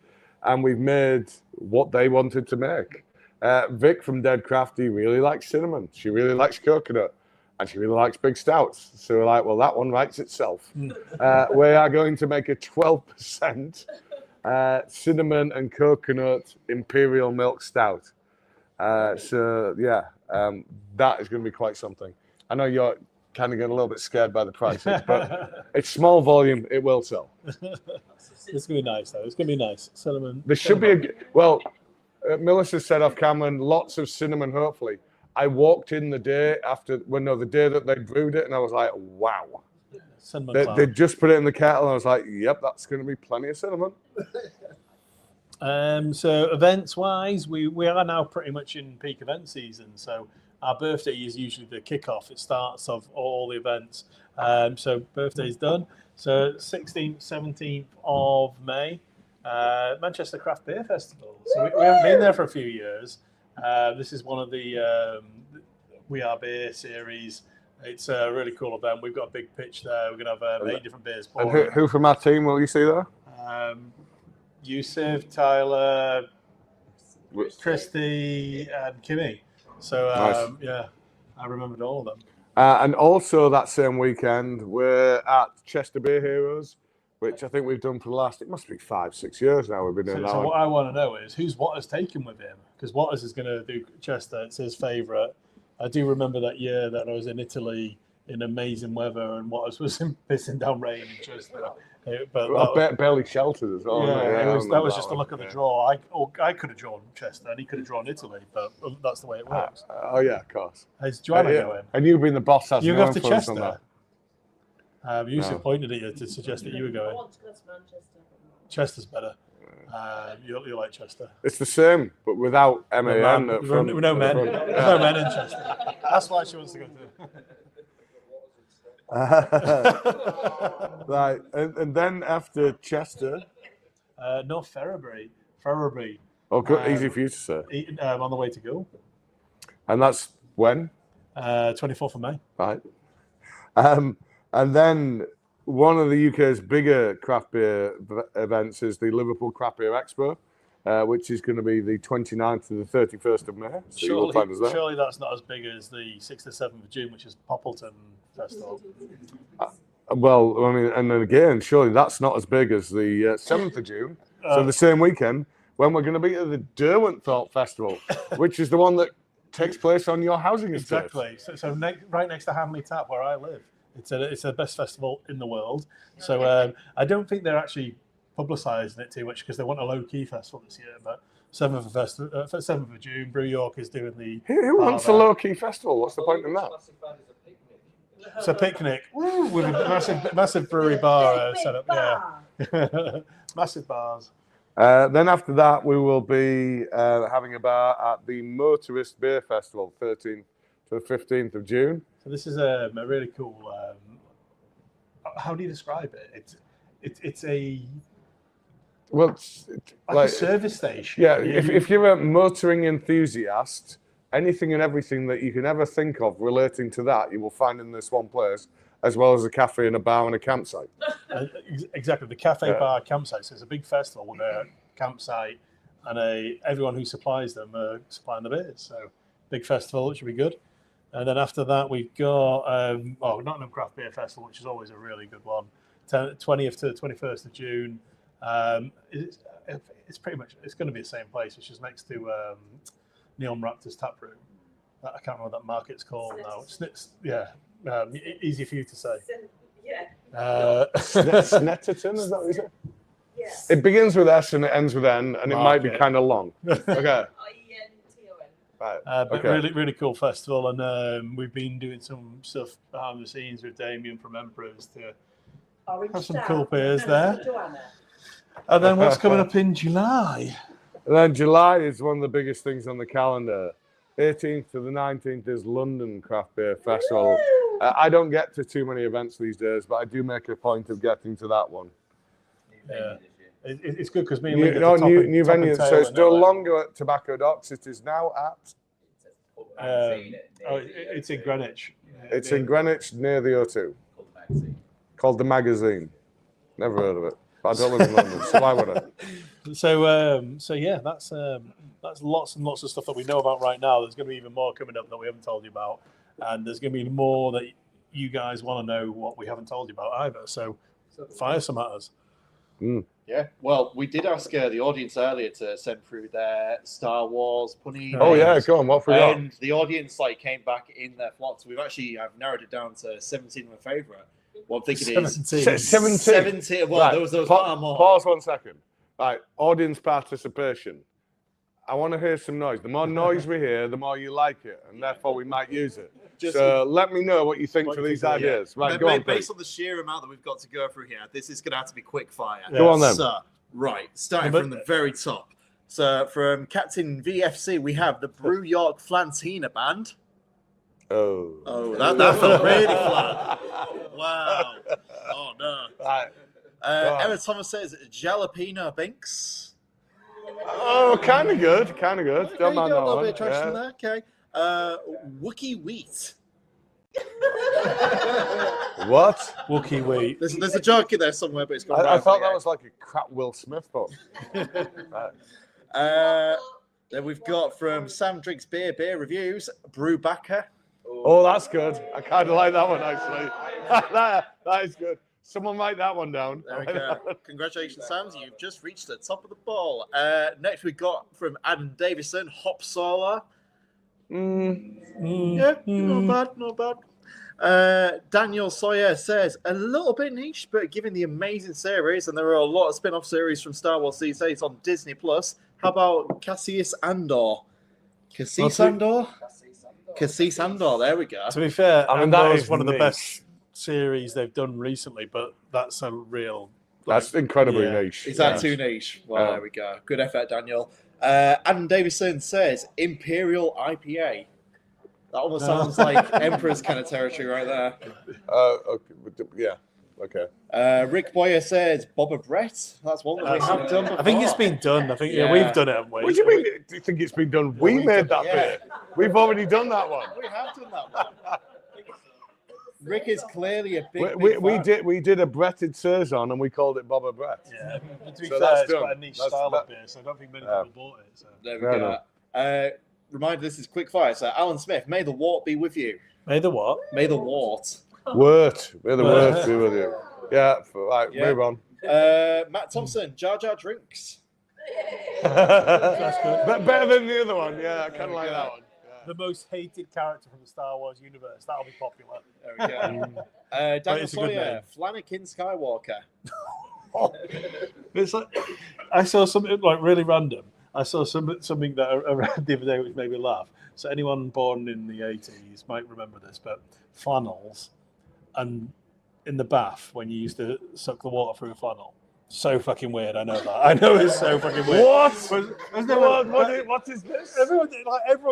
And we've made what they wanted to make. Vic from Dead Crafty really likes cinnamon. She really likes coconut. And she really likes big stouts. So we're like, well, that one writes itself. We are going to make a 12% cinnamon and coconut imperial milk stout. That is going to be quite something. I know you're kind of getting a little bit scared by the prices, but it's small volume. It will sell. It's going to be nice, though. It's going to be nice. Cinnamon. There should be Melissa said off camera, lots of cinnamon, hopefully. I walked in the day the day that they brewed it, and I was like, wow. They just put it in the kettle, and I was like, yep, that's going to be plenty of cinnamon. So events-wise, we are now pretty much in peak event season. So our birthday is usually the kickoff. It starts of all the events. So birthday's done. So 16th, 17th of May, Manchester Craft Beer Festival. So we haven't been there for a few years. This is one of the We Are Beer series. It's a really cool event. We've got a big pitch there. We're going to have 8 different beers. And who from our team will you see there? Yusuf, Tyler, Christy, and Kimmy. So, nice. I remembered all of them. And also that same weekend, we're at Chester Beer Heroes, which I think we've done for the last, it must be 5-6 years now we've been doing that So one. what I want to know is who's Waters taken with him? Because Waters is going to do Chester. It's his favourite. I do remember that year that I was in Italy in amazing weather and Waters was pissing down rain in Chester. But Barely sheltered as well. yeah, wasn't it? that was just a look at the draw. I could have drawn Chester and he could have drawn Italy, but that's the way it works. Oh yeah, of course. Is Joanna going? And you've been the boss. You go to Chester. On that. Yusuf pointed at you to suggest that you were I going. want to go to Manchester. Chester's better. You like Chester. It's the same, but without MAN. No men. There's no men in Chester. That's why she wants to go to. Right, and then after Chester, No, Ferriby. oh, good, easy for you to say. On the way to go. And that's when, 24th of May. right? And then one of the UK's bigger craft beer events is the Liverpool Craft Beer Expo, which is going to be the 29th to the 31st of May. So you will find us there. Surely that's not as big as the 6th to 7th of June, which is Poppleton Festival. Well, I mean, and then again, surely that's not as big as the 7th of June. So the same weekend when we're going to be at the Derwentthorpe Festival, which is the one that takes place on your housing estate. Exactly. So right next to Hanley Tap, where I live. It's the best festival in the world. So I don't think they're actually publicising it too much because they want a low-key festival this year. But 7th of June, Brew York is doing the... Who wants a low-key festival? What's the point in that? It's a picnic with a massive brewery bar set up. Yeah, massive bars. Then after that, we will be having a bar at the Motorist Beer Festival, 13th to the 15th of June. So this is a really cool. How do you describe it? It's a like a service station. Yeah, if you're a motoring enthusiast, anything and everything that you can ever think of relating to that, you will find in this one place, as well as a cafe and a bar and a campsite. Exactly, the cafe, bar, campsite. So it's a big festival with a campsite and everyone who supplies them supplying the beers. So big festival, it should be good. And then after that, we've got Nottingham Craft Beer Festival, which is always a really good one. 20th to 21st of June. It's pretty much going to be the same place, which is next to Neon Raptor's tap room. I can't remember what that market's called now. Easy for you to say. Snetterton, is that what you said? Yes. It begins with S and it ends with N, and it might be kind of long. Okay. Right. But okay. really, really cool festival, and we've been doing some stuff behind the scenes with Damien from Emperors to have some cool beers there. And then what's coming up in July? And then July is one of the biggest things on the calendar. 18th to the 19th is London Craft Beer Festival. I don't get to too many events these days, but I do make a point of getting to that one. Yeah. It's good because me and Lee new venue. So it's no longer at Tobacco Docks. It is now at. It's in Greenwich. It's in Greenwich near the O2. Called the Magazine. Never heard of it. But I don't live in London, so why would I? So yeah, that's lots and lots of stuff that we know about right now. There's going to be even more coming up that we haven't told you about, and there's going to be more that you guys want to know what we haven't told you about either. So fire some at us. Yeah, well, we did ask the audience earlier to send through their Star Wars punny. Oh yeah, go on. What for you? And the audience came back in their flocks. We've actually narrowed it down to 17 of my favourite. What I'm thinking is 17. Well, right. there was far more. Pause 1 second. Right, audience participation. I want to hear some noise. The more noise we hear, the more you like it, and therefore we might use it. So let me know what you think for these ideas. Right, go on. Based on the sheer amount that we've got to go through here, this is going to have to be quick fire. Go on then. So, right, starting from the very top. So from Captain VFC, we have the Brew York Flantina Band. Oh, that felt really flat. Wow. Oh no. Right. Emma Thomas says Jalapeno Binks. Oh, kind of good. Kind of good. Don't mind a that little one. bit of traction there. Okay. Wookie Wheat. What? Wookie Wheat. There's a joke in there somewhere, but it's gone. I thought that was like a crap Will Smith book. Right. Then we've got from Sam Drinks Beer Reviews, Brewbacker. Oh, that's good. I kind of like that one, actually. that is good. Someone write that one down. There we go. Congratulations, Sam. You've just reached the top of the ball. Next, we got from Adam Davison, Hop Solar. Yeah, not bad. Daniel Sawyer says, a little bit niche, but given the amazing series, and there are a lot of spin-off series from Star Wars these days on Disney+, how about Cassius Andor? Cassis Andor, there we go. To be fair, I mean, that Andor's is one of the niche. best series they've done recently, but that's a real... That's incredibly niche. Is that too niche? Well, there we go. Good effort, Daniel. Adam Davison says, Imperial IPA. That almost sounds like Emperor's kind of territory right there. Okay. Yeah. Okay. Rick Boyer says Boba Brett. That's one that we have done before. I think it's been done. I think we've done it, haven't we? What do you mean? Do you think it's been done? We made that bit. We've already done that one. We have done that one. Rick is clearly a big We did a Bretted Curzon and we called it Boba Brett. Yeah. To be So fair, that's it's done. quite a niche style of beer, so I don't think many people bought it. So. There we go. Reminder, this is quick fire. So, Alan Smith, may the wart be with you. May the what? May the wart. Wort. May the wort be with you. Yeah, right, move on. Matt Thompson, Jar Jar Drinks. That's good. But better than the other one. Yeah, I kind of like that one. The most hated character from the Star Wars universe. That'll be popular. There we go. Daniel it's a good Sawyer, name. Flanagan Skywalker. It's like I saw something like really random. I saw something that I read the other day which made me laugh. So anyone born in the 80s might remember this, but flannels and in the bath when you used to suck the water through a flannel. So fucking weird. I know that. I know it's so fucking weird. What is this? Everyone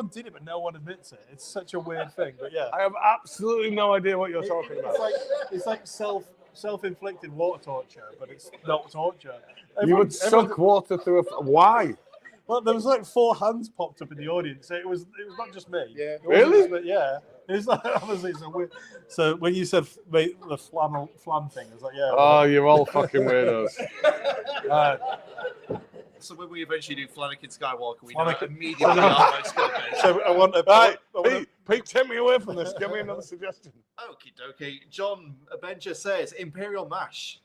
did it, but no one admits it. It's such a weird thing. But yeah, I have absolutely no idea what you're talking about. It's like self-inflicted water torture, but it's not torture. You would suck water through why? Well, there was like 4 hands popped up in the audience. So it was not just me. Yeah. Really? But yeah. It's like honestly so weird. So when you said the flan thing, I was like, yeah. Oh, you're all fucking weirdos. So when we eventually do Flanagan Skywalker, we Flanagan- know immediately our most good base. So I want Right, Pete, take me away from this. Give me another suggestion. Okie dokie. John Bencher says Imperial Mash.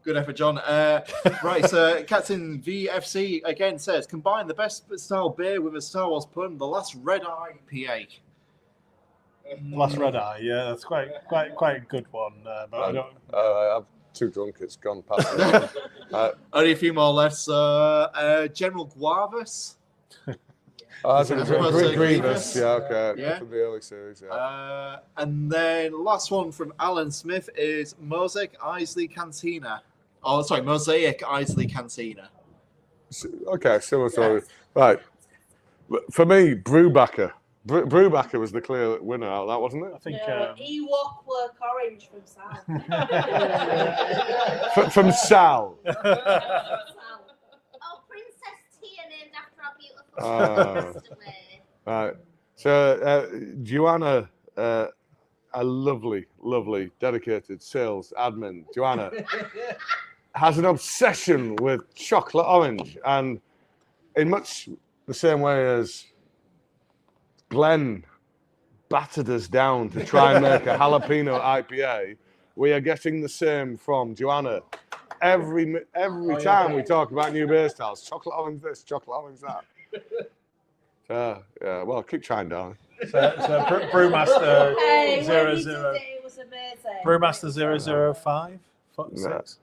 Good effort, John. Right, so Captain VFC again says, combine the best style beer with a Star Wars pun, the last Red Eye PA. Last Red Eye, yeah, that's quite a good one. But I don't. I'm too drunk. It's gone past me. Only a few more left. So General Guavus. That's a Grievous. Grievous. Yeah, okay. Yeah. From the early series, yeah. And then last one from Alan Smith is Mosaic Isley Cantina. Oh, sorry, Mosaic Isley Cantina. Okay, similar story. Right. For me, Brewbacker. Brewbacker was the clear winner out of that, wasn't it? I think. Ewok work orange from Sal. From Sal. Oh, Princess Tia named after our beautiful sister passed away. Right. So, Joanna, a lovely, dedicated sales admin, Joanna, has an obsession with chocolate orange. And in much the same way as Glenn battered us down to try and make a jalapeno IPA, we are getting the same from Joanna. Every time we talk about new beer styles, chocolate orange this, chocolate orange that. Yeah, well, keep trying, darling. So Brewmaster Hey, what you 00. did was amazing. Brewmaster 005. Six.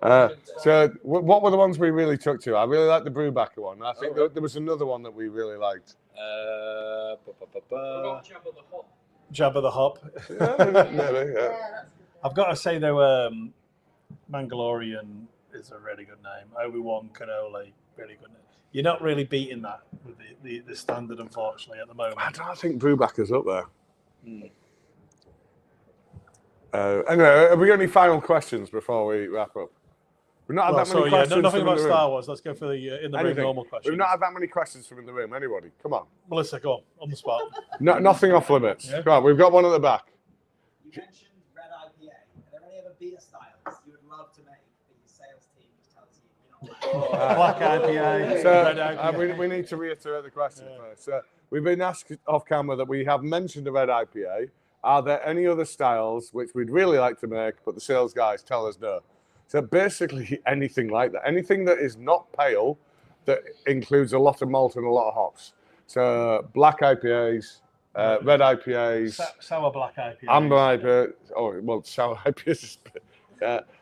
So what were the ones we really took to? I really liked the Brewbacker one. I think there was another one that we really liked. Jabba the Hop. Maybe, yeah. I've got to say though, Mandalorian is a really good name. Obi-Wan Kenobi, really good name. You're not really beating that with the standard, unfortunately, at the moment. I don't think Brewbacker's up there. Anyway, have we got any final questions before we wrap up? We've not had that many questions. Nothing from about the room. Star Wars. Let's go for the in the room Anything. normal questions. We've not had that many questions from in the room. Anybody? Come on. Melissa, go on the spot. Nothing off limits. Yeah. Come on, we've got one at the back. You mentioned Red IPA. Are there any other beer styles you would love to make, but your sales team just tells you you're not allowed? Black IPA, So red IPA. we need to reiterate the question first. So we've been asked off camera that we have mentioned a red IPA. Are there any other styles which we'd really like to make, but the sales guys tell us no? So basically anything like that. Anything that is not pale, that includes a lot of malt and a lot of hops. So black IPAs, red IPAs, Sour black IPA. amber IPA. Oh, well, sour IPAs.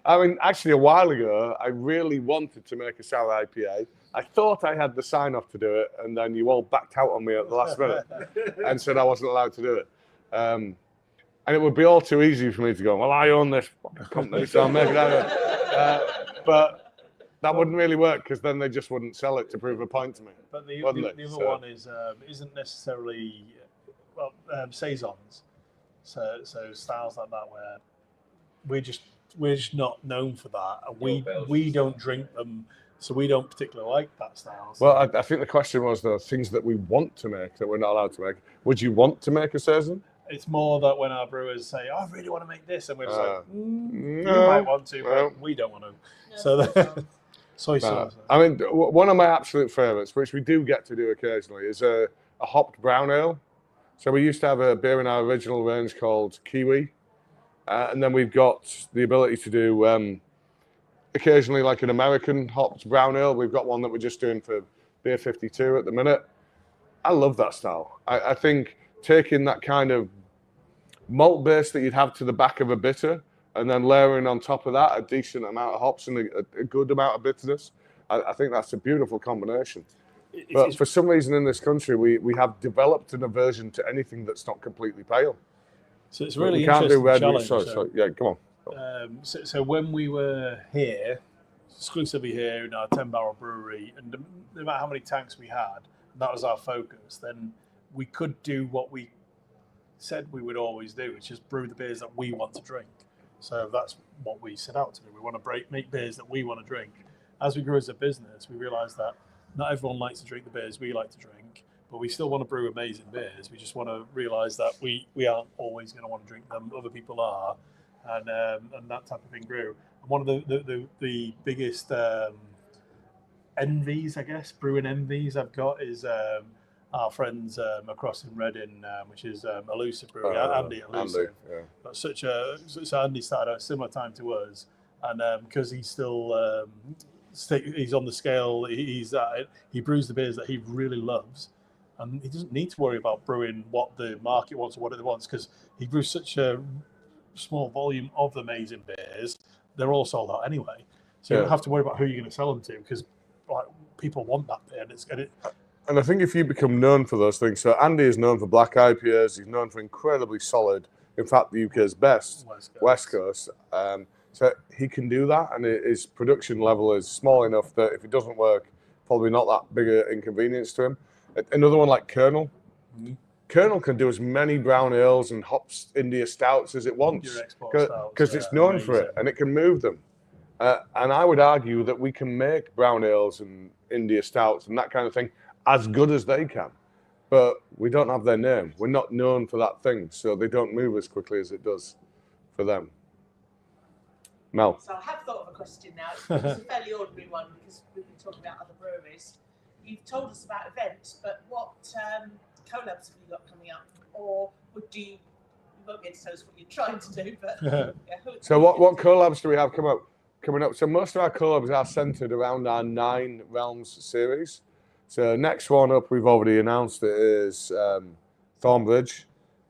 I mean, actually, a while ago, I really wanted to make a sour IPA. I thought I had the sign off to do it, and then you all backed out on me at the last minute and said I wasn't allowed to do it. And it would be all too easy for me to go, well, I own this company, so I'll make it out of it. But that wouldn't really work because then they just wouldn't sell it to prove a point to me. But the other one isn't necessarily saisons. So styles like that where we're just not known for that, and we don't drink them, so we don't particularly like that style. So. Well, I think the question was the things that we want to make that we're not allowed to make. Would you want to make a saison? It's more that when our brewers say, "Oh, I really want to make this," and we're just like, no, "You might want to, no. but we don't want to." So, soy sauce. I mean, one of my absolute favourites, which we do get to do occasionally, is a hopped brown ale. So we used to have a beer in our original range called Kiwi, and then we've got the ability to do occasionally like an American hopped brown ale. We've got one that we're just doing for Beer 52 at the minute. I love that style. I think taking that kind of malt base that you'd have to the back of a bitter and then layering on top of that a decent amount of hops and a good amount of bitterness, I think that's a beautiful combination. But for some reason in this country, we have developed an aversion to anything that's not completely pale. So it's really interesting. Can't do red. Challenge. Sorry. Yeah, come on. So when we were here, exclusively here in our 10-barrel brewery, and no matter how many tanks we had, that was our focus, then we could do what we said we would always do, which is brew the beers that we want to drink. So that's what we set out to do. We want to make beers that we want to drink. As we grew as a business, we realised that not everyone likes to drink the beers we like to drink, but we still want to brew amazing beers. We just want to realise that we aren't always going to want to drink them. Other people are, and that type of thing grew. And one of the biggest envies, I guess, brewing envies I've got is our friends across in Reading, which is Elusive Brewery, Andy Elusive. Yeah. But so Andy started at a similar time to us, and because he's still he's on the scale, he's he brews the beers that he really loves, and he doesn't need to worry about brewing what the market wants or what it wants because he brews such a small volume of the amazing beers. They're all sold out anyway, so you don't have to worry about who you're going to sell them to because like people want that beer, and I think if you become known for those things, so Andy is known for black IPAs, he's known for incredibly solid, in fact, the UK's best, West Coast. So he can do that, and his production level is small enough that if it doesn't work, probably not that big an inconvenience to him. Another one like Colonel. Mm-hmm. Colonel can do as many brown ales and hops India stouts as it wants because it's known for it, and it can move them. And I would argue that we can make brown ales and India stouts and that kind of thing as good as they can, but we don't have their name. We're not known for that thing, so they don't move as quickly as it does for them. Mel. So I have thought of a question now. It's a fairly ordinary one because we've been talking about other breweries. You've told us about events, but what collabs have you got coming up? Or you won't be able to tell us what you're trying to do, but So what collabs do we have coming up? So most of our collabs are centered around our 9 Realms series. So next one up, we've already announced it is Thornbridge.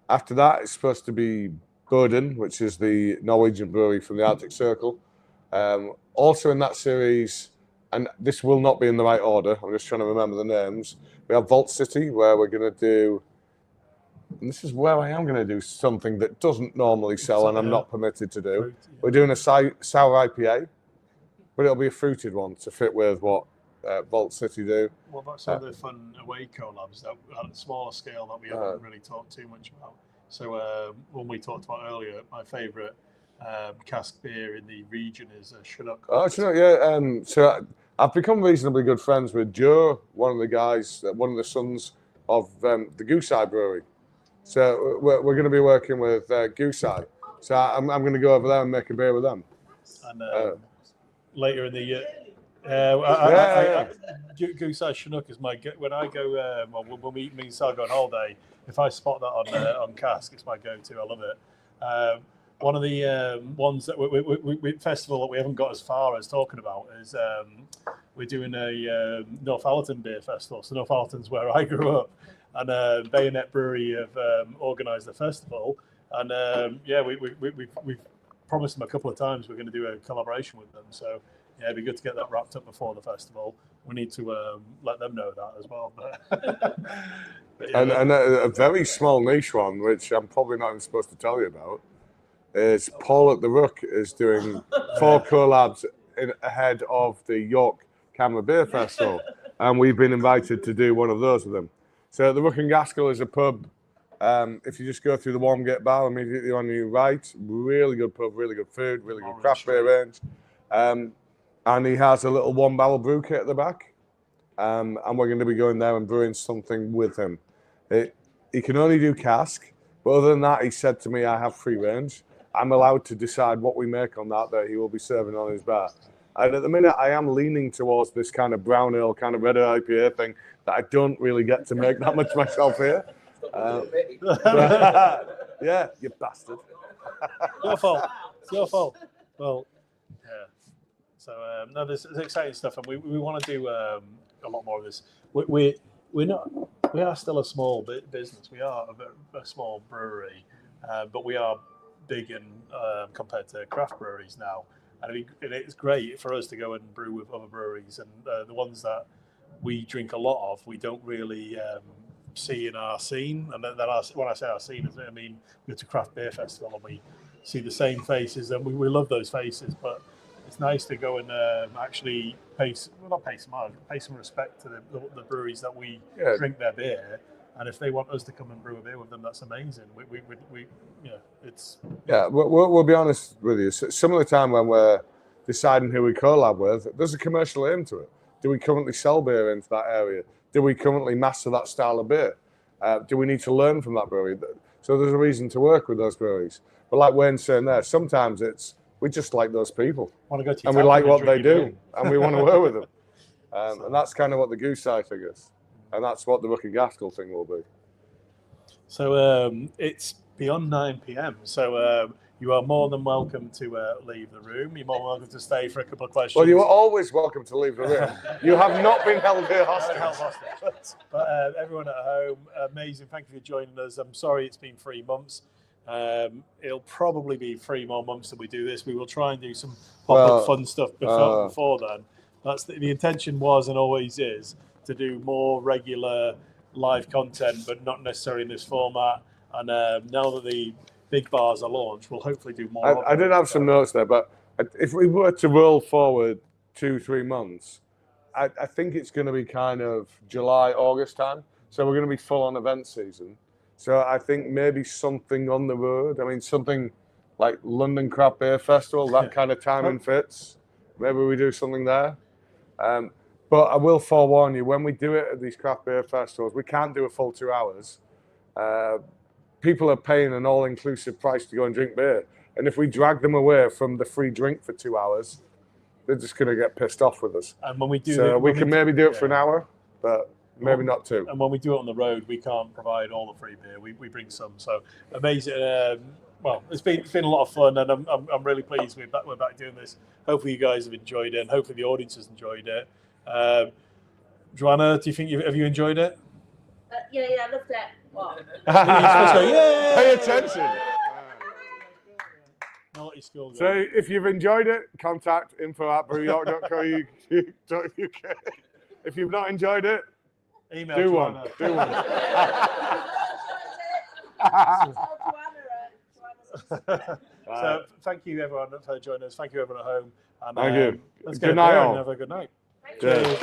After that, it's supposed to be Boden, which is the Norwegian brewery from the Arctic Circle. Also in that series, and this will not be in the right order, I'm just trying to remember the names. We have Vault City, where we're going to do, and this is where I am going to do something that doesn't normally sell and I'm not permitted to do. We're doing a sour IPA, but it'll be a fruited one to fit with what Vault City do. Well, that's some of the fun away collabs that at a smaller scale that we haven't really talked too much about. So when we talked about earlier, my favourite cask beer in the region is Chinook. Oh, Chinook, yeah. So I've become reasonably good friends with Joe, one of the guys, one of the sons of the Goose Eye Brewery. So we're going to be working with Goose Eye. So I'm going to go over there and make a beer with them. And later in the year, Goose Eye Chinook is my when I go when me and Sal go on holiday. If I spot that on cask, it's my go-to. I love it. One of the ones that we festival that we haven't got as far as talking about is we're doing a Northallerton beer festival. So Northallerton's where I grew up, and Bayonet Brewery have organised the festival, and we've promised them a couple of times we're going to do a collaboration with them. So yeah, it'd be good to get that wrapped up before the festival. We need to let them know that as well. But yeah, and a very small niche one, which I'm probably not even supposed to tell you about, is Paul at the Rook is doing 4 collabs ahead of the York Camera Beer Festival, and we've been invited to do one of those with them. So the Rook and Gaskell is a pub. If you just go through the Walmgate bar immediately on your right, really good pub, really good food, really good craft beer range. And he has a little 1-barrel brew kit at the back. And we're going to be going there and brewing something with him. He can only do cask, but other than that, he said to me, I have free range. I'm allowed to decide what we make on that he will be serving on his bar. And at the minute, I am leaning towards this kind of brown ale, kind of red IPA thing that I don't really get to make that much myself here. Yeah, you bastard. Your fault. It's your fault. Well, yeah. So no, there's exciting stuff, and we want to do a lot more of this. We are still a small business. We are a small brewery, but we are big in compared to craft breweries now. And it's great for us to go and brew with other breweries, and the ones that we drink a lot of, we don't really see in our scene. And then when I say our scene, I mean we go to craft beer festival and we see the same faces, and we love those faces. But it's nice to go and actually pay some respect to the breweries that we drink their beer. And if they want us to come and brew a beer with them, that's amazing. We'll be honest with you. Some of the time when we're deciding who we collab with, there's a commercial aim to it. Do we currently sell beer into that area? Do we currently master that style of beer? Do we need to learn from that brewery? So there's a reason to work with those breweries. But like Wayne's saying there, sometimes we just like those people. Want to go to and we like what they do, and we want to work with them. And that's kind of what the Goose Eye thing is. And that's what the Rook and Gaskell thing will be. So it's beyond 9 p.m. So you are more than welcome to leave the room. You're more than welcome to stay for a couple of questions. Well, you are always welcome to leave the room. You have not been held here hostage. But everyone at home, amazing. Thank you for joining us. I'm sorry it's been 3 months. It'll probably be 3 more months that we do this. We will try and do some pop-up fun stuff before then. That's the intention was and always is to do more regular live content, but not necessarily in this format. And now that the big bars are launched, we'll hopefully do more. I did have some notes there, but if we were to roll forward 2-3 months, I think it's going to be kind of July, August time. So we're going to be full on event season. So I think maybe something on the road. I mean, something like London Craft Beer Festival, that kind of timing fits. Maybe we do something there. But I will forewarn you, when we do it at these craft beer festivals, we can't do a full 2 hours. People are paying an all-inclusive price to go and drink beer. And if we drag them away from the free drink for 2 hours, they're just going to get pissed off with us. And when we do so we can maybe do it for an hour, but maybe not 2. And when we do it on the road, we can't provide all the free beer. We bring some. So amazing. Well, it's been a lot of fun, and I'm really pleased we're back doing this. Hopefully you guys have enjoyed it, and hopefully the audience has enjoyed it. Joanna, do you think have you enjoyed it? Yeah, I loved it. What? Pay attention. Naughty school. So if you've enjoyed it, contact info@brewyork.co.uk. If you've not enjoyed it, email do Joanna. one. So thank you everyone for joining us. Thank you everyone at home. And, Thank you. Let's Good get night a beer all. and have a good night. Cheers.